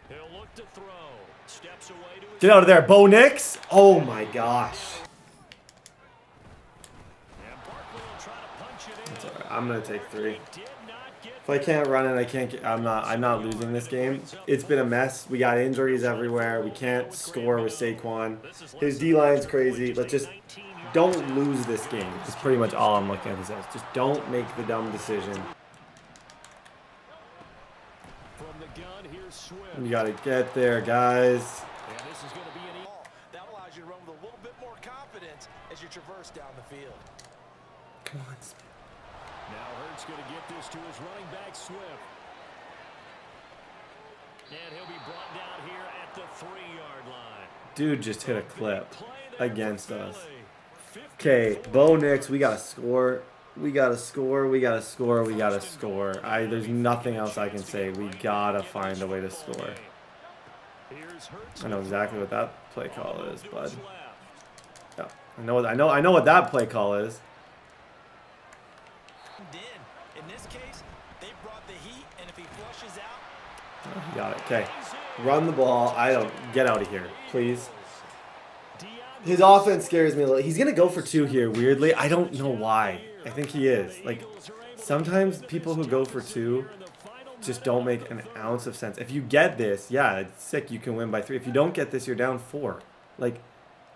He'll look to throw. Steps away to his Get out of there, Bo Nix. Oh my gosh. and Barkley will try to punch it in. It's all right. I'm gonna take 3. Did not get If I can't run it, I can't get, I'm not losing this game. It's been a mess. We got injuries everywhere. We can't score with Saquon. His D-line's crazy. Let's just don't lose this game. It's pretty much all I'm looking at this as. Just don't make the dumb decision. from the gun. Here's Swift. You gotta get there, guys. And this is going to be an Ball. That allows you to run with a little bit more confidence as you traverse down the field. Come on. Now Hurts going to get this to his running back, Swift. And he'll be brought down here at the 3-yard line. Dude just hit a clip against us. Okay, Bo Nix, we gotta score. We gotta score. We gotta score. We gotta score. There's nothing else I can say. We gotta find a way to score. I know exactly what that play call is, bud. Yeah, I know what that play call is. In this case, they brought the heat, and if he flushes out, Oh, you got it. Okay, run the ball. Get out of here, please. His offense scares me a little. He's gonna go for 2 here. Weirdly, I don't know why. I think he is. Like, sometimes people who go for 2 just don't make an ounce of sense. If you get this, yeah, it's sick. You can win by 3. If you don't get this, you're down 4. Like,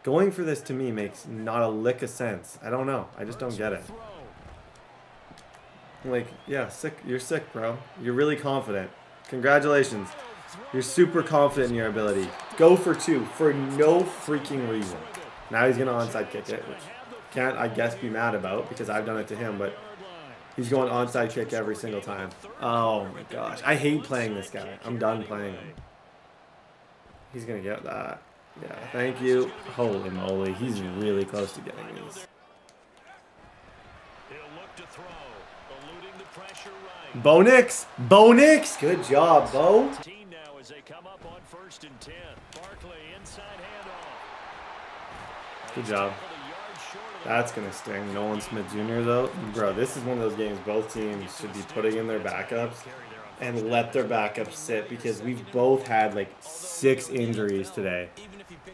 going for this to me makes not a lick of sense. I don't know. I just don't get it. Like, yeah, sick. You're sick, bro. You're really confident. Congratulations. You're super confident in your ability. Go for 2 for no freaking reason. Now he's gonna onside kick it, which can't, I guess, be mad about because I've done it to him, but he's going onside kick every single time. Oh my gosh. I hate playing this guy. I'm done playing him. He's gonna get that. Yeah, thank you. Holy moly. He's really close to getting these. Bo Nix. Bo Nix. Good job, Bo. Now as they come up on 1st and 10. Barkley inside handoff. Good job. That's going to sting. Nolan Smith Jr. though. Bro, this is one of those games both teams should be putting in their backups and let their backups sit because we've both had like 6 injuries today.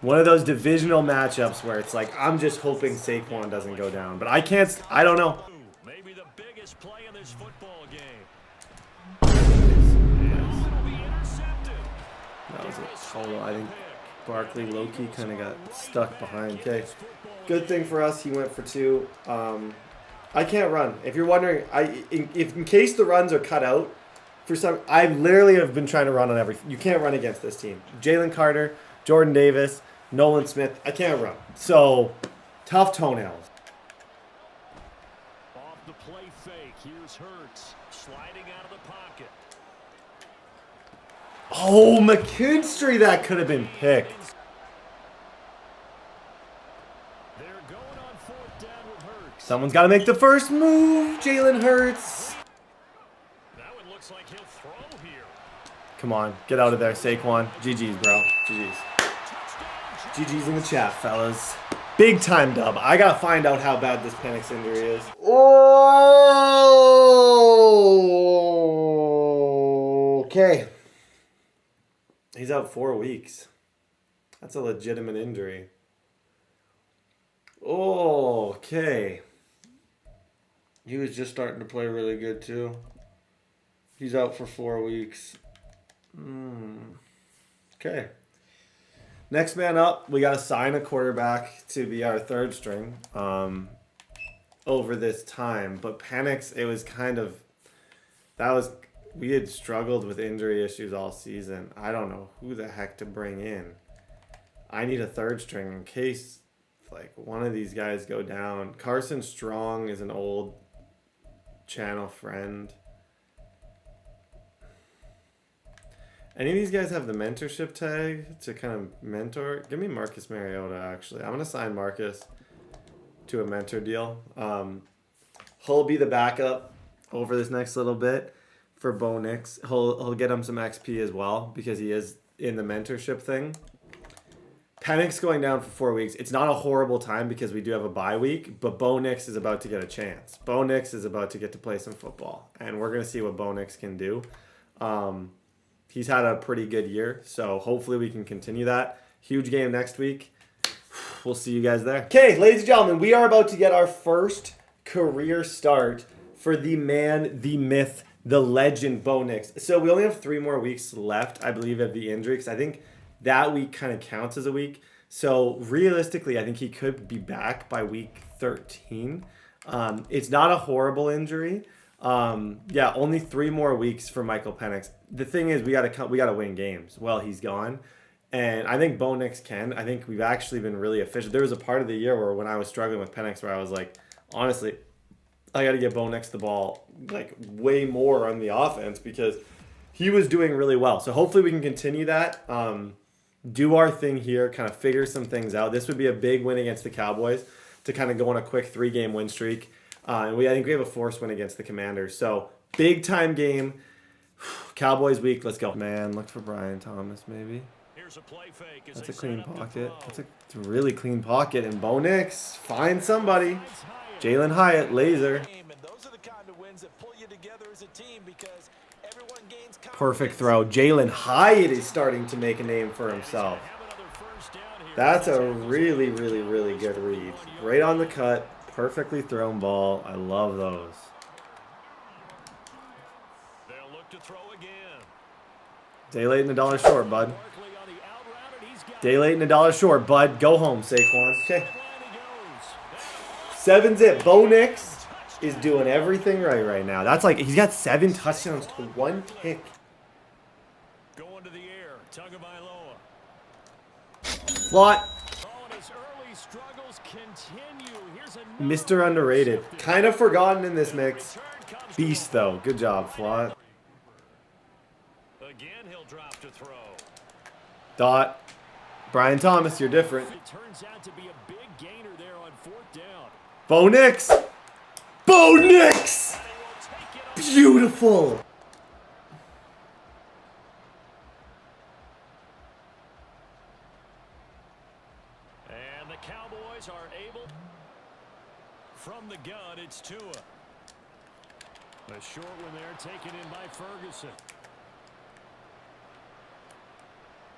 One of those divisional matchups where it's like, I'm just hoping Saquon doesn't go down. But I don't know. Maybe the biggest play in this football game. That was it. Hold on, I think Barkley low-key kind of got stuck behind. Okay, good thing for us, he went for 2. I can't run. If you're wondering, in case the runs are cut out, I literally have been trying to run on everything. You can't run against this team. Jalen Carter, Jordan Davis, Nolan Smith. I can't run. So, tough toenails. Off the play fake. Here's Hurts sliding out of the pocket. Oh, McKinstry, that could have been picked. They're going on 4th down with Hurts. Someone's got to make the first move. Jalen Hurts. That one looks like he'll throw here. Come on, get out of there, Saquon. GG's, bro. GG's. GG's in the chat, fellas. Big time dub. I gotta find out how bad this Penix injury is. Oh, okay. He's out 4 weeks. That's a legitimate injury. Okay. He was just starting to play really good too. He's out for 4 weeks. Okay. Next man up, we got to sign a quarterback to be our 3rd string over this time. But Penix, it was kind of, we had struggled with injury issues all season. I don't know who the heck to bring in. I need a 3rd string in case like one of these guys go down. Carson Strong is an old channel friend. Any of these guys have the mentorship tag to kind of mentor? Give me Marcus Mariota, actually. I'm going to sign Marcus to a mentor deal. He'll be the backup over this next little bit for Bo Nix. He'll get him some XP as well because he is in the mentorship thing. Penix going down for 4 weeks. It's not a horrible time because we do have a bye week, but Bo Nix is about to get a chance. Bo Nix is about to get to play some football, and we're going to see what Bo Nix can do. He's had a pretty good year, so hopefully we can continue that. Huge game next week. We'll see you guys there. Okay, ladies and gentlemen, we are about to get our first career start for the man, the myth, the legend, Bo Nix. So we only have 3 more weeks left, I believe, of the injury, because I think that week kind of counts as a week. So realistically, I think he could be back by week 13. It's not a horrible injury. Yeah, only 3 more weeks for Michael Penix. The thing is, we gotta win games while he's gone. And I think Bo Nix can. I think we've actually been really efficient. There was a part of the year where when I was struggling with Penix where I was like, honestly, I got to get Bo Nix the ball like way more on the offense because he was doing really well. So hopefully we can continue that. Do our thing here, kind of figure some things out. This would be a big win against the Cowboys to kind of go on a quick 3-game win streak. And I think we have a forced win against the Commanders. So big time game. Cowboys week. Let's go. Man, look for Brian Thomas maybe. Here's a play fake. That's a clean pocket. It's a really clean pocket. And Bo Nix, find somebody. Jalen Hyatt, laser. Perfect throw. Jalen Hyatt is starting to make a name for himself. That's a really, really, really good read. Right on the cut. Perfectly thrown ball. I love those. They'll look to throw again. Day late and $1 short, bud. Day late and $1 short, bud. Go home, Saquon. Okay. 7-zip. Bo Nix is doing everything right now. That's like, he's got 7 touchdowns to 1 pick. Going to the air. Tagovailoa. Flot. Mr. Underrated. Kind of forgotten in this mix. Beast, though. Good job, Flot. Again, he'll drop to throw. Dot. Brian Thomas, you're different. It turns out to be a big gainer there on 4th down. Bo Nix. Bo Nix. Beautiful. And the Cowboys are able. From the gun, it's Tua. A short one there taken in by Ferguson.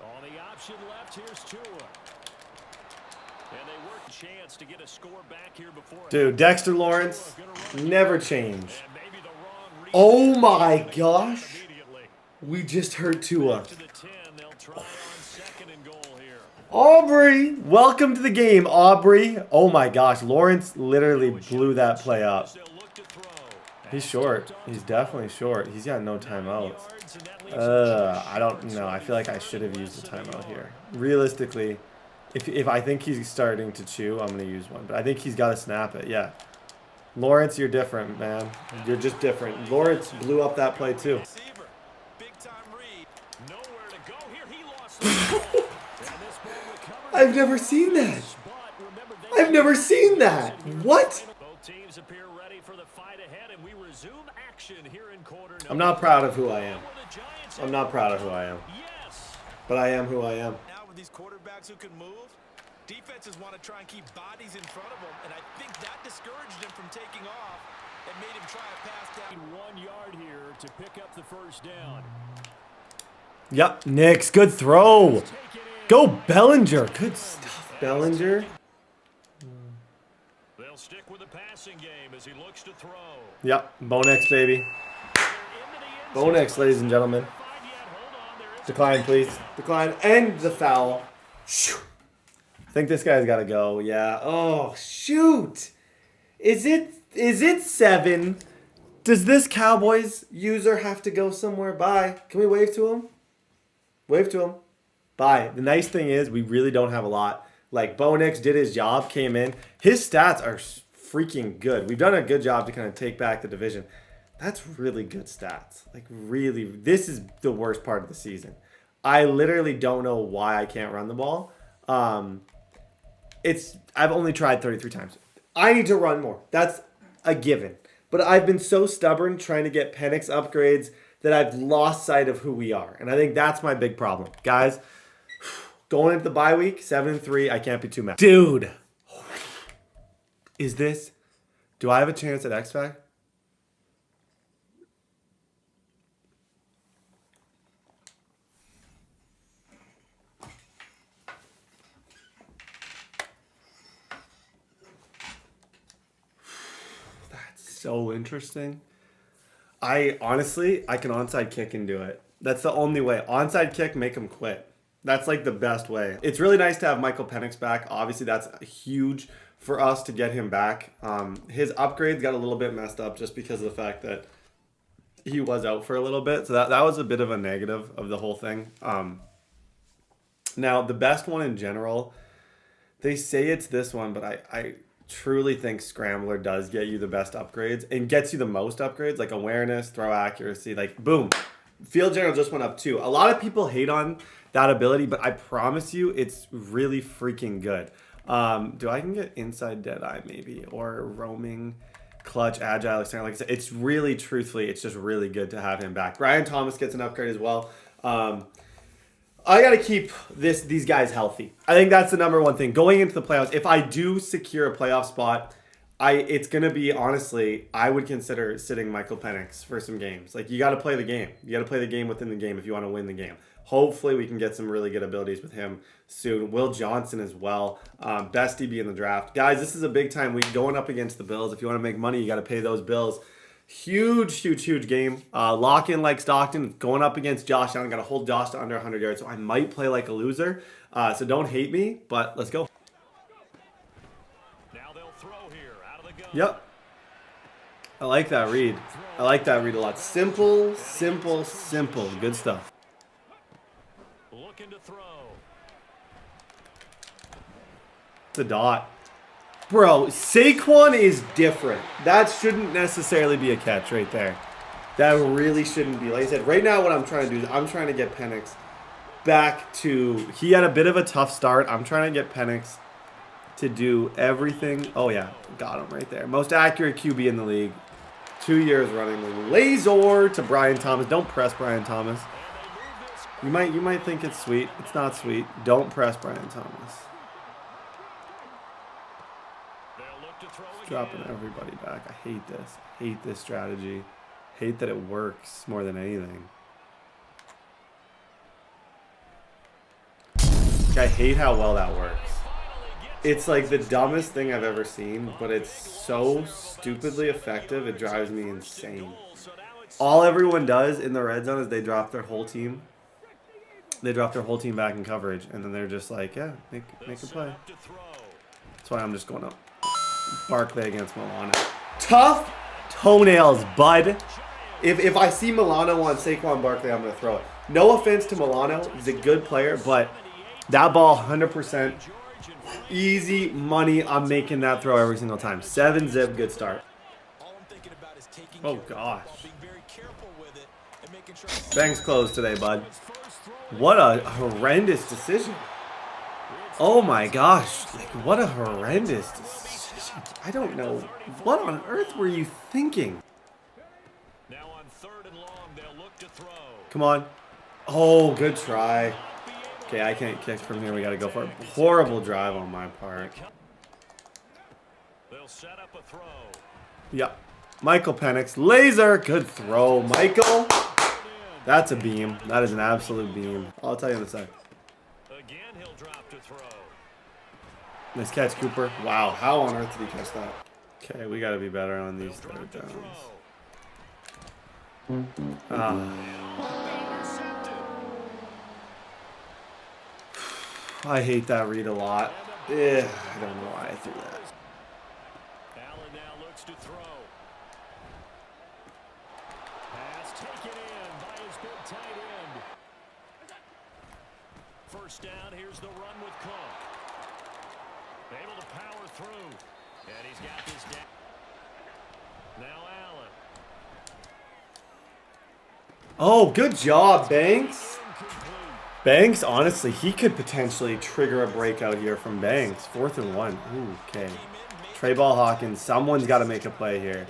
On the option left, here's Tua. And they work a chance to get a score back here before. Dude, Dexter Lawrence, never change. Oh my gosh. We just heard Tua. Aubrey, welcome to the game, Aubrey. Oh my gosh, Lawrence literally blew that play up. He's short. He's definitely short. He's got no timeouts. I don't know. I feel like I should have used a timeout here. Realistically, if I think he's starting to chew, I'm going to use one. But I think he's got to snap it. Yeah. Lawrence, you're different, man. You're just different. Lawrence blew up that play too. I've never seen that. I've never seen that. What? I'm not proud of who I am. I'm not proud of who I am. But I am who I am. Now with these quarterbacks who can move, defenses want to try and keep bodies in front of them, and I think that discouraged him from taking off and made him try a pass down 1 yard here to pick up the 1st down. Yep, Nix, good throw. Go Bellinger. Good stuff, Bellinger. They'll stick with the passing game as he looks to throw. Yep, Bo Nix, baby. Bo Nix, ladies and gentlemen. Decline, please. Decline. And the foul. I think this guy's got to go. Yeah. Oh, shoot. Is it 7? Does this Cowboys user have to go somewhere? Bye. Can we wave to him? Wave to him. Bye. The nice thing is we really don't have a lot. Like, Bo Nix did his job, came in. His stats are freaking good. We've done a good job to kind of take back the division. That's really good stats. Like, really, this is the worst part of the season. I literally don't know why I can't run the ball. I've only tried 33 times. I need to run more. That's a given. But I've been so stubborn trying to get Penix upgrades that I've lost sight of who we are. And I think that's my big problem. Guys, going into the bye week, 7-3, I can't be too mad. Dude, do I have a chance at X-Factor? So interesting. I can onside kick and do it. That's the only way. Onside kick, make him quit. That's like the best way. It's really nice to have Michael Penix back. Obviously, that's huge for us to get him back. His upgrades got a little bit messed up just because of the fact that he was out for a little bit. So that was a bit of a negative of the whole thing. Now, the best one in general, they say it's this one, but I truly think Scrambler does get you the best upgrades and gets you the most upgrades, like awareness, throw accuracy, like boom. Field general just went up too. A lot of people hate on that ability, but I promise you it's really freaking good. Do I can get inside Deadeye maybe, or roaming, clutch, agile, external? Like I said, it's really, truthfully, it's just really good to have him back. Brian Thomas gets an upgrade as well. I got to keep these guys healthy. I think that's the number one thing. Going into the playoffs, if I do secure a playoff spot, it's going to be, honestly, I would consider sitting Michael Penix for some games. Like, you got to play the game. You got to play the game within the game if you want to win the game. Hopefully, we can get some really good abilities with him soon. Will Johnson as well. Best DB in the draft. Guys, this is a big-time week going up against the Bills. If you want to make money, you got to pay those bills. Huge game. Lock in like Stockton, going up against Josh Allen. Got to hold Josh to under 100 yards, so I might play like a loser. So don't hate me, but let's go. Now they'll throw here out of the gun. Yep. I like that read. I like that read a lot. Simple. Good stuff. Looking to throw. It's a dot. Bro, Saquon is different. That shouldn't necessarily be a catch right there. That really shouldn't be. Like I said, right now what I'm trying to do is I'm trying to get Penix back to... He had a bit of a tough start. I'm trying to get Penix to do everything. Oh, yeah. Got him right there. Most accurate QB in the league. 2 years running. Laser to Brian Thomas. Don't press Brian Thomas. You might think it's sweet. It's not sweet. Don't press Brian Thomas. Dropping everybody back. I hate this. Hate this strategy. Hate that it works more than anything. I hate how well that works. It's like the dumbest thing I've ever seen, but it's so stupidly effective, it drives me insane. All everyone does in the red zone is they drop their whole team. They drop their whole team back in coverage, and then they're just like, yeah, make a play. That's why I'm just going up. Barkley against Milano. Tough toenails, bud. If I see Milano on Saquon Barkley, I'm going to throw it. No offense to Milano. He's a good player, but that ball, 100% easy money. I'm making that throw every single time. 7-zip, good start. Oh, gosh. Bank's closed today, bud. What a horrendous decision. Oh, my gosh. Like, what a horrendous decision. I don't know. What on earth were you thinking? Now on 3rd and long, they'll look to throw. Come on. Oh, good try. Okay, I can't kick from here. We got to go for it. Horrible drive on my part. They'll set up a throw. Yep. Michael Penix. Laser. Good throw, Michael. That's a beam. That is an absolute beam. I'll tell you in a sec. Again, he'll drop to throw. Nice catch, Cooper. Wow, how on earth did he catch that? Okay, we got to be better on these third downs. I hate that read a lot. I don't know why I threw that. Allen now looks to throw. Pass taken in by his big tight end. First down, here's the run with Cook. Able to power through. And he's got this down. Now Allen. Oh, good job, Banks. Banks, honestly, he could potentially trigger a breakout here from Banks. 4th and 1. Ooh, okay. Trey Ball Hawkins. Someone's got to make a play here.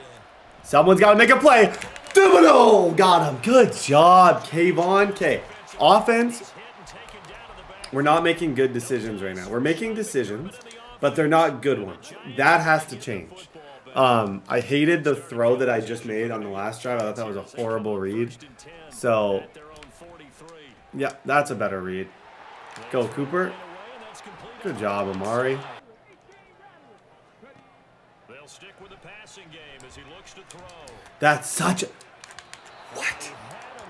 Someone's got to make a play. Thibodeau! Got him. Good job, Kayvon. Okay. Offense. We're not making good decisions right now. We're making decisions, but they're not good ones. That has to change. I hated the throw that I just made on the last drive. I thought that was a horrible read. So, yeah, that's a better read. Go, Cooper. Good job, Amari. That's such a... What?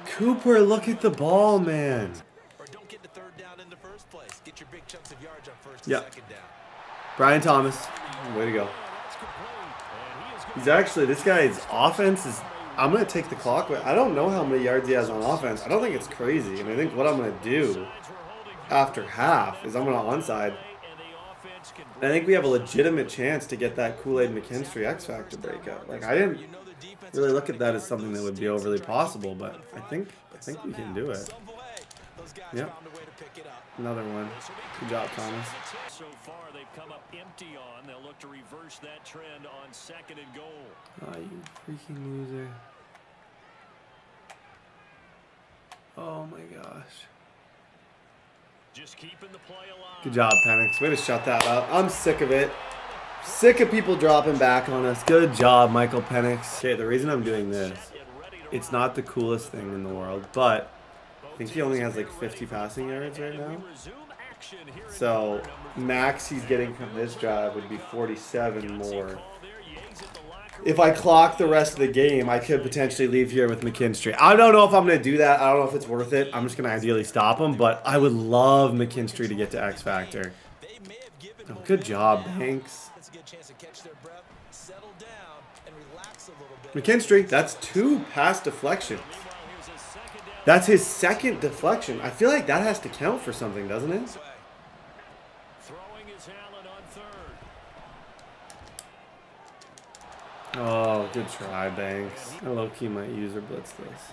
Cooper, look at the ball, man. Yeah. Brian Thomas. Way to go. He's actually, this guy's offense is... I'm going to take the clock. I don't know how many yards he has on offense. I don't think it's crazy. And I think what I'm going to do after half is I'm going to onside. And I think we have a legitimate chance to get that Kool-Aid McKinstry X-Factor breakout. Like, I didn't really look at that as something that would be overly possible, but I think we can do it. Yep. Another one. Good job, Thomas. So far, they've come up empty on. They'll look to reverse that trend on 2nd and goal. Oh, you freaking loser. Oh my gosh. Just keeping the play alive. Good job, Penix. Way to shut that up. I'm sick of it. Sick of people dropping back on us. Good job, Michael Penix. Okay, the reason I'm doing this, it's not the coolest thing in the world, but I think he only has like 50 passing yards right now. So, max he's getting from this drive would be 47 more. If I clock the rest of the game, I could potentially leave here with McKinstry. I don't know if I'm going to do that. I don't know if it's worth it. I'm just going to ideally stop him, but I would love McKinstry to get to X Factor. Oh, good job, Banks. McKinstry, that's 2 pass deflections. That's his 2nd deflection. I feel like that has to count for something, doesn't it? Oh, good try, Banks. I low-key might user blitz this.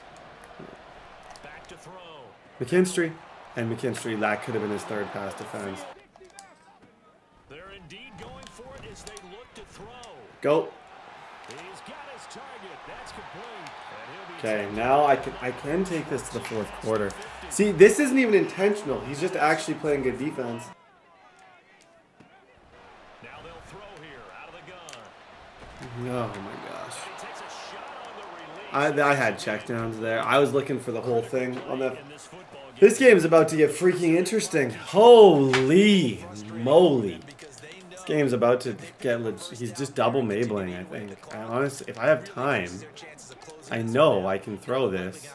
McKinstry. And McKinstry, that could have been his 3rd pass defense. They're indeed going for it as they look to throw. Go. He's got his target. That's complete. Okay, now I can take this to the 4th quarter. See, this isn't even intentional. He's just actually playing good defense. Now they'll throw here out of the gun. Oh my gosh. I had checkdowns there. I was looking for the whole thing on that. This game is about to get freaking interesting. Holy moly. This game's about to get legit. He's just double Mabling, I think. Honestly, if I have time, I know I can throw this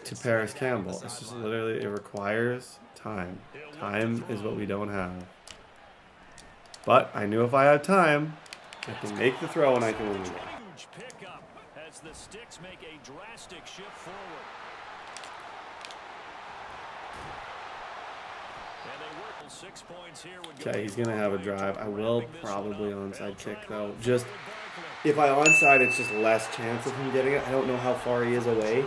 to Paris Campbell. It's just literally, it requires time. Time is what we don't have. But I knew if I have time, I can make the throw and I can win the game. Huge pickup as the sticks make a drastic shift forward. And they work 6 points here. Okay, he's gonna have a drive. I will probably onside kick though. Just if I onside, it's just less chance of him getting it. I don't know how far he is away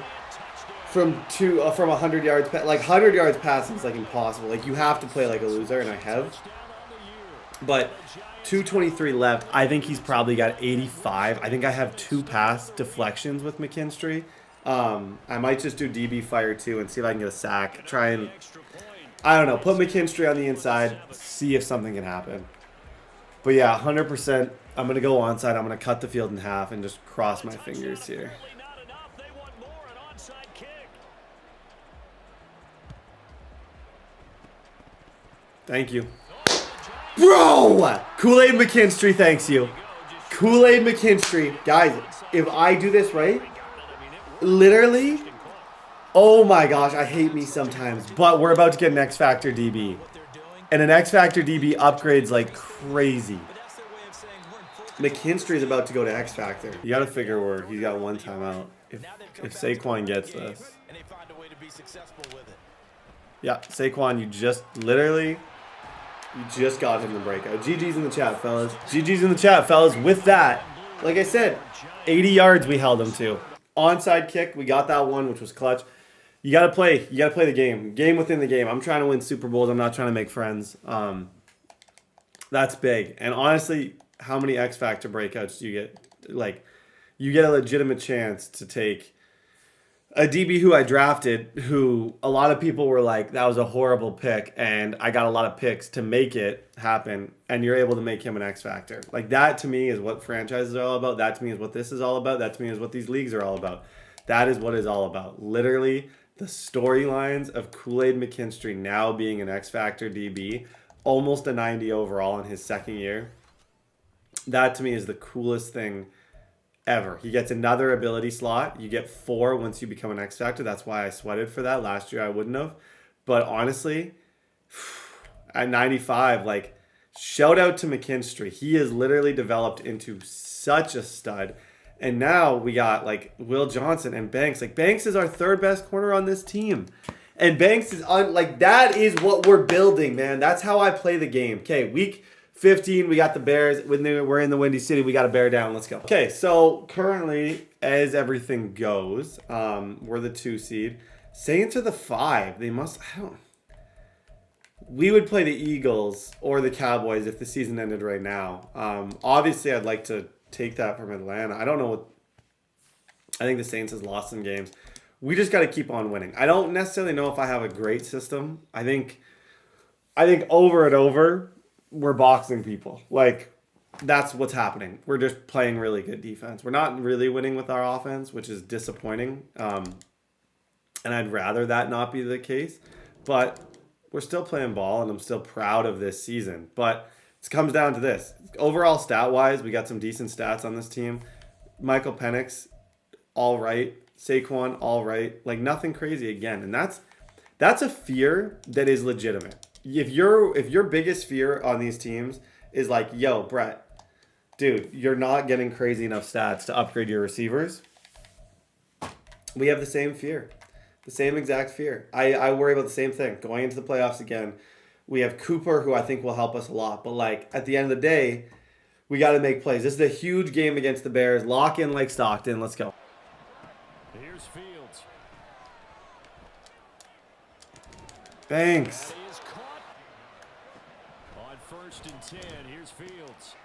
from 100 yards. Like 100 yards passing is like impossible. Like you have to play like a loser, and I have. But 2:23 left. I think he's probably got 85. I think I have 2 pass deflections with McKinstry. I might just do DB fire 2 and see if I can get a sack. Try and, I don't know, put McKinstry on the inside, see if something can happen. But yeah, 100%. I'm going to go onside. I'm going to cut the field in half and just cross my fingers here. Thank you. Bro! Kool-Aid McKinstry thanks you. Kool-Aid McKinstry. Guys, if I do this right, literally, oh my gosh, I hate me sometimes, but we're about to get an X Factor DB. And an X Factor DB upgrades like crazy. McKinstry is about to go to X Factor. You got to figure where he's got 1 timeout. If Saquon gets this. Yeah, Saquon, you just literally... You just got him the breakout. GG's in the chat, fellas. GG's in the chat, fellas. With that, like I said, 80 yards we held him to. Onside kick, we got that one, which was clutch. You gotta play. You gotta play the game. Game within the game. I'm trying to win Super Bowls. I'm not trying to make friends. That's big. And honestly, how many X Factor breakouts do you get? Like, you get a legitimate chance to take a DB who I drafted, who a lot of people were like, that was a horrible pick, and I got a lot of picks to make it happen, and you're able to make him an X Factor. Like, that to me is what franchises are all about. That to me is what this is all about. That to me is what these leagues are all about. That is what it's all about. Literally, the storylines of Kool-Aid McKinstry now being an X Factor DB, almost a 90 overall in his second year. That to me is the coolest thing ever. He gets another ability slot. You get 4 once you become an X Factor. That's why I sweated for that. Last year I wouldn't have. But honestly, at 95, like, shout out to McKinstry. He has literally developed into such a stud. And now we got, like, Will Johnson and Banks. Like, Banks is our 3rd best corner on this team. And Banks is on, like, that is what we're building, man. That's how I play the game. Okay, week 15, we got the Bears. When we're in the Windy City, we got to bear down. Let's go. Okay, so currently, as everything goes, we're the 2 seed. Saints are the 5. They must, we would play the Eagles or the Cowboys if the season ended right now. Obviously, I'd like to take that from Atlanta. I don't know what, I think the Saints has lost some games. We just got to keep on winning. I don't necessarily know if I have a great system. I think over and over, we're boxing people. Like, that's what's happening. We're just playing really good defense. We're not really winning with our offense, which is disappointing. And I'd rather that not be the case. But we're still playing ball, and I'm still proud of this season. But it comes down to this. Overall, stat-wise, we got some decent stats on this team. Michael Penix, all right. Saquon, all right. Like, nothing crazy again. And that's a fear that is legitimate. If your biggest fear on these teams is like, yo, Brett, dude, you're not getting crazy enough stats to upgrade your receivers, we have the same fear. The same exact fear. I worry about the same thing. Going into the playoffs again, we have Cooper, who I think will help us a lot. But, like, at the end of the day, we got to make plays. This is a huge game against the Bears. Lock in like Stockton. Let's go. Here's Fields. Thanks. On 1st and 10, here's Fields.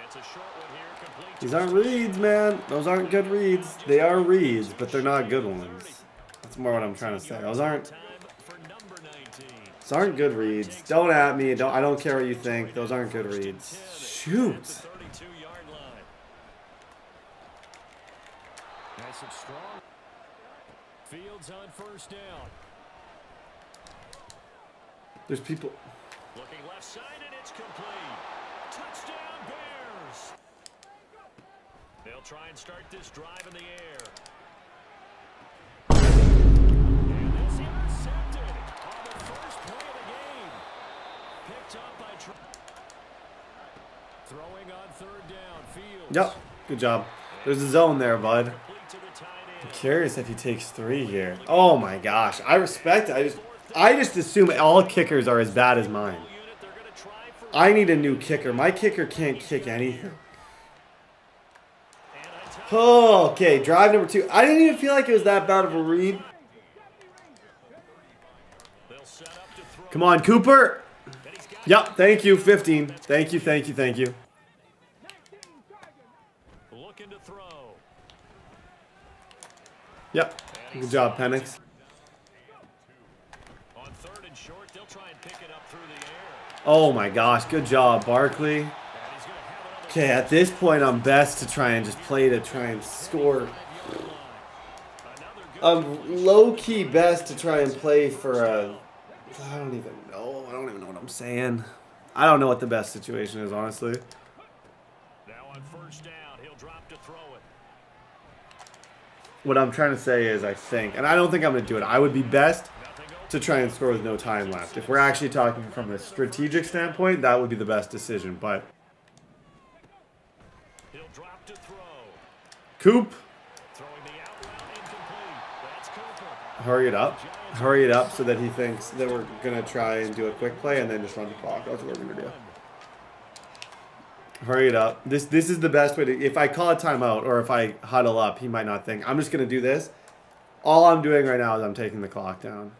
It's a short one here, complete. These aren't reads, man. Those aren't good reads. They are reads, but they're not good ones. That's more what I'm trying to say. Those aren't good reads. Don't at me. I don't care what you think. Those aren't good reads. Shoot. 32-yard line. Nice and strong. Fields on 1st down. There's people. Looking left side, and it's complete. Touchdown, Bears. They'll try and start this drive in the air. And this intercepted on the first play of the game. Picked up by throwing on 3rd down. Fields. Yep. Good job. There's a zone there, bud. I'm curious if he takes 3 here. Oh my gosh. I respect it. I just assume all kickers are as bad as mine. I need a new kicker. My kicker can't kick anything. Oh, okay, drive number 2. I didn't even feel like it was that bad of a read. Come on, Cooper. Yep, thank you, 15. Thank you, thank you, thank you. Looking to throw. Yep, good job, Penix. On 3rd and short, they'll try and pick it up through the air. Oh my gosh, good job, Barkley. Okay, at this point, I'm best to try and just play to try and score. I'm low-key best to try and play for a... I don't even know. I don't even know what I'm saying. I don't know what the best situation is, honestly. Now on 1st down, he'll drop to throw it. What I'm trying to say is I think, and I don't think I'm going to do it, I would be best to try and score with no time left. If we're actually talking from a strategic standpoint, that would be the best decision, but... He'll drop to throw. Coop, Throwing the out route incomplete. That's Cooper. hurry it up. Hurry it up so that he thinks that we're going to try and do a quick play and then just run the clock. That's what we're going to do. Hurry it up. This is the best way to... If I call a timeout or if I huddle up, he might not think. I'm just going to do this. All I'm doing right now is I'm taking the clock down.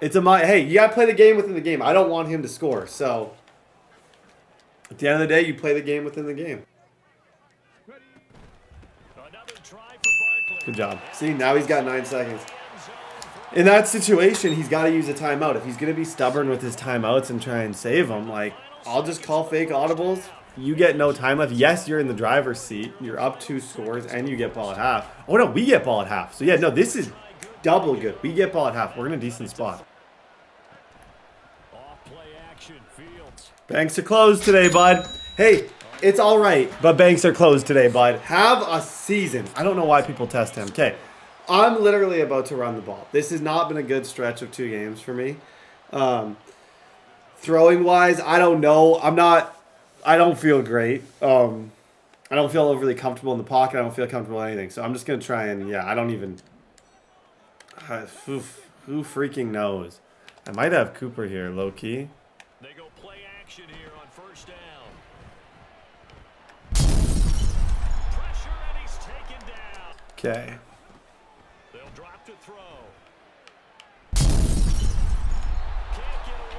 Hey, you gotta play the game within the game. I don't want him to score, so at the end of the day, you play the game within the game. Good job. See, now he's got 9 seconds. In that situation, he's got to use a timeout. If he's going to be stubborn with his timeouts and try and save them, like, I'll just call fake audibles. You get no time left. Yes, you're in the driver's seat. You're up 2 scores, and you get ball at half. Oh, no, we get ball at half. So, yeah, no, this is double good. We get ball at half. We're in a decent spot. Banks are closed today, bud. Hey, it's all right, but banks are closed today, bud. Have a season. I don't know why people test him. Okay, I'm literally about to run the ball. This has not been a good stretch of 2 games for me. Throwing wise, I don't know. I don't feel great. I don't feel overly comfortable in the pocket. I don't feel comfortable in anything. So I'm just going to try and, I don't even. Who freaking knows? I might have Cooper here, low key. They go play action here on first down. Pressure and he's taken down. Okay. They'll drop to throw.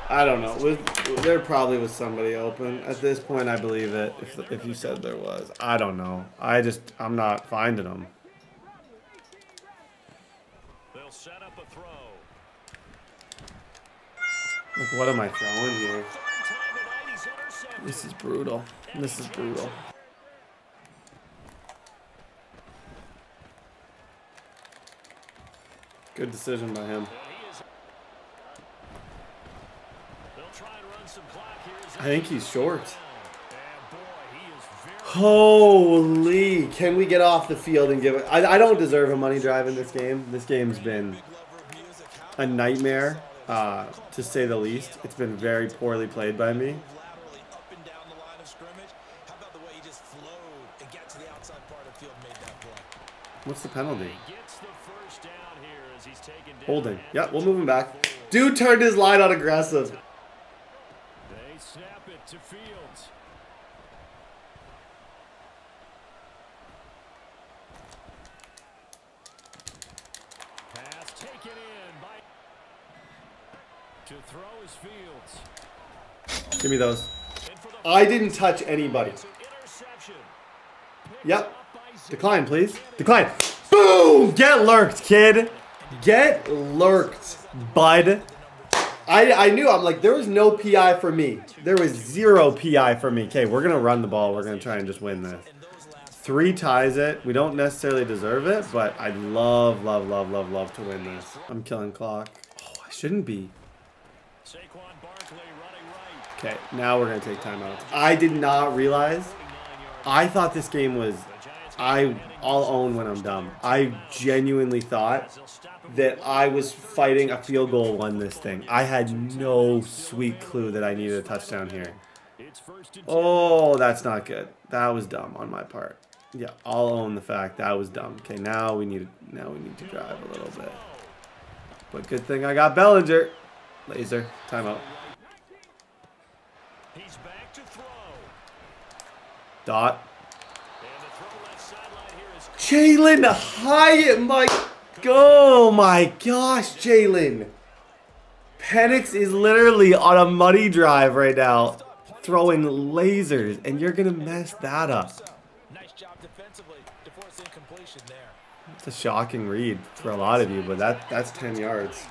I don't know. There probably was somebody open. At this point, I believe it. If you said there was. I don't know. I'm not finding them. They'll set up a throw. Like, what am I throwing here? This is brutal. This is brutal. Good decision by him. I think he's short. Holy. Can we get off the field and give it? I don't deserve a money drive in this game. This game's been a nightmare, to say the least. It's been very poorly played by me. What's the penalty? Holding. Yeah, we'll move him back. Dude turned his line on aggressive. They snap it to Fields. Pass taken in by to throw is Fields. Give me those. I didn't touch anybody. Yep. Decline, please. Decline. Boom! Get lurked, kid. Get lurked, bud. I knew. I'm like, there was no PI for me. There was 0 PI for me. Okay, we're going to run the ball. We're going to try and just win this. 3 ties it. We don't necessarily deserve it, but I'd love, love, love, love, love to win this. I'm killing clock. Oh, I shouldn't be. Okay, now we're going to take timeouts. I did not realize. I thought this game was... I'll own when I'm dumb. I genuinely thought that I was fighting a field goal won this thing. I had no sweet clue that I needed a touchdown here. Oh, that's not good. That was dumb on my part. Yeah, I'll own the fact that was dumb. Okay, now we need to drive a little bit. But good thing I got Bellinger. Laser. Timeout. Dot. Jalen Hyatt, oh my gosh, Jalen. Penix is literally on a money drive right now, throwing lasers, and you're going to mess that up. Nice job defensively to force incompletion there. It's a shocking read for a lot of you, but that's 10 yards.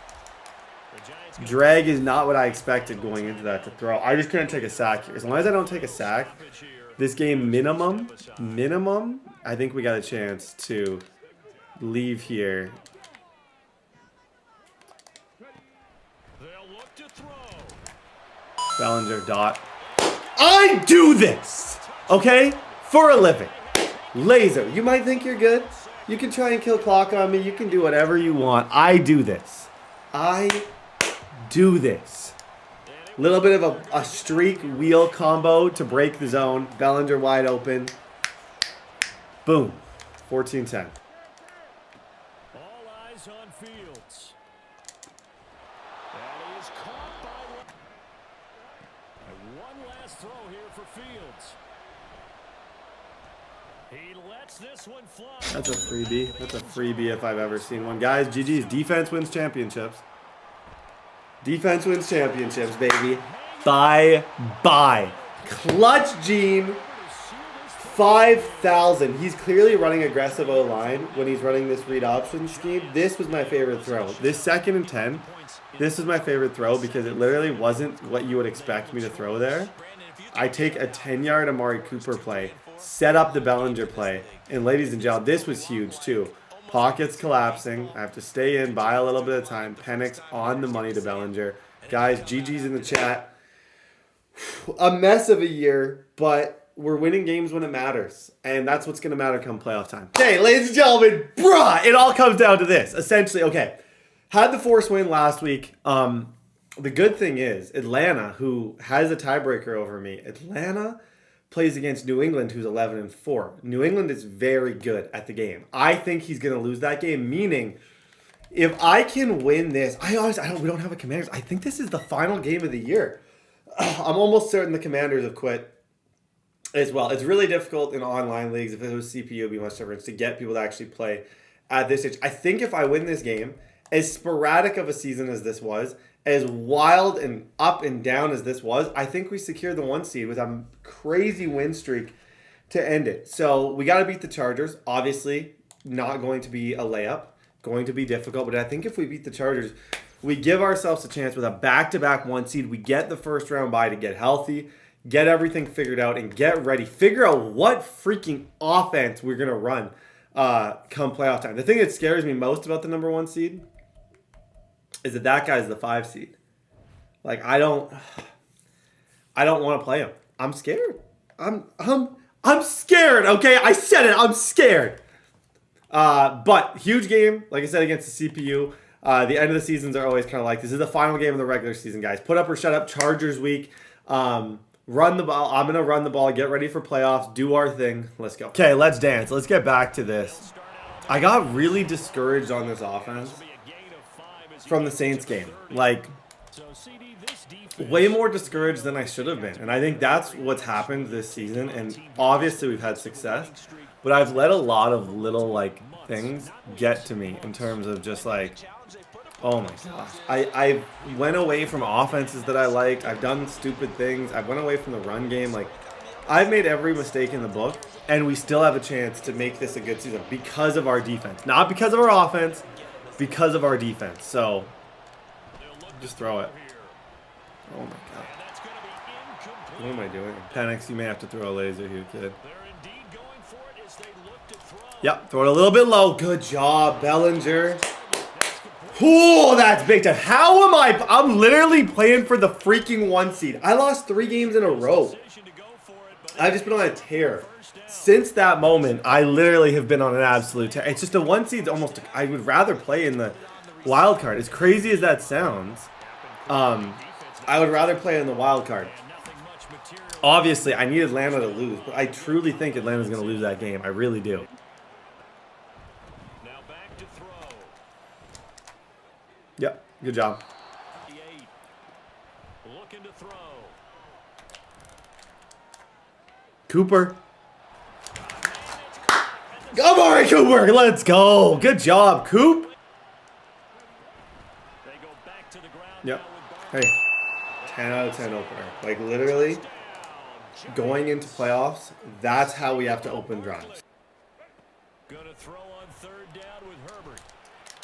Drag is not what I expected going into that to throw. I just couldn't take a sack here. As long as I don't take a sack, this game minimum, I think we got a chance to leave here. Bellinger, dot. I do this, okay, for a living. Laser. You might think you're good. You can try and kill clock on me. You can do whatever you want. I do this. I do this. Little bit of a streak wheel combo to break the zone. Bellinger wide open. Boom. 14-10. All eyes on Fields. That is caught by one last throw here for Fields. He let Lets this one fly. That's a freebie. That's a freebie if I've ever seen one. Guys, GG's. Defense wins championships. Defense wins championships, baby. Bye-bye. Clutch Gene. 5,000. He's clearly running aggressive O-line when he's running this read option scheme. This was my favorite throw. This 2nd and 10, this was my favorite throw because it literally wasn't what you would expect me to throw there. I take a 10-yard Amari Cooper play, set up the Bellinger play, and ladies and gentlemen, this was huge too. Pockets collapsing. I have to stay in, buy a little bit of time. Penix on the money to Bellinger. Guys, GG's in the chat. A mess of a year, but we're winning games when it matters. And that's what's going to matter come playoff time. Okay, ladies and gentlemen, it all comes down to this. Essentially, okay, had the force win last week. The good thing is Atlanta, who has a tiebreaker over me, Atlanta plays against New England, who's 11-4. New England is very good at the game. I think he's going to lose that game, meaning if I can win this, we don't have a Commanders. I think this is the final game of the year. I'm almost certain the Commanders have quit as well. It's really difficult in online leagues. If it was CPU, it would be much different to get people to actually play at this age. I think if I win this game, as sporadic of a season as this was, as wild and up and down as this was, I think we secured the 1 seed with a crazy win streak to end it. So we got to beat the Chargers. Obviously, not going to be a layup, going to be difficult. But I think if we beat the Chargers, we give ourselves a chance with a back-to-back 1 seed. We get the first round bye to get healthy, get everything figured out, and get ready. Figure out what freaking offense we're going to run come playoff time. The thing that scares me most about the number 1 seed is that guy's the 5 seed. Like, I don't want to play him. I'm scared. I'm scared, okay? I said it. I'm scared. But huge game, like I said, against the CPU. The end of the seasons are always kind of like, this is the final game of the regular season, guys. Put up or shut up. Chargers week. Run the ball. I'm going to run the ball. Get ready for playoffs. Do our thing. Let's go. Okay, let's dance. Let's get back to this. I got really discouraged on this offense from the Saints game. Like, way more discouraged than I should have been. And I think that's what's happened this season. And obviously we've had success. But I've let a lot of little, like, things get to me in terms of just, like, oh my gosh. I went away from offenses that I like. I've done stupid things. I went away from the run game. Like, I've made every mistake in the book. And we still have a chance to make this a good season because of our defense. Not because of our offense. Because of our defense. So, just throw it. Oh my god. What am I doing? Penix, you may have to throw a laser here, kid. Yep, throw it a little bit low. Good job, Bellinger. Oh, that's big time. How am I'm literally playing for the freaking 1 seed. I lost 3 games in a row. I've just been on a tear. Since that moment, I literally have been on an absolute tear. It's just a 1 seed's almost, I would rather play in the wild card. As crazy as that sounds, I would rather play in the wild card. Obviously, I need Atlanta to lose, but I truly think Atlanta's going to lose that game. I really do. Yep, good job. Cooper. Amari Cooper, let's go. Good job, Coop. Yep. Hey, 10 out of 10 opener. Like, literally, going into playoffs, that's how we have to open drives.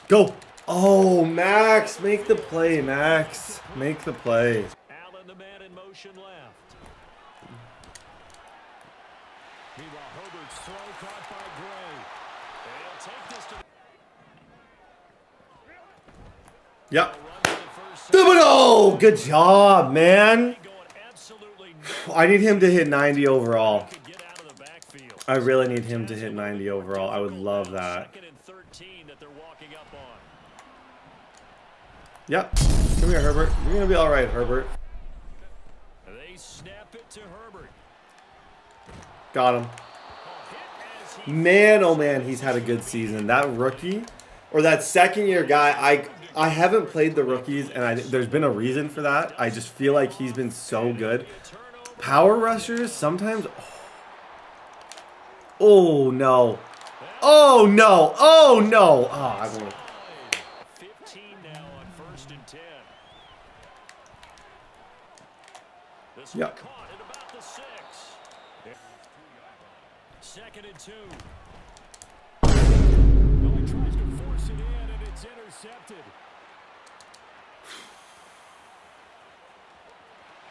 Go. Oh, Max, make the play, Max. Make the play. Allen, the man in motion left. Meanwhile, Herbert's throw caught by Gray. They'll take this to... Yep. Thibodeau! Good job, man. I need him to hit 90 overall. I really need him to hit 90 overall. I would love that. Yep. Come here, Herbert. You're going to be all right, Herbert. They snap it to Herbert. Got him. Man, oh man, he's had a good season. That rookie, or that second-year guy, I haven't played the rookies, and there's been a reason for that. I just feel like he's been so good. Power rushers, sometimes... Oh, no. Oh, no. Oh, no. Oh, I won't. 15 now on 1st and 10. This Yep. one caught at about the 6. 2nd and 2. Oh, he tries to force it in, and it's intercepted.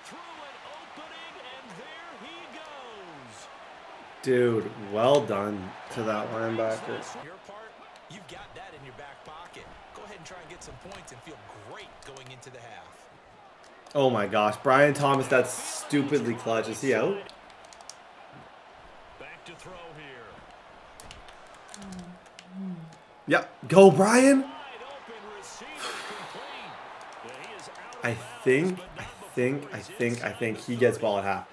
Through an opening, and there he goes. Dude, well done to that linebacker. Your part, you've got that in your back pocket. Go ahead and try and get some points and feel great going into the half. Oh my gosh, Brian Thomas, that's stupidly clutch. Is he out? Back to throw here. Yep. Go, Brian. Wide open receiver complete. Yeah, he is out of I bounds, think he gets ball at half.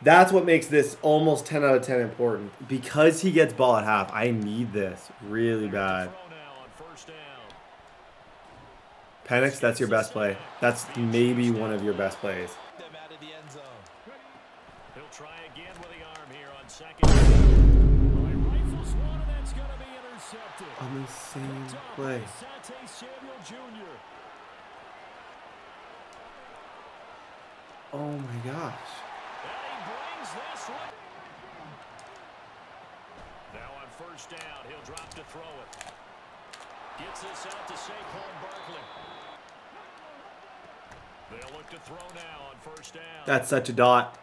That's what makes this almost 10 out of 10 important. Because he gets ball at half, I need this really bad. throw now on 1st down. Penix, that's your best play. That's maybe one of your best plays. Them out of the end zone. He'll try again with the arm here on 2nd. Oh, he rifles one, and that's going to be intercepted. On the same Picked up play. by Sante Samuel Jr. Oh my gosh. And he brings this one. Now on 1st down, he'll drop to throw it. Gets this out to Saquon Barkley. They'll look to throw now on 1st down. That's such a dot.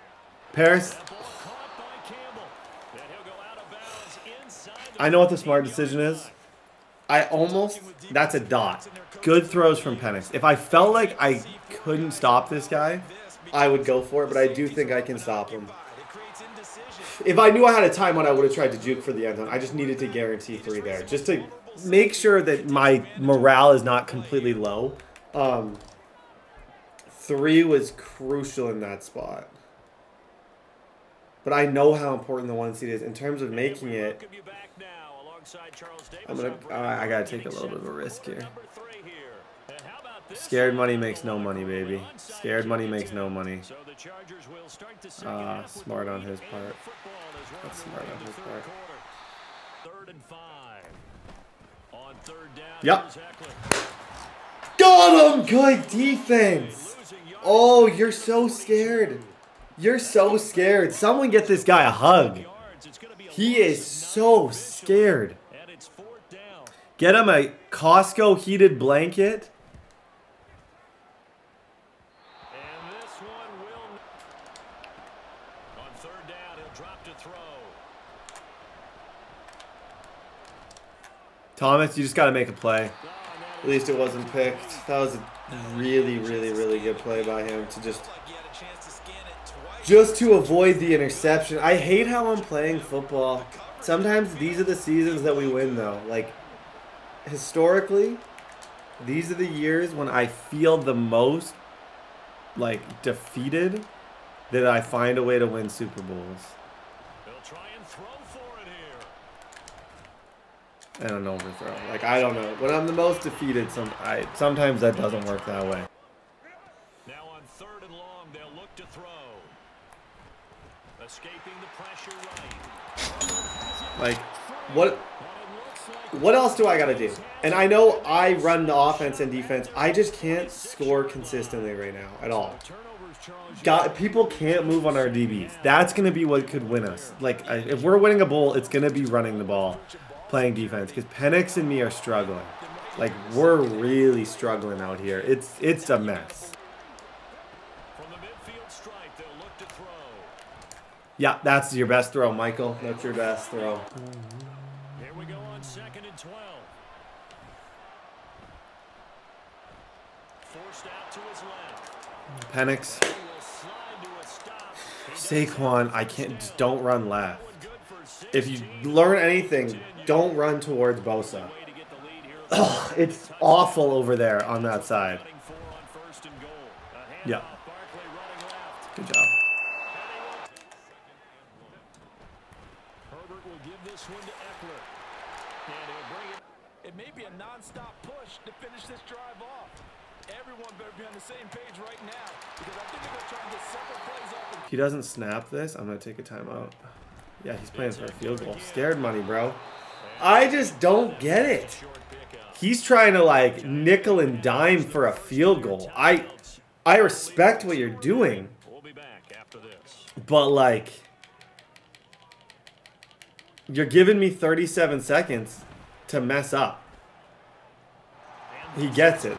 Paris, That ball caught by Campbell. And he'll go out of bounds inside the I know what the smart 15-yard decision is. line. That's a dot. Good throws from Penix. If I felt like I couldn't stop this guy, I would go for it, but I do think I can stop him. If I knew I had a timeout, I would have tried to juke for the end zone. I just needed to guarantee 3 there, just to make sure that my morale is not completely low. 3 was crucial in that spot. But I know how important the 1 seed is in terms of making it. Welcome you back now alongside Charles Davis. I'm gonna. I gotta take a little bit of a risk here. Number 3 here. And how about this? Scared money makes no money, baby. Scared money makes no money. So the Chargers will start the second half with Smart the on lead, his and part. the football is That's running smart away on in the his third part. quarter. 3rd and 5. On 3rd down, Yep. here's Eckler. Got him! Good defense! Oh, you're so scared. You're so scared. Someone get this guy a hug. Yards. It's gonna be a He loss is of so 9 scared. and it's 4th down. Get him a Costco heated blanket. And this one will. On 3rd down, he'll drop to throw. Thomas, you just got to make a play. At least it wasn't picked. That was a really, really, really good play by him to just to avoid the interception. I hate how I'm playing football. Sometimes these are the seasons that we win, though. Like, historically, these are the years when I feel the most, like, defeated that I find a way to win Super Bowls. They'll try and throw for it here. And an overthrow. Like, I don't know. When I'm the most defeated, sometimes that doesn't work that way. Now on 3rd and long, they'll look to throw. Escaping the pressure right. Like, what else do I got to do? And I know I run the offense and defense. I just can't score consistently right now at all. People can't move on our DBs. That's going to be what could win us. Like, if we're winning a bowl, it's going to be running the ball, playing defense. Because Penix and me are struggling. Like, we're really struggling out here. It's a mess. From the midfield stripe, they'll look to throw. Yeah, that's your best throw, Michael. That's your best throw. Here we go on 2nd and 12. Forced out to his left. Penix. He will slide to a stop. Saquon, I can't. Just don't run left. If you learn anything, don't run towards Bosa. Ugh, it's awful over there on that side. Yeah. Good job. Herbert will give this one to Eckler. And he'll bring it. It may be a non-stop push to finish this drive off. Everyone better be on the same page right now because I think they're going to try and get several plays off. If he doesn't snap this, I'm going to take a timeout. Yeah, he's playing for a field goal. Scared money, bro. I just don't get it. He's trying to, like, nickel and dime for a field goal. I respect what you're doing. But, like, you're giving me 37 seconds to mess up. He gets it.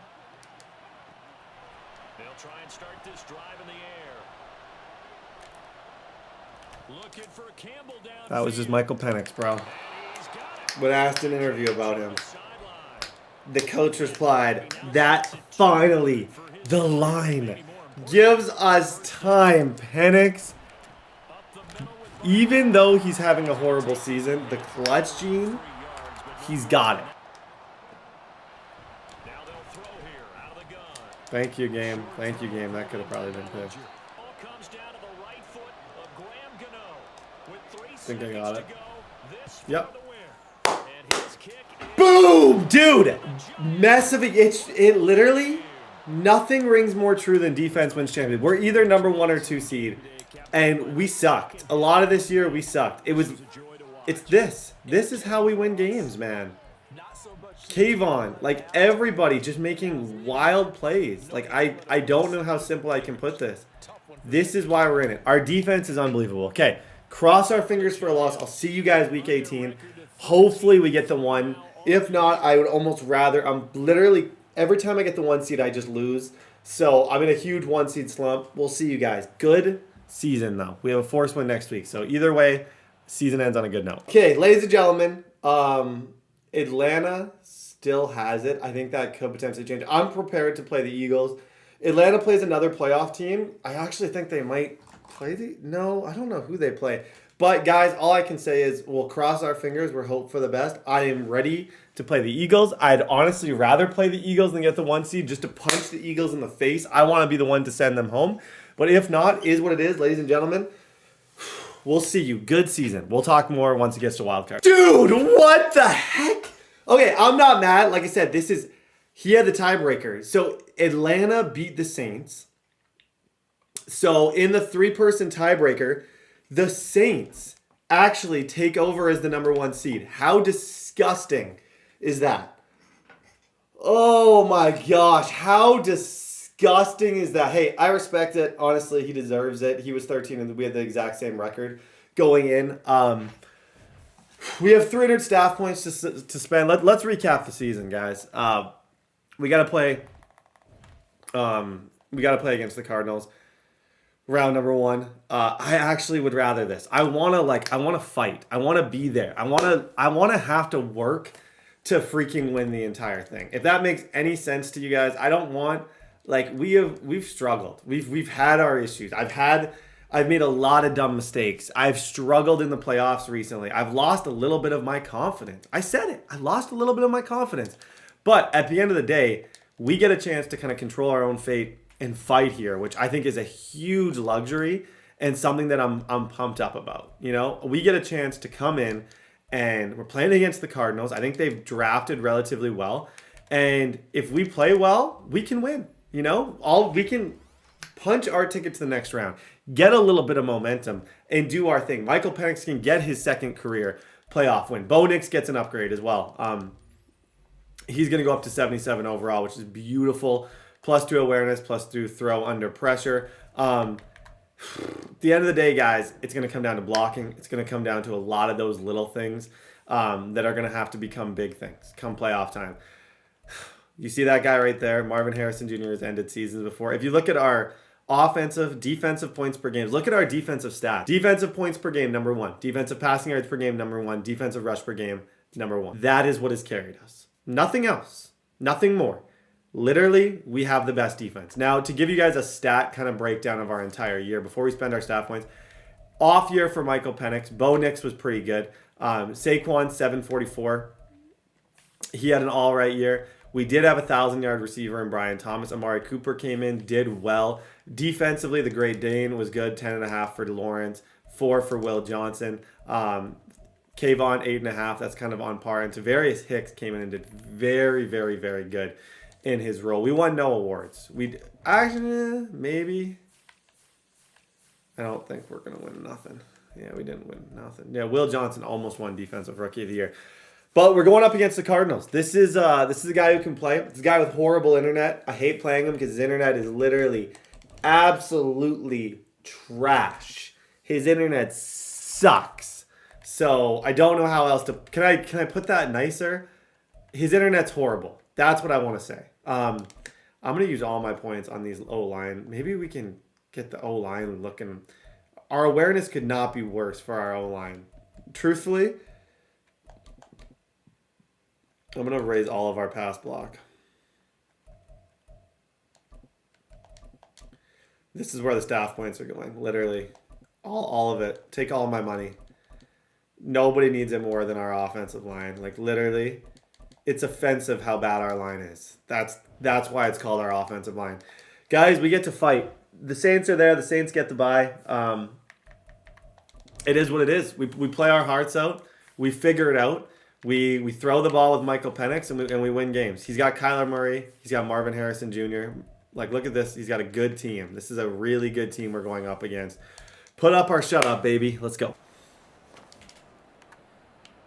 They'll try and start this drive in the air. Looking for Campbell down. That was just Michael Penix, bro. When asked in an interview about him, the coach replied, "That finally, the line gives us time, Penix." Even though he's having a horrible season, the clutch gene, he's got it. Thank you, game. Thank you, game. That could have probably been good. Think I got it. Yep. Boom, dude. Mess of it literally, nothing rings more true than defense wins champion. We're either number 1 or 2 seed, and we sucked. A lot of this year, we sucked. It's this. This is how we win games, man. Kayvon, like everybody just making wild plays. Like I don't know how simple I can put this. This is why we're in it. Our defense is unbelievable. Okay, cross our fingers for a loss. I'll see you guys week 18. Hopefully we get the 1. If not, I would almost rather. I'm literally every time I get the 1 seed, I just lose. So I'm in a huge 1 seed slump. We'll see you guys. Good season though. We have a force win next week. So either way, season ends on a good note. Okay, ladies and gentlemen, Atlanta still has it. I think that could potentially change. I'm prepared to play the Eagles. Atlanta plays another playoff team. I actually think they might play no, I don't know who they play. But guys, all I can say is we'll cross our fingers. We'll hope for the best. I am ready to play the Eagles. I'd honestly rather play the Eagles than get the 1 seed just to punch the Eagles in the face. I want to be the one to send them home. But if not, is what it is, ladies and gentlemen. We'll see you. Good season. We'll talk more once it gets to wildcard. Dude, what the heck? Okay, I'm not mad. Like I said, he had the tiebreaker. So Atlanta beat the Saints. So in the 3-person tiebreaker, the Saints actually take over as the number 1 seed. How disgusting is that? Oh my gosh, how disgusting is that? Hey, I respect it. Honestly, he deserves it. He was 13 and we had the exact same record going in. We have 300 staff points to spend. Let's recap the season, guys. We got to play. We got to play against the Cardinals. Round number 1. I actually would rather this. I want to fight. I want to be there. I want to have to work to freaking win the entire thing. If that makes any sense to you guys, I don't want we've struggled. We've had our issues. I've made a lot of dumb mistakes. I've struggled in the playoffs recently. I've lost a little bit of my confidence. I said it. I lost a little bit of my confidence. But at the end of the day, we get a chance to kind of control our own fate and fight here, which I think is a huge luxury and something that I'm pumped up about. You know, we get a chance to come in and we're playing against the Cardinals. I think they've drafted relatively well. And if we play well, we can win. You know, we can punch our ticket to the next round, get a little bit of momentum, and do our thing. Michael Penix can get his second career playoff win. Bo Nix gets an upgrade as well. He's going to go up to 77 overall, which is beautiful. +2 awareness, +2 throw under pressure. At the end of the day, guys, it's going to come down to blocking. It's going to come down to a lot of those little things that are going to have to become big things come playoff time. You see that guy right there? Marvin Harrison Jr. has ended seasons before. If you look at our offensive, defensive points per game, look at our defensive stats. Defensive points per game, number 1. Defensive passing yards per game, number 1. Defensive rush per game, number 1. That is what has carried us. Nothing else. Nothing more. Literally, we have the best defense. Now, to give you guys a stat kind of breakdown of our entire year before we spend our staff points, off year for Michael Penix. Bo Nix was pretty good. Saquon, 744. He had an all right year. We did have a 1,000-yard receiver in Brian Thomas. Amari Cooper came in, did well. Defensively, the Great Dane was good, 10.5 for Lawrence, 4 for Will Johnson. Kayvon, 8.5. That's kind of on par. And Tavarius Hicks came in and did very, very, very good in his role. We won no awards. We actually maybe. I don't think we're gonna win nothing. Yeah, we didn't win nothing. Yeah, Will Johnson almost won Defensive Rookie of the Year. But we're going up against the Cardinals. This is a guy who can play. It's a guy with horrible internet. I hate playing him because his internet is literally absolutely trash. His internet sucks. So I don't know how else to. Can I put that nicer? His internet's horrible. That's what I want to say. I'm gonna use all my points on these O-line. Maybe we can get the O-line looking. Our awareness could not be worse for our O-line. Truthfully, I'm going to raise all of our pass block. This is where the staff points are going. Literally. All of it. Take all of my money. Nobody needs it more than our offensive line. Like, literally, it's offensive how bad our line is. That's why it's called our offensive line. Guys, we get to fight. The Saints are there. The Saints get the bye. It is what it is. We play our hearts out. We figure it out. We throw the ball with Michael Penix and we win games. He's got Kyler Murray. He's got Marvin Harrison Jr. Like, look at this. He's got a good team. This is a really good team we're going up against. Put up our shut up, baby. Let's go.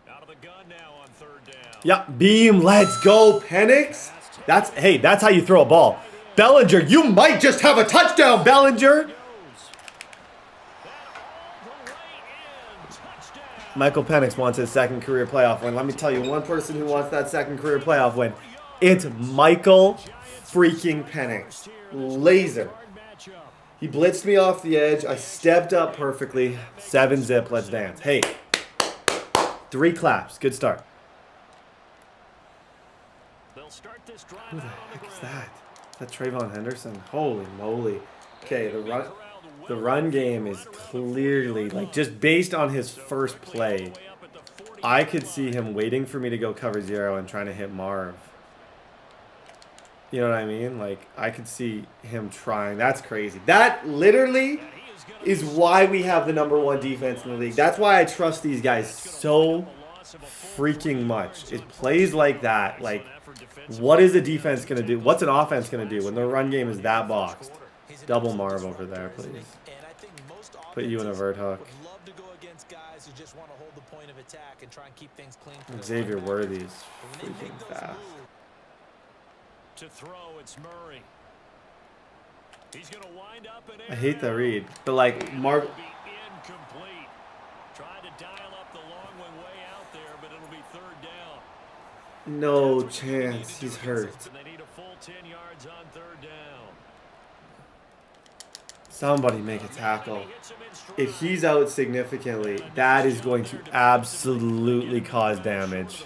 Out of the gun now on third down. Yep. Beam. Let's go, Penix. That's how you throw a ball. Bellinger, you might just have a touchdown, Bellinger. Michael Penix wants his second career playoff win. Let me tell you, one person who wants that second career playoff win. It's Michael freaking Penix. Laser. He blitzed me off the edge. I stepped up perfectly. 7-zip. Let's dance. Hey. 3 claps. Good start. Who the heck is that? Is that Trayvon Henderson? Holy moly. Okay, the run game is clearly, like, just based on his first play, I could see him waiting for me to go cover 0 and trying to hit Marv. You know what I mean? Like, I could see him trying. That's crazy. That literally is why we have the #1 defense in the league. That's why I trust these guys so freaking much. It plays like that. Like, what is a defense going to do? What's an offense going to do when the run game is that boxed? Double Marv over there, please. Put you in a vert hook. Xavier Worthy is freaking fast. To throw, it's Murray. He's going to wind up and I hate the read, but like Marv. Incomplete. Tried to dial up the long one way out there, but it'll be third down. No chance. He's hurt. They need a full 10 yards on third down. Somebody make a tackle. If he's out significantly, that is going to absolutely cause damage.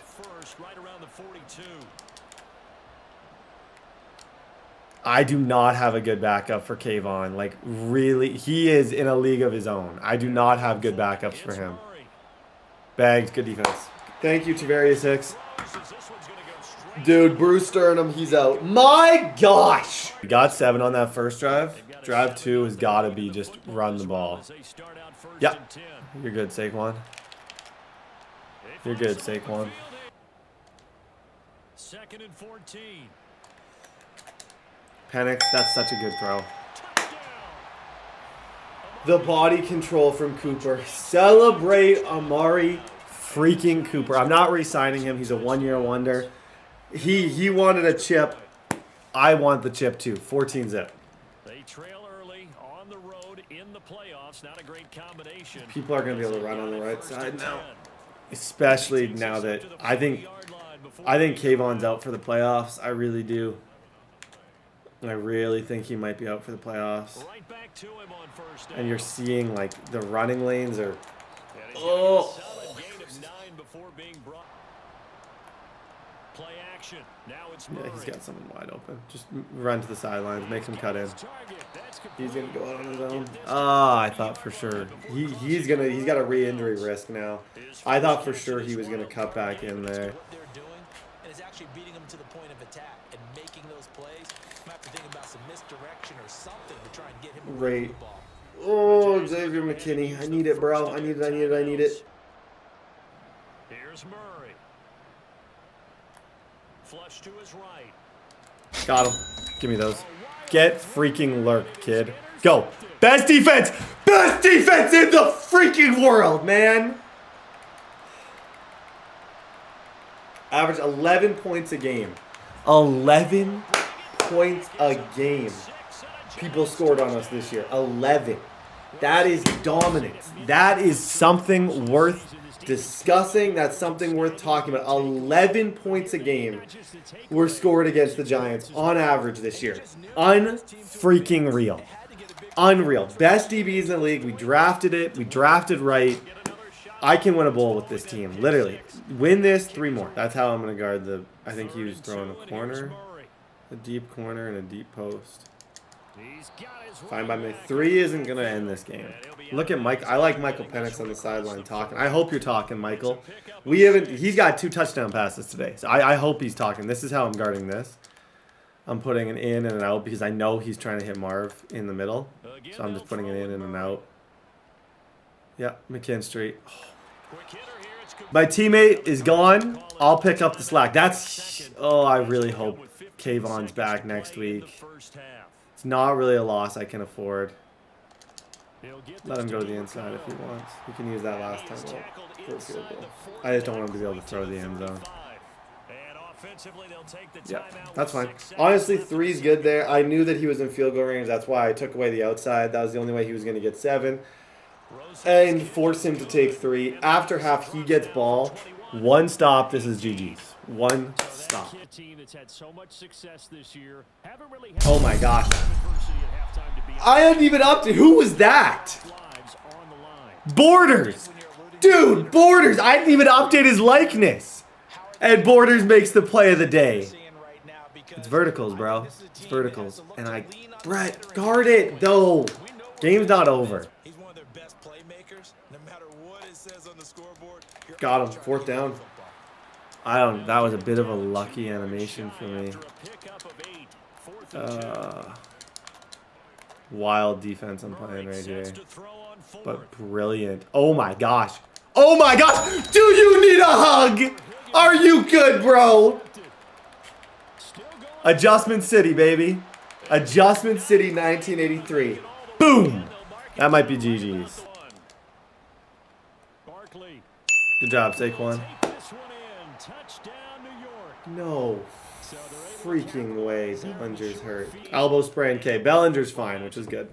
I do not have a good backup for Kayvon. Like, really, he is in a league of his own. I do not have good backups for him. Bags, good defense. Thank you, Tavarius Hicks. Dude, Bruce Sternum, he's out. My gosh! We got 7 on that first drive. Drive 2 has got to be just run the ball. Yep. You're good, Saquon. You're good, Saquon. 2nd and 14. Penix, that's such a good throw. The body control from Cooper. Celebrate Amari freaking Cooper. I'm not re-signing him. He's a one-year wonder. He wanted a chip. I want the chip too. 14-zip. They trail early on the road in the playoffs. Not a great combination. People are going to be able to run on the right side now. Especially now that I think Kayvon's out for the playoffs. I really do. I really think he might be out for the playoffs. And you're seeing, like, the running lanes are... Oh! Yeah, he's got someone wide open. Just run to the sidelines. Make him cut in. He's going to go out on his own. Ah, I thought for sure. He's got a re-injury risk now. I thought for sure he was going to cut back in there. Beating them to the point of attack and making those plays. You have to think about some misdirection or something to try and get him away from the ball. Oh, Xavier McKinney. I need it, bro. I need it. Here's Murray. Flush to his right. Got him. Give me those. Get freaking lurked, kid. Go. Best defense. Best defense in the freaking world, man. Average 11 points a game. 11 points a game. People scored on us this year. 11. That is dominance. That is something worth discussing. That's something worth talking about. 11 points a game were scored against the Giants on average this year. Unfreaking real. Unreal. Best DBs in the league. We drafted it. We drafted right. I can win a bowl with this team. Literally. Win this, 3 more. That's how I'm going to guard the... I think he was throwing a corner. A deep corner and a deep post. Fine by me. 3 isn't going to end this game. Look at Mike. I like Michael Penix on the sideline talking. I hope you're talking, Michael. We haven't... He's got 2 touchdown passes today. So I hope he's talking. This is how I'm guarding this. I'm putting an in and an out because I know he's trying to hit Marv in the middle. So I'm just putting it in and an out. Yeah, McKinstry. Oh. My teammate is gone. I'll pick up the slack. That's... Oh, I really hope Kayvon's back next week. It's not really a loss I can afford. Let him go to the inside if he wants. He can use that last time for a field goal. I just don't want him to be able to throw the end zone. Yeah, that's fine. Honestly, 3's good there. I knew that he was in field goal range. That's why I took away the outside. That was the only way he was going to get 7. And force him to take 3. After half, he gets ball. 1 stop. This is GG's. 1 stop. Oh my gosh. I hadn't even up to... Who was that? Borders. Dude, Borders. I didn't even update his likeness. And Borders makes the play of the day. It's verticals, bro. It's verticals. And I... Brett, guard it, though. Game's not over. Got him. 4th down. That was a bit of a lucky animation for me. Wild defense I'm playing right here. But brilliant. Oh my gosh. Oh my gosh. Do you need a hug? Are you good, bro? Adjustment City, baby. Adjustment City 1983. Boom. That might be GG's. Good job, Saquon. No freaking way. Bellinger's hurt. Elbow sprain. Okay, Bellinger's fine, which is good.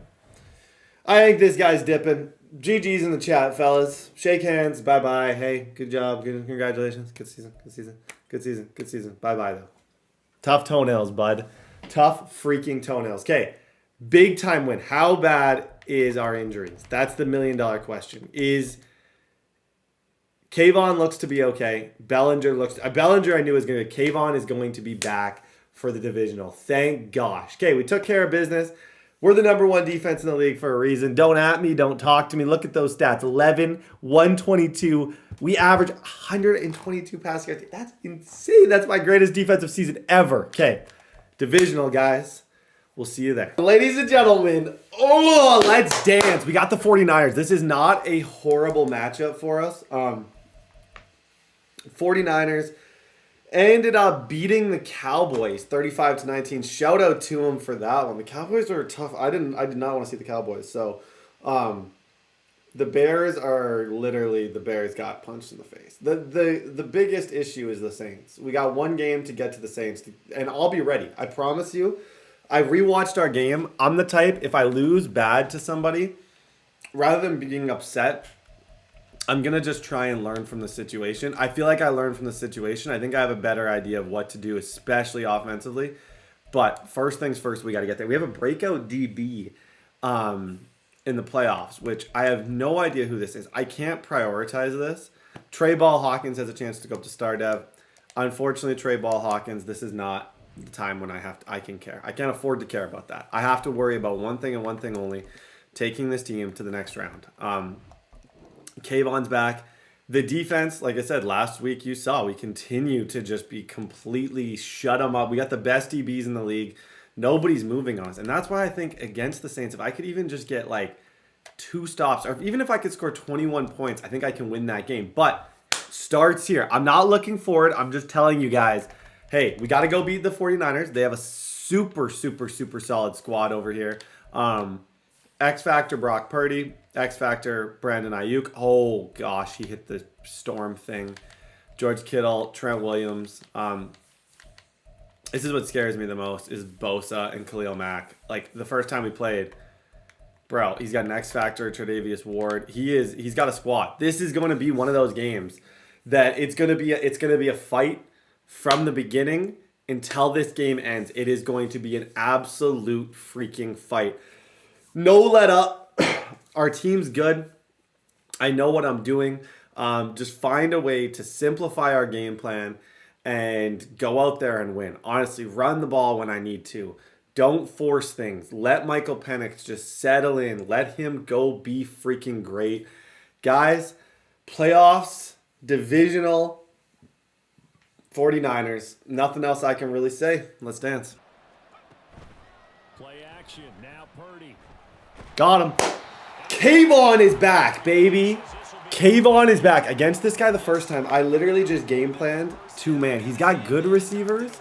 I think this guy's dipping. GG's in the chat, fellas. Shake hands. Bye-bye. Hey, good job. Good, congratulations. Good season. Good season. Good season. Good season. Bye-bye, though. Tough toenails, bud. Tough freaking toenails. Okay, big time win. How bad is our injuries? That's the $1 million question. Kayvon looks to be okay. Bellinger I knew was going to... Kayvon is going to be back for the divisional. Thank gosh. Okay, we took care of business. We're the #1 defense in the league for a reason. Don't at me. Don't talk to me. Look at those stats. 11, 122. We average 122 pass yards. That's insane. That's my greatest defensive season ever. Okay, divisional, guys. We'll see you there. Ladies and gentlemen, oh, let's dance. We got the 49ers. This is not a horrible matchup for us. 49ers ended up beating the Cowboys 35-19. Shout out to them for that one. The Cowboys are tough. I did not want to see the Cowboys. So the Bears are literally... The Bears got punched in the face. The biggest issue is the Saints. We got 1 game to get to the Saints. And I'll be ready. I promise you. I rewatched our game. I'm the type, if I lose bad to somebody, rather than being upset, I'm going to just try and learn from the situation. I feel like I learned from the situation. I think I have a better idea of what to do, especially offensively. But first things first, we got to get there. We have a breakout DB in the playoffs, which I have no idea who this is. I can't prioritize this. Trey Ball Hawkins has a chance to go up to Star Dev. Unfortunately, Trey Ball Hawkins, this is not the time when I can care. I can't afford to care about that. I have to worry about one thing and one thing only, taking this team to the next round. Kayvon's back. The defense, like I said, last week you saw, we continue to just be completely shut them up. We got the best DBs in the league. Nobody's moving on us. And that's why I think against the Saints, if I could even just get like 2 stops, or even if I could score 21 points, I think I can win that game. But starts here. I'm not looking forward. I'm just telling you guys, hey, we got to go beat the 49ers. They have a super, super, super solid squad over here. X Factor Brock Purdy. X Factor Brandon Ayuk. Oh, gosh. He hit the storm thing. George Kittle. Trent Williams. This is what scares me the most is Bosa and Khalil Mack. Like, the first time we played, bro, he's got an X Factor, Tre'Davious Ward. He's got a squad. This is going to be one of those games that it's going to be a fight from the beginning until this game ends. It is going to be an absolute freaking fight. No let up. Our team's good. I know what I'm doing. Just find a way to simplify our game plan and go out there and win. Honestly, run the ball when I need to. Don't force things. Let Michael Penix just settle in. Let him go be freaking great. Guys, playoffs, divisional, 49ers. Nothing else I can really say. Let's dance. Play action. Now Purdy. Got him. Kayvon is back, baby. Kayvon is back. Against this guy the first time, I literally just game planned two-man. He's got good receivers,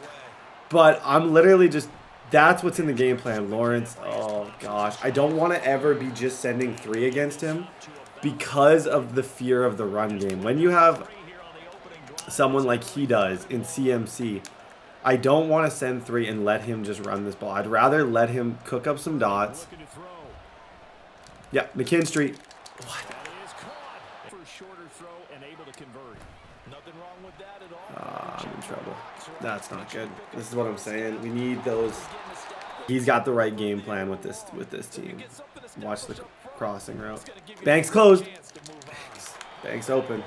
but I'm literally just... That's what's in the game plan. Lawrence, oh gosh. I don't want to ever be just sending 3 against him because of the fear of the run game. When you have someone like he does in CMC, I don't want to send 3 and let him just run this ball. I'd rather let him cook up some dots. Yeah, McKinstry. What? I'm in trouble. That's not good. This is what I'm saying. We need those. He's got the right game plan with this team. Watch the crossing route. Banks closed. Banks open.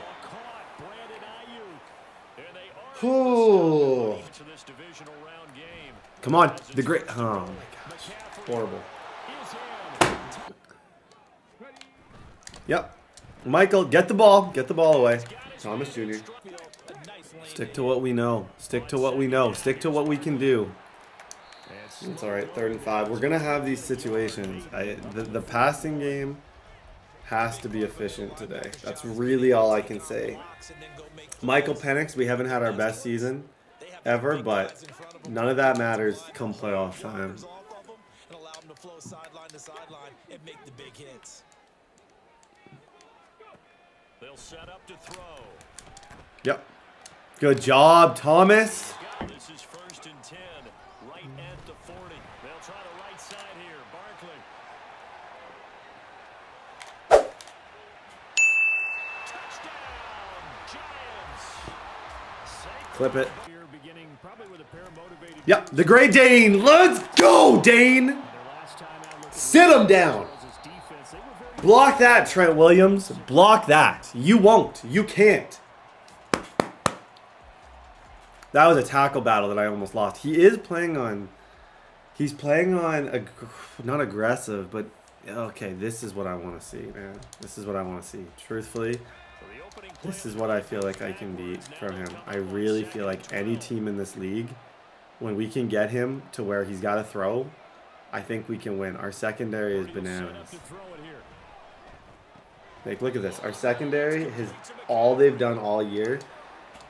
Ooh. Come on. The great. Oh my gosh. Horrible. Yep. Michael, get the ball. Get the ball away. Thomas Jr. Stick to what we know. Stick to what we know. Stick to what we can do. It's all right. 3rd and 5. We're going to have these situations. The passing game has to be efficient today. That's really all I can say. Michael Penix, we haven't had our best season ever, but none of that matters come playoff time. They'll set up to throw. Yep. Good job, Thomas. This is 1st and 10. Right at the 40. They'll try the right side here. Barkley. Touchdown, Giants. Clip it. Here beginning probably with a pair of motivated. Yep. The great Dane. Let's go, Dane. Sit him down. Block that, Trent Williams. Block that. You won't. You can't. That was a tackle battle that I almost lost. He is playing on... He's playing on... Not aggressive, but... Okay, this is what I want to see, man. This is what I want to see. Truthfully, this is what I feel like I can beat from him. I really feel like any team in this league, when we can get him to where he's got to throw, I think we can win. Our secondary is bananas. Like, look at this. Our secondary has all they've done all year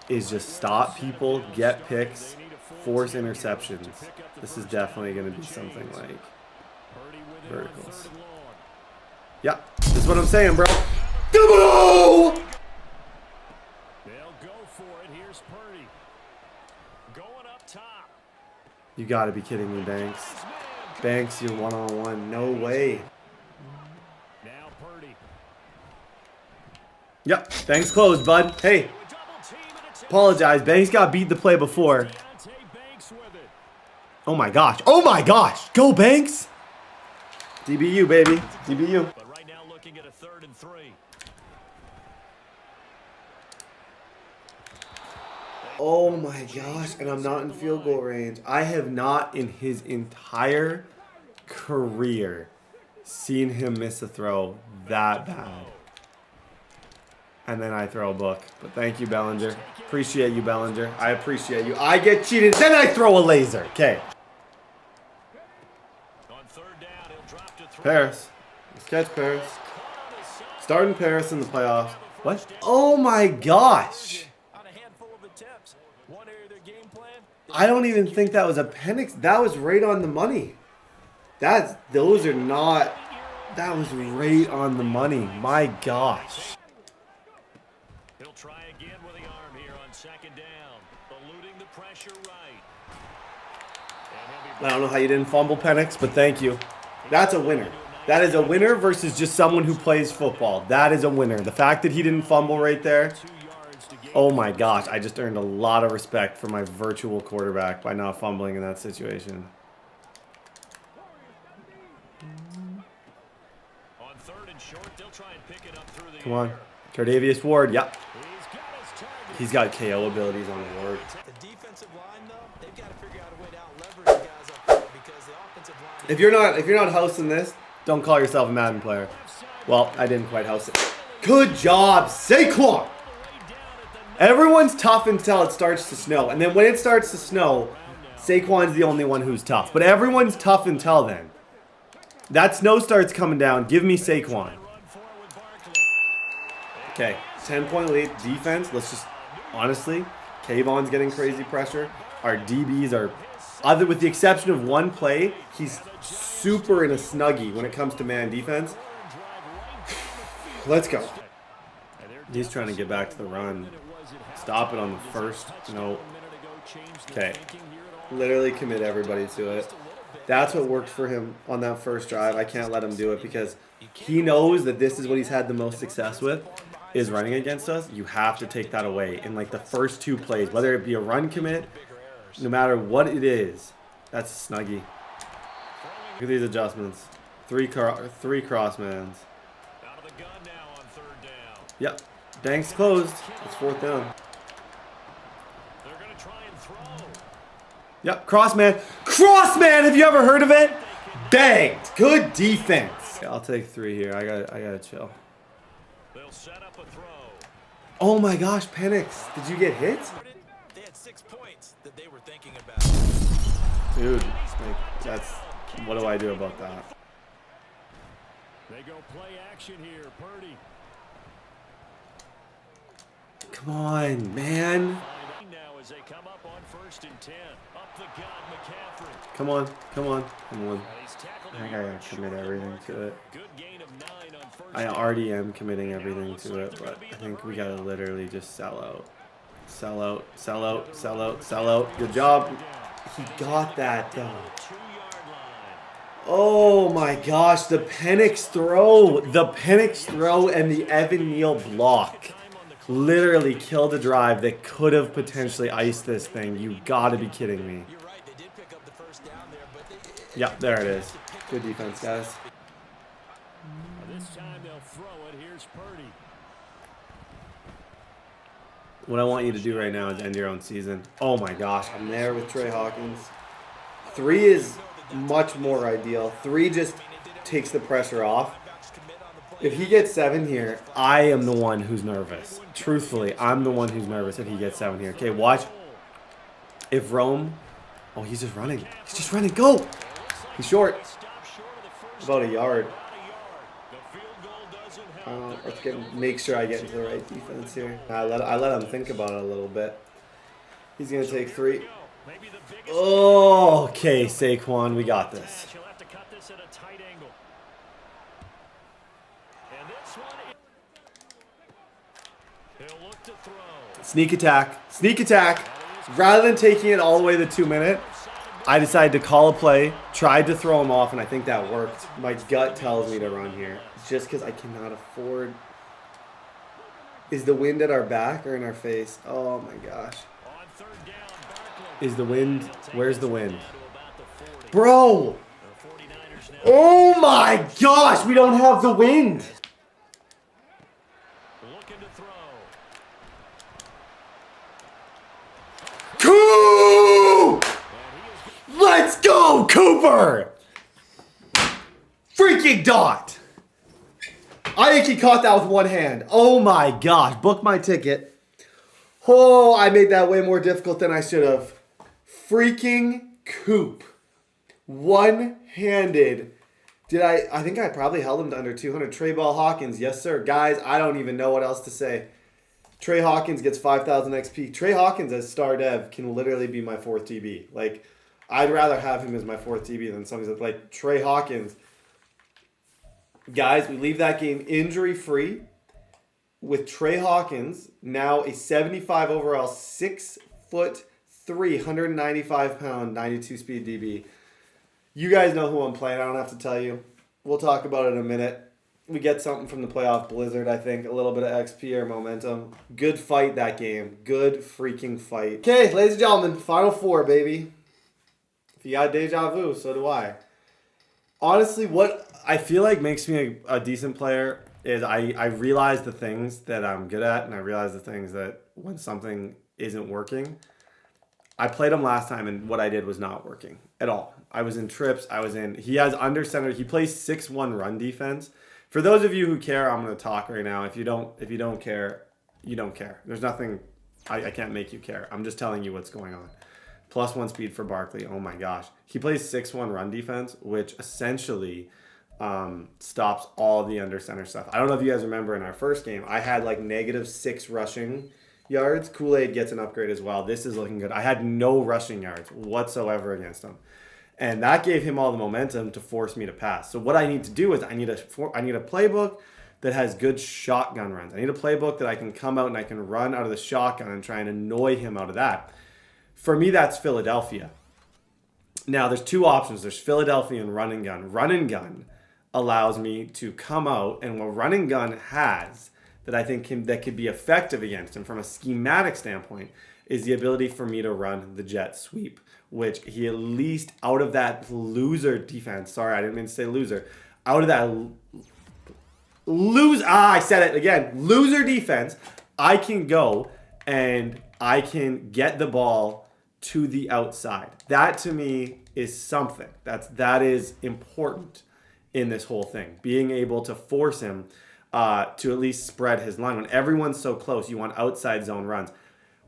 is just stop people, get picks, force interceptions. This is definitely going to be something like verticals. Yeah, this is what I'm saying, bro. Double! They'll go for it. Here's Purdy. Going up top. You got to be kidding me, Banks. Banks, you're one-on-one. No way. Now Purdy. Yep, Banks closed, bud. Hey, apologize. Banks got beat the play before. Oh my gosh. Oh my gosh. Go, Banks. DBU, baby. DBU. But right now looking at a 3rd and 3. Oh my gosh. And I'm not in field goal range. I have not in his entire career seen him miss a throw that bad. And then I throw a book. But thank you, Bellinger. Appreciate you, Bellinger. I appreciate you. I get cheated, then I throw a laser. Okay. On 3rd down, he'll drop to throw. Paris. Let's catch Paris. Starting Paris in the playoffs. What? Oh my gosh. On a handful of attempts, one area of their game plan. I don't even think that was a Penix. That was right on the money. Those are not That was right on the money. My gosh. He'll try again with the arm here on second down. Eluding the pressure right. I don't know how you didn't fumble, Penix, but thank you. That's a winner. That is a winner versus just someone who plays football. That is a winner. The fact that he didn't fumble right there. Oh my gosh, I just earned a lot of respect for my virtual quarterback by not fumbling in that situation. On third and short, they'll try and pick it up through the Come on. air. Cardavius Ward, yep. He's got his target. He's got KO abilities on Ward. The defensive line, though, they've got to figure out a way to out-leverage guys up front because the offensive line... If you're not hosting this, don't call yourself a Madden player. Well, I didn't quite host it. Good job, Saquon! Everyone's tough until it starts to snow. And then when it starts to snow, Saquon's the only one who's tough. But everyone's tough until then. That snow starts coming down. Give me Saquon. Okay, 10-point lead. Defense, let's just... Honestly, Kayvon's getting crazy pressure. Our DBs are... Other with the exception of one play, he's super in a snuggie when it comes to man defense. Let's go. He's trying to get back to the run. Stop it on the first. No. Okay. Literally commit everybody to it. That's what worked for him on that first drive. I can't let him do it because he knows that this is what he's had the most success with, is running against us. You have to take that away in like the first two plays, whether it be a run commit, no matter what it is. That's snuggie. Look at these adjustments. Three crossmans. Yep. Bank's closed. It's fourth down. Yep. Crossman. Crossman! Have you ever heard of it? Banked. Good defense. Okay, I'll take 3 here. I gotta chill. They'll set up a throw. Oh my gosh, Penix. Did you get hit? They had 6 points that they were thinking about. Dude, like, that's... What do I do about that? They go play action here. Purdy. Come on, man. Now as they come up on 1st and 10. Up the gut, McCaffrey. Come on, come on, come on. He's tackled I gotta commit everything to it. Good gain of 9 on 1st. I already am committing everything to it, but I think we gotta literally just sell out. Sell out, sell out, sell out, sell out. Good job. He got that, though. 2-yard line. Oh my gosh, the Penix throw. The Penix throw and the Evan Neal block literally killed a drive that could have potentially iced this thing. You gotta be kidding me. You're right, they did pick up the first down there, but Yep, there it is. Good defense, guys. This time they'll throw it. Here's Purdy. What I want you to do right now is end your own season. Oh my gosh, I'm there with Trey Hawkins. 3 is much more ideal. 3 just takes the pressure off. If he gets 7 here, I am the one who's nervous. Truthfully, I'm the one who's nervous if he gets 7 here. Okay, watch. If Rome... Oh, he's just running. He's just running. Go! He's short. About a yard. Let's make sure I get into the right defense here. I let him think about it a little bit. He's going to take 3. Oh, okay, Saquon, we got this. He'll have to cut this at a tight angle. And this one, he'll look to throw. Sneak attack. Sneak attack. Rather than taking it all the way to the 2-minute, I decided to call a play, tried to throw him off, and I think that worked. My gut tells me to run here. Just because I cannot afford... Is the wind at our back or in our face? Oh my gosh. Is the wind... Where's the wind? Bro! Oh my gosh! We don't have the wind! Coop! Let's go, Cooper! Freaking dot! I think he caught that with one hand. Oh my gosh. Book my ticket. Oh, I made that way more difficult than I should have. Freaking Coop. One-handed. I think I probably held him to under 200. Trey Ball Hawkins. Yes, sir. Guys, I don't even know what else to say. Trey Hawkins gets 5,000 XP. Trey Hawkins as star dev can literally be my 4th DB. Like, I'd rather have him as my 4th DB than somebody like Trey Hawkins. Guys, we leave that game injury-free with Trey Hawkins, now a 75 overall, 6'3", 195-pound, 92 speed DB. You guys know who I'm playing. I don't have to tell you. We'll talk about it in a minute. We get something from the playoff blizzard, I think. A little bit of XP or momentum. Good fight that game. Good freaking fight. Okay, ladies and gentlemen, Final Four, baby. If you got deja vu, so do I. Honestly, what I feel like makes me a decent player is I realize the things that I'm good at, and I realize the things that when something isn't working. I played him last time, and what I did was not working at all. I was in trips. He has under center. He plays 6-1 run defense. For those of you who care, I'm going to talk right now. If you don't care, you don't care. There's nothing, I can't make you care. I'm just telling you what's going on. +1 speed for Barkley. Oh my gosh. He plays 6-1 run defense, which essentially stops all the under center stuff. I don't know if you guys remember in our first game, I had like -6 rushing yards. Kool-Aid gets an upgrade as well. This is looking good. I had no rushing yards whatsoever against him. And that gave him all the momentum to force me to pass. So what I need to do is I need a playbook that has good shotgun runs. I need a playbook that I can come out and I can run out of the shotgun and try and annoy him out of that. For me, that's Philadelphia. Now, there's two options. There's Philadelphia and run and gun. Run and gun allows me to come out, and what run and gun has that I think that could be effective against him from a schematic standpoint is the ability for me to run the jet sweep, which he at least out of that loser defense. Sorry, I didn't mean to say loser. Out of that I said it again. Loser defense, I can go and I can get the ball to the outside. That to me is something. That is important in this whole thing. Being able to force him to at least spread his line. When everyone's so close, you want outside zone runs.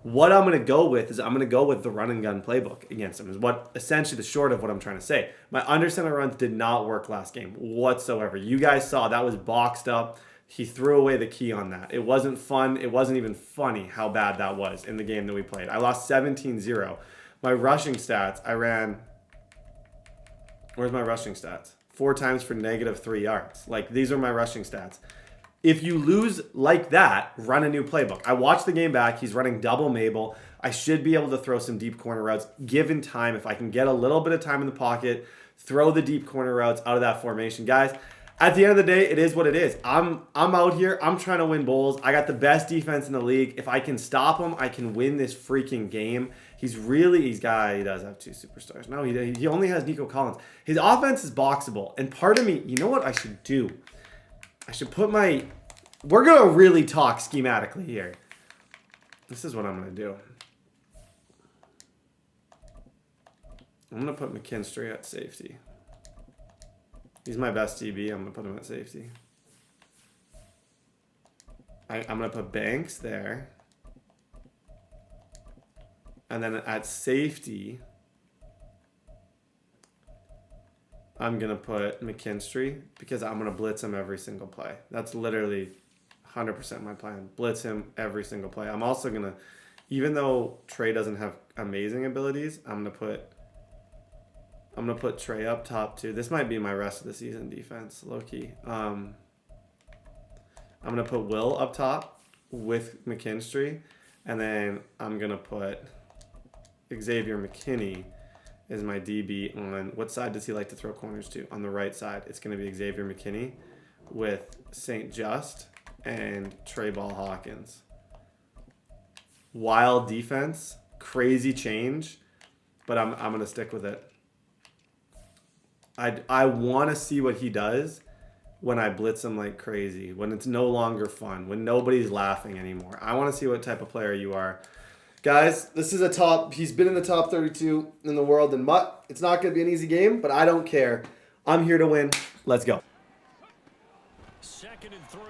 What I'm going to go with is I'm going to go with the run and gun playbook against him is what essentially the short of what I'm trying to say. My under center runs did not work last game whatsoever. You guys saw that was boxed up. He threw away the key on that. It wasn't fun. It wasn't even funny how bad that was in the game that we played. I lost 17-0. My rushing stats, I ran, where's my rushing stats? 4 times for -3 yards. Like, these are my rushing stats. If you lose like that, run a new playbook. I watched the game back. He's running double Mabel. I should be able to throw some deep corner routes given time. If I can get a little bit of time in the pocket, throw the deep corner routes out of that formation. Guys, at the end of the day, it is what it is. I'm out here. I'm trying to win bowls. I got the best defense in the league. If I can stop him, I can win this freaking game. He does have 2 superstars. No, he only has Nico Collins. His offense is boxable. And part of me, you know what I should do? I should put we're going to really talk schematically here. This is what I'm going to do. I'm going to put McKinstry at safety. He's my best DB. I'm going to put him at safety. I'm going to put Banks there. And then at safety, I'm going to put McKinstry because I'm going to blitz him every single play. That's literally 100% my plan. Blitz him every single play. I'm also going to, even though Trey doesn't have amazing abilities, I'm going to put Trey up top too. This might be my rest of the season defense, low-key. I'm going to put Will up top with McKinstry. And then I'm going to put Xavier McKinney is my DB on, what side does he like to throw corners to? On the right side, it's going to be Xavier McKinney with St. Just and Trey Ball Hawkins. Wild defense, crazy change, but I'm going to stick with it. I want to see what he does when I blitz him like crazy, when it's no longer fun, when nobody's laughing anymore. I want to see what type of player you are. Guys, this is he's been in the top 32 in the world in Mutt. It's not going to be an easy game, but I don't care. I'm here to win. Let's go. 2nd and 3.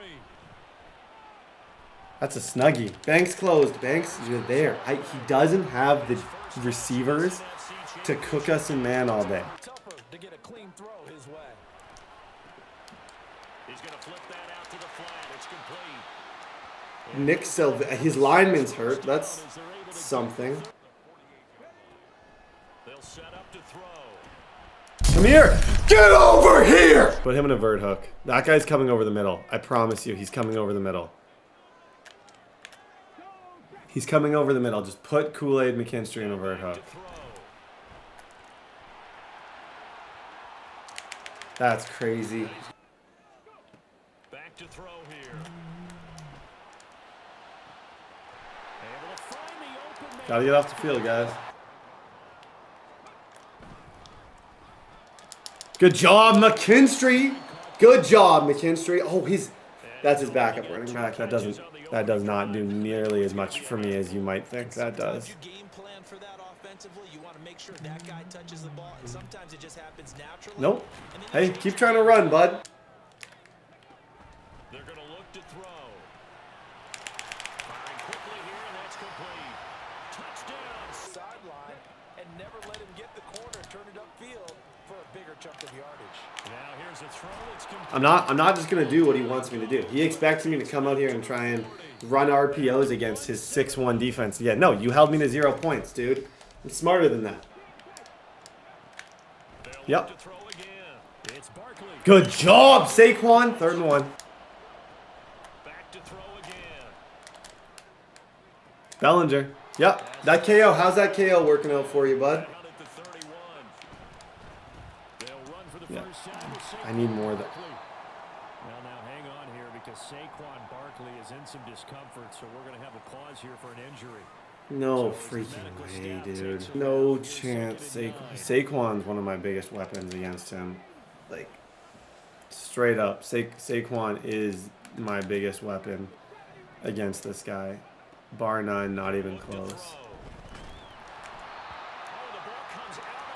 That's a snuggie. Banks closed. Banks, you're there. He doesn't have the receivers to cook us in man all day. Tougher to get a clean throw his way. He's going to flip that out to the flat. It's complete. Nick Silva, his lineman's hurt. That's something. They'll set up to throw. Come here. Get over here! Put him in a vert hook. That guy's coming over the middle. I promise you, he's coming over the middle. He's coming over the middle. Just put Kool-Aid McKinstry in a vert hook. That's crazy. Back to throw here. Gotta get off the field, guys. Good job, McKinstry. Good job, McKinstry. Oh, that's his backup running back. That does not do nearly as much for me as you might think that does. Nope. Hey, keep trying to run, bud. They're going to look to throw. Firing quickly here, and that's complete. Touchdown. Sideline and never let him get the corner, turn it upfield for a bigger chunk of yardage. Now here's a throw. It's complete. I'm not just gonna do what he wants me to do. He expects me to come out here and try and run RPOs against his 6'1" defense. Yeah, no, you held me to 0 points, dude. I'm smarter than that. Yep. Good job, Saquon. 3rd and 1. Back to throw again. Bellinger. Yep. That KO. How's that KO working out for you, bud? Yeah. I need more of that. Well, now hang on here because Saquon Barkley is in some discomfort, so we're going to have a pause here for an injury. No freaking way, dude. No chance. Saquon's one of my biggest weapons against him. Like, straight up. Saquon is my biggest weapon against this guy. Bar none, not even close.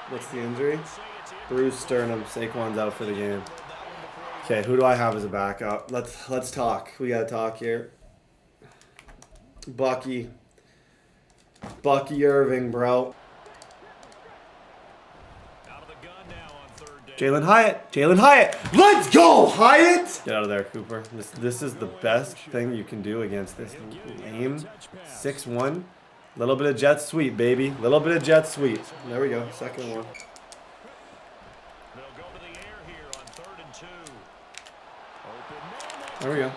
What's the injury? Bruce Sternum. Saquon's out for the game. Okay, who do I have as a backup? Let's talk. We gotta talk here. Bucky Irving, bro. Jalen Hyatt. Let's go, Hyatt! Get out of there, Cooper. This is the best thing you can do against this lame 6'1". Little bit of jet sweep, baby. Little bit of jet sweep. There we go. 2nd one. There we go.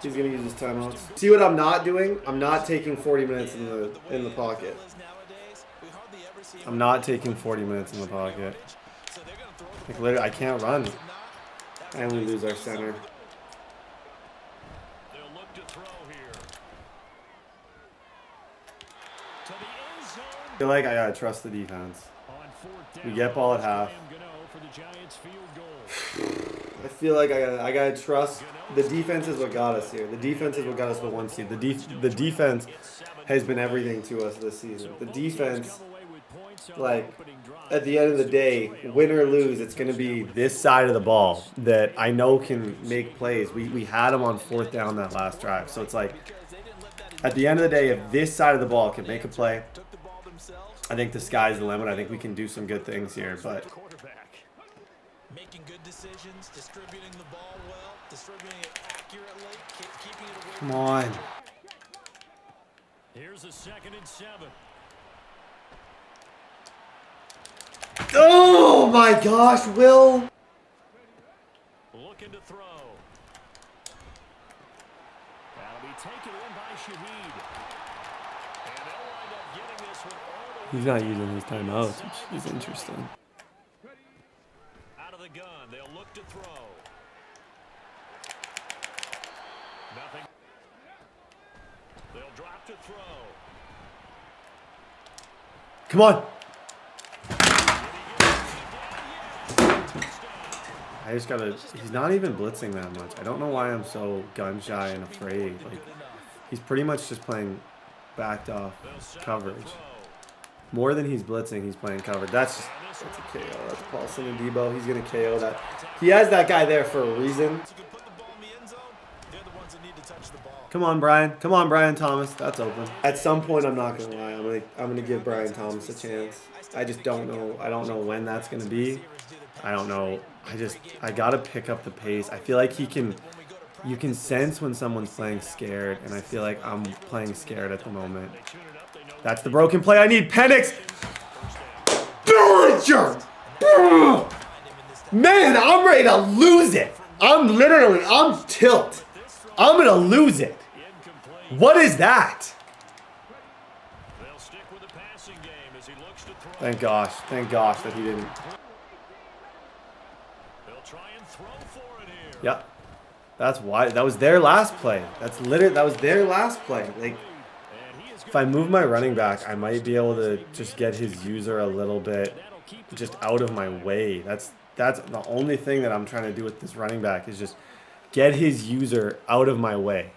He's gonna use his timeouts. See what I'm not doing? I'm not taking 40 minutes in the pocket. I'm not taking 40 minutes in the pocket. Like, literally, I can't run. And we lose our center. I feel like I gotta trust the defense. We get ball at half. I feel like I gotta trust. The defense is what got us here. The defense is what got us the 1 seed. The defense has been everything to us this season. The defense, like, at the end of the day, win or lose, it's going to be this side of the ball that I know can make plays. We had them on 4th down that last drive. So it's like, at the end of the day, if this side of the ball can make a play, I think the sky's the limit. I think we can do some good things here. But making good decisions, distributing the ball well, distributing it accurately, keeping it away. Come on. Here's a 2nd and 7. Oh my gosh, Will. Looking to throw. That'll be taken in by Shaheed. And they'll wind up getting this one all the way. He's not using his timeouts, which is interesting. Out of the gun, they'll look to throw. Nothing. They'll drop to throw. Come on. I just gotta. He's not even blitzing that much. I don't know why I'm so gun shy and afraid. Like, he's pretty much just playing backed off coverage. More than he's blitzing, he's playing coverage. That's a KO. That's Paulson and Debo. He's gonna KO that. He has that guy there for a reason. Come on, Brian. Come on, Brian Thomas. That's open. At some point, I'm not gonna lie. I'm gonna give Brian Thomas a chance. I just don't know. I don't know when that's gonna be. I don't know. I gotta pick up the pace. I feel like you can sense when someone's playing scared, and I feel like I'm playing scared at the moment. That's the broken play. I need Penix. Man, I'm ready to lose it. I'm tilt. I'm gonna lose it. What is that? Thank gosh that he didn't. Yep. That's why. That was their last play. That was their last play. Like, if I move my running back, I might be able to just get his user a little bit just out of my way. That's the only thing that I'm trying to do with this running back is just get his user out of my way.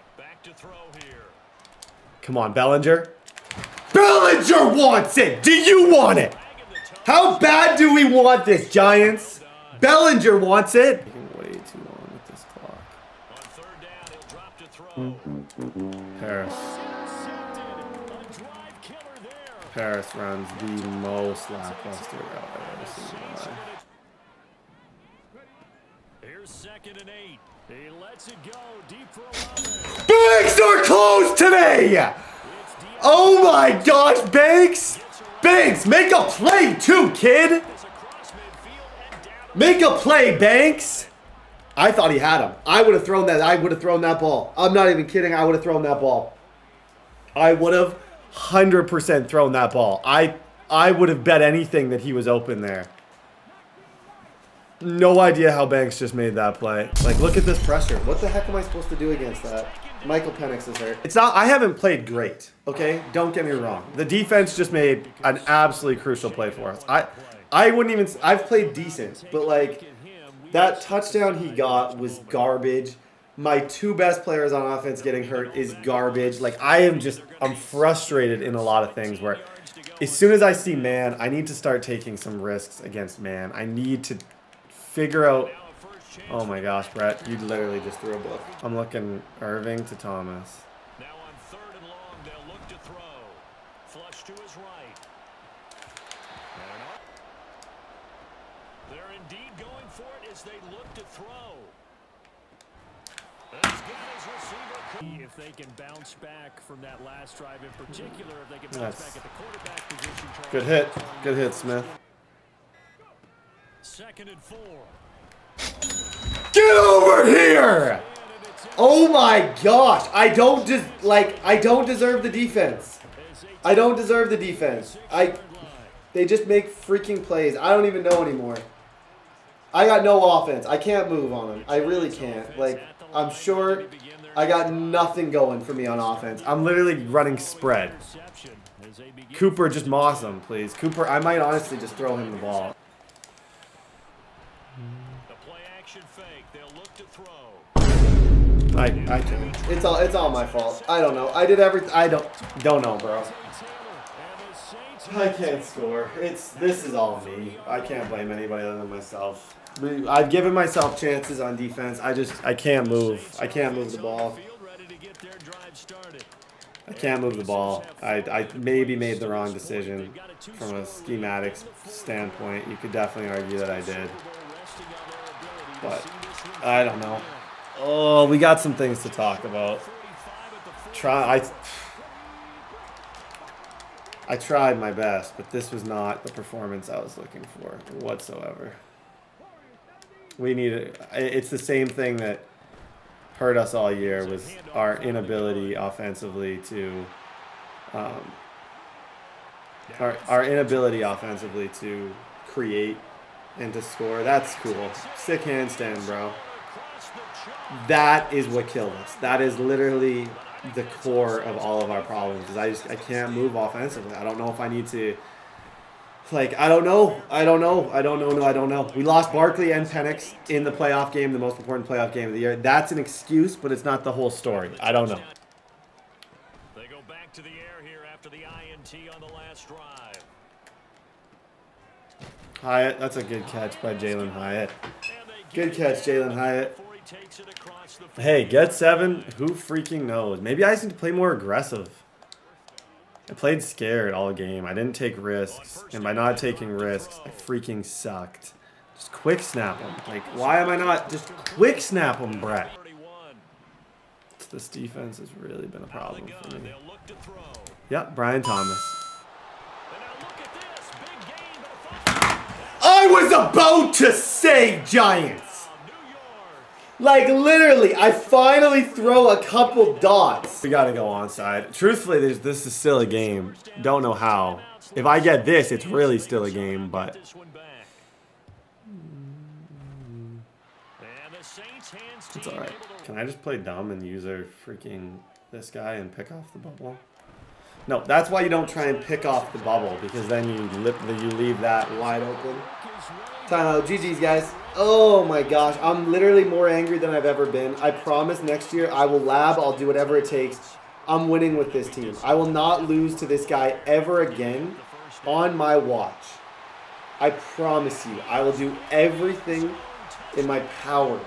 Come on, Bellinger. Bellinger wants it. Do you want it? How bad do we want this, Giants? Bellinger wants it. Taking way too long with this clock. Paris runs the most lackluster route I've ever seen in my life. Here's 2nd and 8. He lets it go deep for 11. Banks are closed today! Oh my gosh, Banks! Banks, make a play too, kid! Make a play, Banks! I thought he had him. I would have thrown that ball. I'm not even kidding. I would have thrown that ball. I would have 100% thrown that ball. I would have bet anything that he was open there. No idea how Banks just made that play. Like, look at this pressure. What the heck am I supposed to do against that? Michael Penix is hurt. It's not. I haven't played great. Okay, don't get me wrong. The defense just made an absolutely crucial play for us. I wouldn't even. I've played decent, but like that touchdown he got was garbage. My 2 best players on offense getting hurt is garbage. Like, I'm frustrated in a lot of things where as soon as I see man, I need to start taking some risks against man. I need to figure out. Oh my gosh, Brett, you literally just threw a book. I'm looking Irving to Thomas. Now on 3rd and long, they'll look to throw. Flush to his right. They're indeed going for it as they look to throw. If they can bounce back from that last drive in particular, if they can bounce back at the quarterback position. Good hit. Good hit, Smith. 2nd and 4. Get over here! Oh my gosh. I don't deserve the defense. I don't deserve the defense. They just make freaking plays. I don't even know anymore. I got no offense. I can't move on them. I really can't. Like, I'm sure I got nothing going for me on offense. I'm literally running spread. Cooper, just moss him, please. Cooper, I might honestly just throw him the ball. I can't. It's all my fault. I don't know. I did everything. I don't know, bro. I can't score. This is all me. I can't blame anybody other than myself. I've given myself chances on defense. I can't move. I can't move the ball. I can't move the ball. I maybe made the wrong decision from a schematic standpoint. You could definitely argue that I did. But I don't know. Oh, we got some things to talk about. I tried my best, but this was not the performance I was looking for whatsoever. It's the same thing that hurt us all year was our inability offensively to our inability offensively to create and to score. That's cool. Sick handstand, bro. That is what killed us. That is literally the core of all of our problems. Is I can't move offensively. I don't know if I need to. Like, I don't know. We lost Barkley and Penix in the playoff game, the most important playoff game of the year. That's an excuse, but it's not the whole story. I don't know. They go back to the air here after the INT on the last drive. Hyatt, that's a good catch by Jalen Hyatt. Good catch, Jalen Hyatt. Hey, get 7. Who freaking knows? Maybe I just need to play more aggressive. I played scared all game. I didn't take risks. And by not taking risks, I freaking sucked. Just quick snap them. Like, why am I not just quick snap them, Brett? This defense has really been a problem for me. Yep, Brian Thomas. I was about to say Giants. Like, literally, I finally throw a couple dots. We gotta go onside. Truthfully, this is still a game. Don't know how. If I get this, it's really still a game, but... It's alright. Can I just play dumb and use our freaking this guy and pick off the bubble? No, that's why you don't try and pick off the bubble, because then you leave that wide open. Timeout. GG's, guys. Oh my gosh. I'm literally more angry than I've ever been. I promise next year I will lab. I'll do whatever it takes. I'm winning with this team. I will not lose to this guy ever again on my watch. I promise you. I will do everything in my power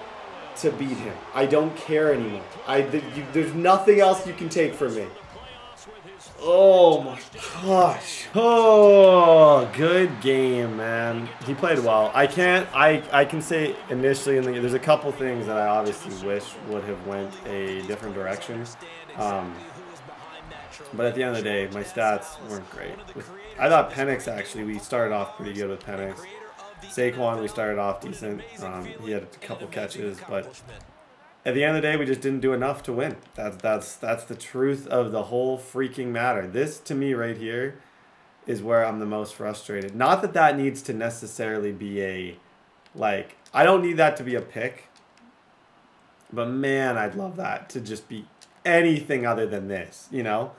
to beat him. I don't care anymore. There's nothing else you can take from me. Oh my gosh. Oh, good game, man. He played well. I can say initially there's a couple things that I obviously wish would have went a different direction. But at the end of the day, my stats weren't great. I thought Penix, actually, we started off pretty good with Penix. Saquon, we started off decent. He had a couple catches, but at the end of the day, we just didn't do enough to win. That's the truth of the whole freaking matter. This, to me, right here, is where I'm the most frustrated. Not that that needs to necessarily be a, like, I don't need that to be a pick. But, man, I'd love that to just be anything other than this, you know?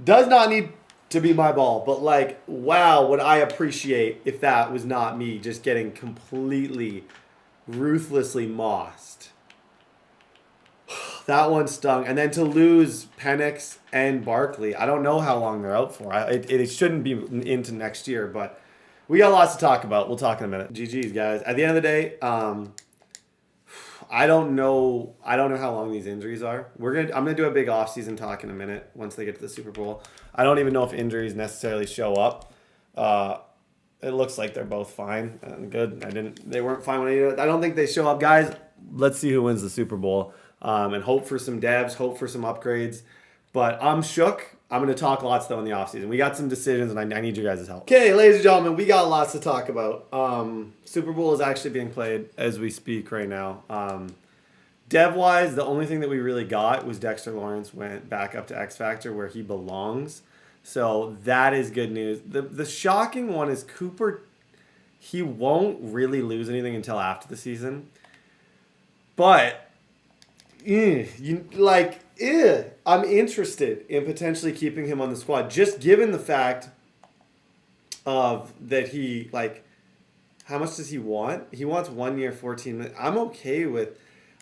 Does not need to be my ball, but, like, wow, would I appreciate if that was not me just getting completely, ruthlessly mossed. That one stung. And then to lose Penix and Barkley, I don't know how long they're out for. It shouldn't be into next year, but we got lots to talk about. We'll talk in a minute. GG's, guys. At the end of the day, I don't know how long these injuries are. I'm gonna do a big offseason talk in a minute once they get to the Super Bowl. I don't even know if injuries necessarily show up. It looks like they're both fine and good. They weren't fine when I don't think they show up, guys. Let's see who wins the Super Bowl. And hope for some devs, hope for some upgrades. But I'm shook. I'm going to talk lots, though, in the offseason. We got some decisions, and I need you guys' help. Okay, ladies and gentlemen, we got lots to talk about. Super Bowl is actually being played as we speak right now. Dev-wise, the only thing that we really got was Dexter Lawrence went back up to X Factor where he belongs. So that is good news. The shocking one is Cooper, he won't really lose anything until after the season. But... I'm interested in potentially keeping him on the squad, just given the fact of that he, like, how much does he want? He wants 1 year, 14 minutes. I'm okay with,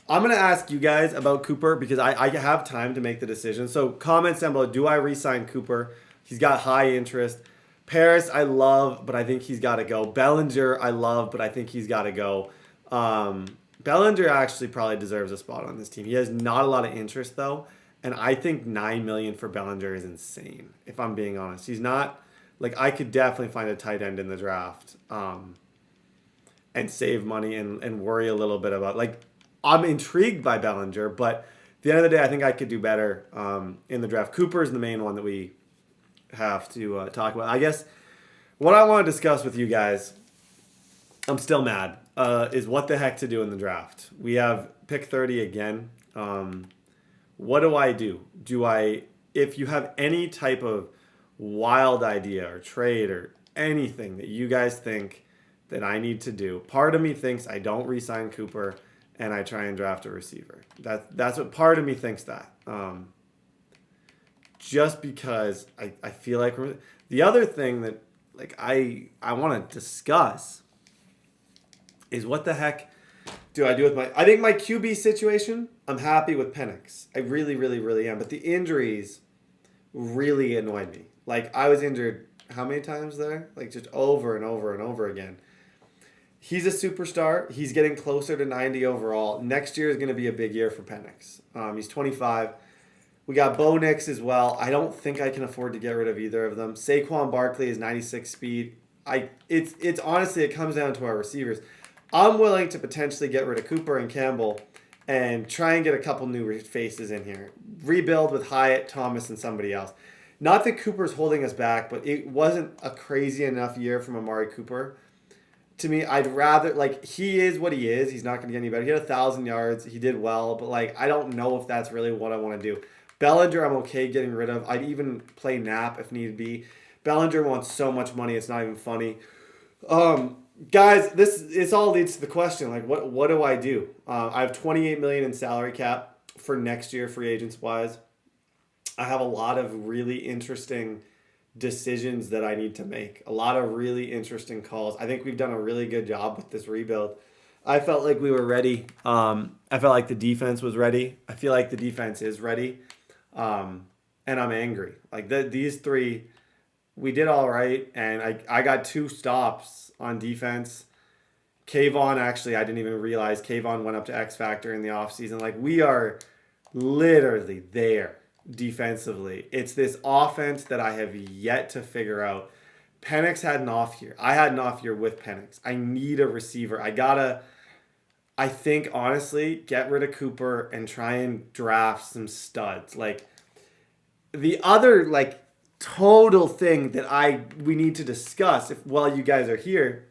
I'm going to ask you guys about Cooper because I have time to make the decision. So comments down below, do I re-sign Cooper? He's got high interest. Paris, I love, but I think he's got to go. Bellinger, I love, but I think he's got to go. Bellinger actually probably deserves a spot on this team. He has not a lot of interest, though. And I think $9 million for Bellinger is insane, if I'm being honest. He's not, like, I could definitely find a tight end in the draft and save money and worry a little bit about, like, I'm intrigued by Bellinger, but at the end of the day, I think I could do better in the draft. Cooper is the main one that we have to talk about. I guess what I want to discuss with you guys, I'm still mad. Is what the heck to do in the draft. We have pick 30 again. What do I do? If you have any type of wild idea or trade or anything that you guys think that I need to do, part of me thinks I don't re-sign Cooper and I try and draft a receiver. That's what part of me thinks that. Just because I feel like the other thing that, like, I want to discuss is what the heck do I do with I think my QB situation, I'm happy with Penix. I really, really, really am. But the injuries really annoyed me. Like, I was injured how many times there? Like, just over and over and over again. He's a superstar. He's getting closer to 90 overall. Next year is going to be a big year for Penix. He's 25. We got Bo Nix as well. I don't think I can afford to get rid of either of them. Saquon Barkley is 96 speed. It's honestly, it comes down to our receivers. I'm willing to potentially get rid of Cooper and Campbell and try and get a couple new faces in here. Rebuild with Hyatt, Thomas, and somebody else. Not that Cooper's holding us back, but it wasn't a crazy enough year from Amari Cooper to me, I'd rather, like, he is what he is. He's not going to get any better. He had 1,000 yards. He did well, but, like, I don't know if that's really what I want to do. Bellinger, I'm okay getting rid of. I'd even play Knapp if need be. Bellinger wants so much money, it's not even funny. Guys, this all leads to the question, like, what do I do? I have $28 million in salary cap for next year, free agents wise. I have a lot of really interesting decisions that I need to make. A lot of really interesting calls. I think we've done a really good job with this rebuild. I felt like we were ready. I felt like the defense was ready. I feel like the defense is ready. And I'm angry. Like these three, we did all right. And I got 2 stops on defense. Kayvon, actually, I didn't even realize Kayvon went up to X Factor in the offseason. Like, we are literally there defensively. It's this offense that I have yet to figure out. Penix had an off year. I had an off year with Penix. I need a receiver. I think, honestly, get rid of Cooper and try and draft some studs. Like, the other, like, total thing that we need to discuss while you guys are here,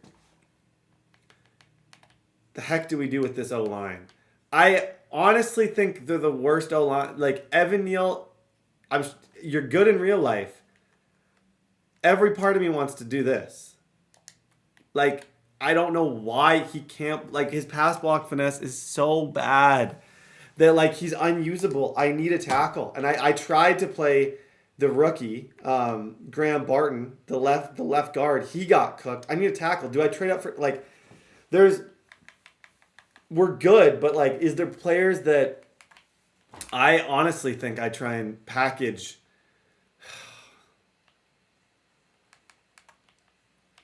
the heck do we do with this O-line? I honestly think they're the worst O-line. Like, Evan Neal, you're good in real life. Every part of me wants to do this. Like, I don't know why he can't. Like, his pass block finesse is so bad that, like, he's unusable. I need a tackle. And I tried to play the rookie, Graham Barton, the left guard. He got cooked. I need a tackle. Do I trade up for, like, we're good, but, like, is there players that I honestly think I try and package?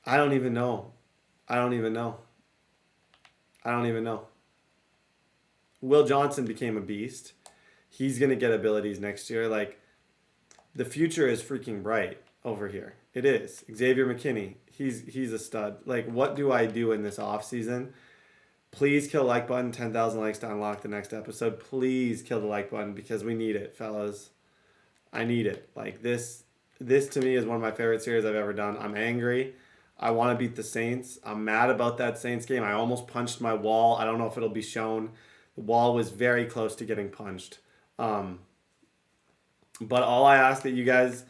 I don't even know. Will Johnson became a beast. He's going to get abilities next year. Like, the future is freaking bright over here. It is. Xavier McKinney, he's a stud. Like, what do I do in this offseason? Please kill the like button. 10,000 likes to unlock the next episode. Please kill the like button because we need it, fellas. I need it. Like, this to me is one of my favorite series I've ever done. I'm angry. I want to beat the Saints. I'm mad about that Saints game. I almost punched my wall. I don't know if it'll be shown. The wall was very close to getting punched. But all I ask that you guys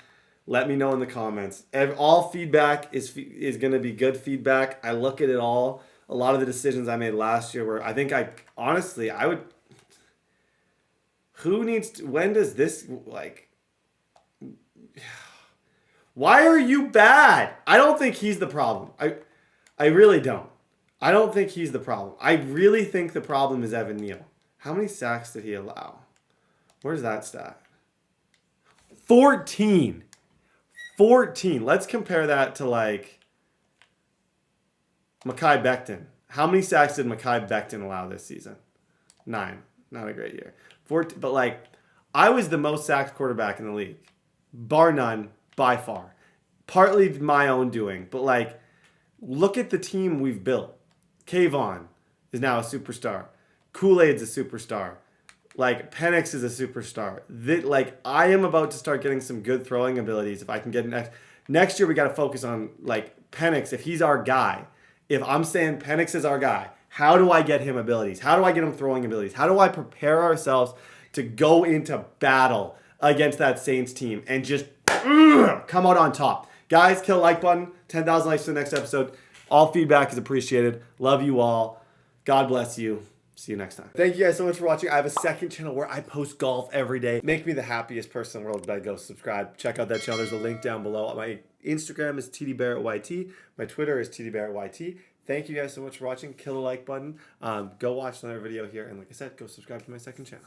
let me know in the comments. All feedback is going to be good feedback. I look at it all. A lot of the decisions I made last year where I think I would. Who needs to, when does this, like, why are you bad? I don't think he's the problem. I really don't. I don't think he's the problem. I really think the problem is Evan Neal. How many sacks did he allow? Where's that stat? 14. 14. Let's compare that to, like, Mekhi Becton. How many sacks did Mekhi Becton allow this season? 9. Not a great year. 14, but, like, I was the most sacked quarterback in the league. Bar none, by far. Partly my own doing, but, like, look at the team we've built. Kayvon is now a superstar. Kool-Aid's a superstar. Like, Penix is a superstar. Like, I am about to start getting some good throwing abilities if I can get next year we got to focus on, like, Penix, if he's our guy. If I'm saying Penix is our guy, how do I get him abilities? How do I get him throwing abilities? How do I prepare ourselves to go into battle against that Saints team and just come out on top? Guys, kill the like button. 10,000 likes for the next episode. All feedback is appreciated. Love you all. God bless you. See you next time. Thank you guys so much for watching. I have a second channel where I post golf every day. Make me the happiest person in the world. But go subscribe. Check out that channel. There's a link down below. My Instagram is TDBarrettYT. My Twitter is TDBarrett.YT. Thank you guys so much for watching. Kill the like button. Go watch another video here. And like I said, go subscribe to my second channel.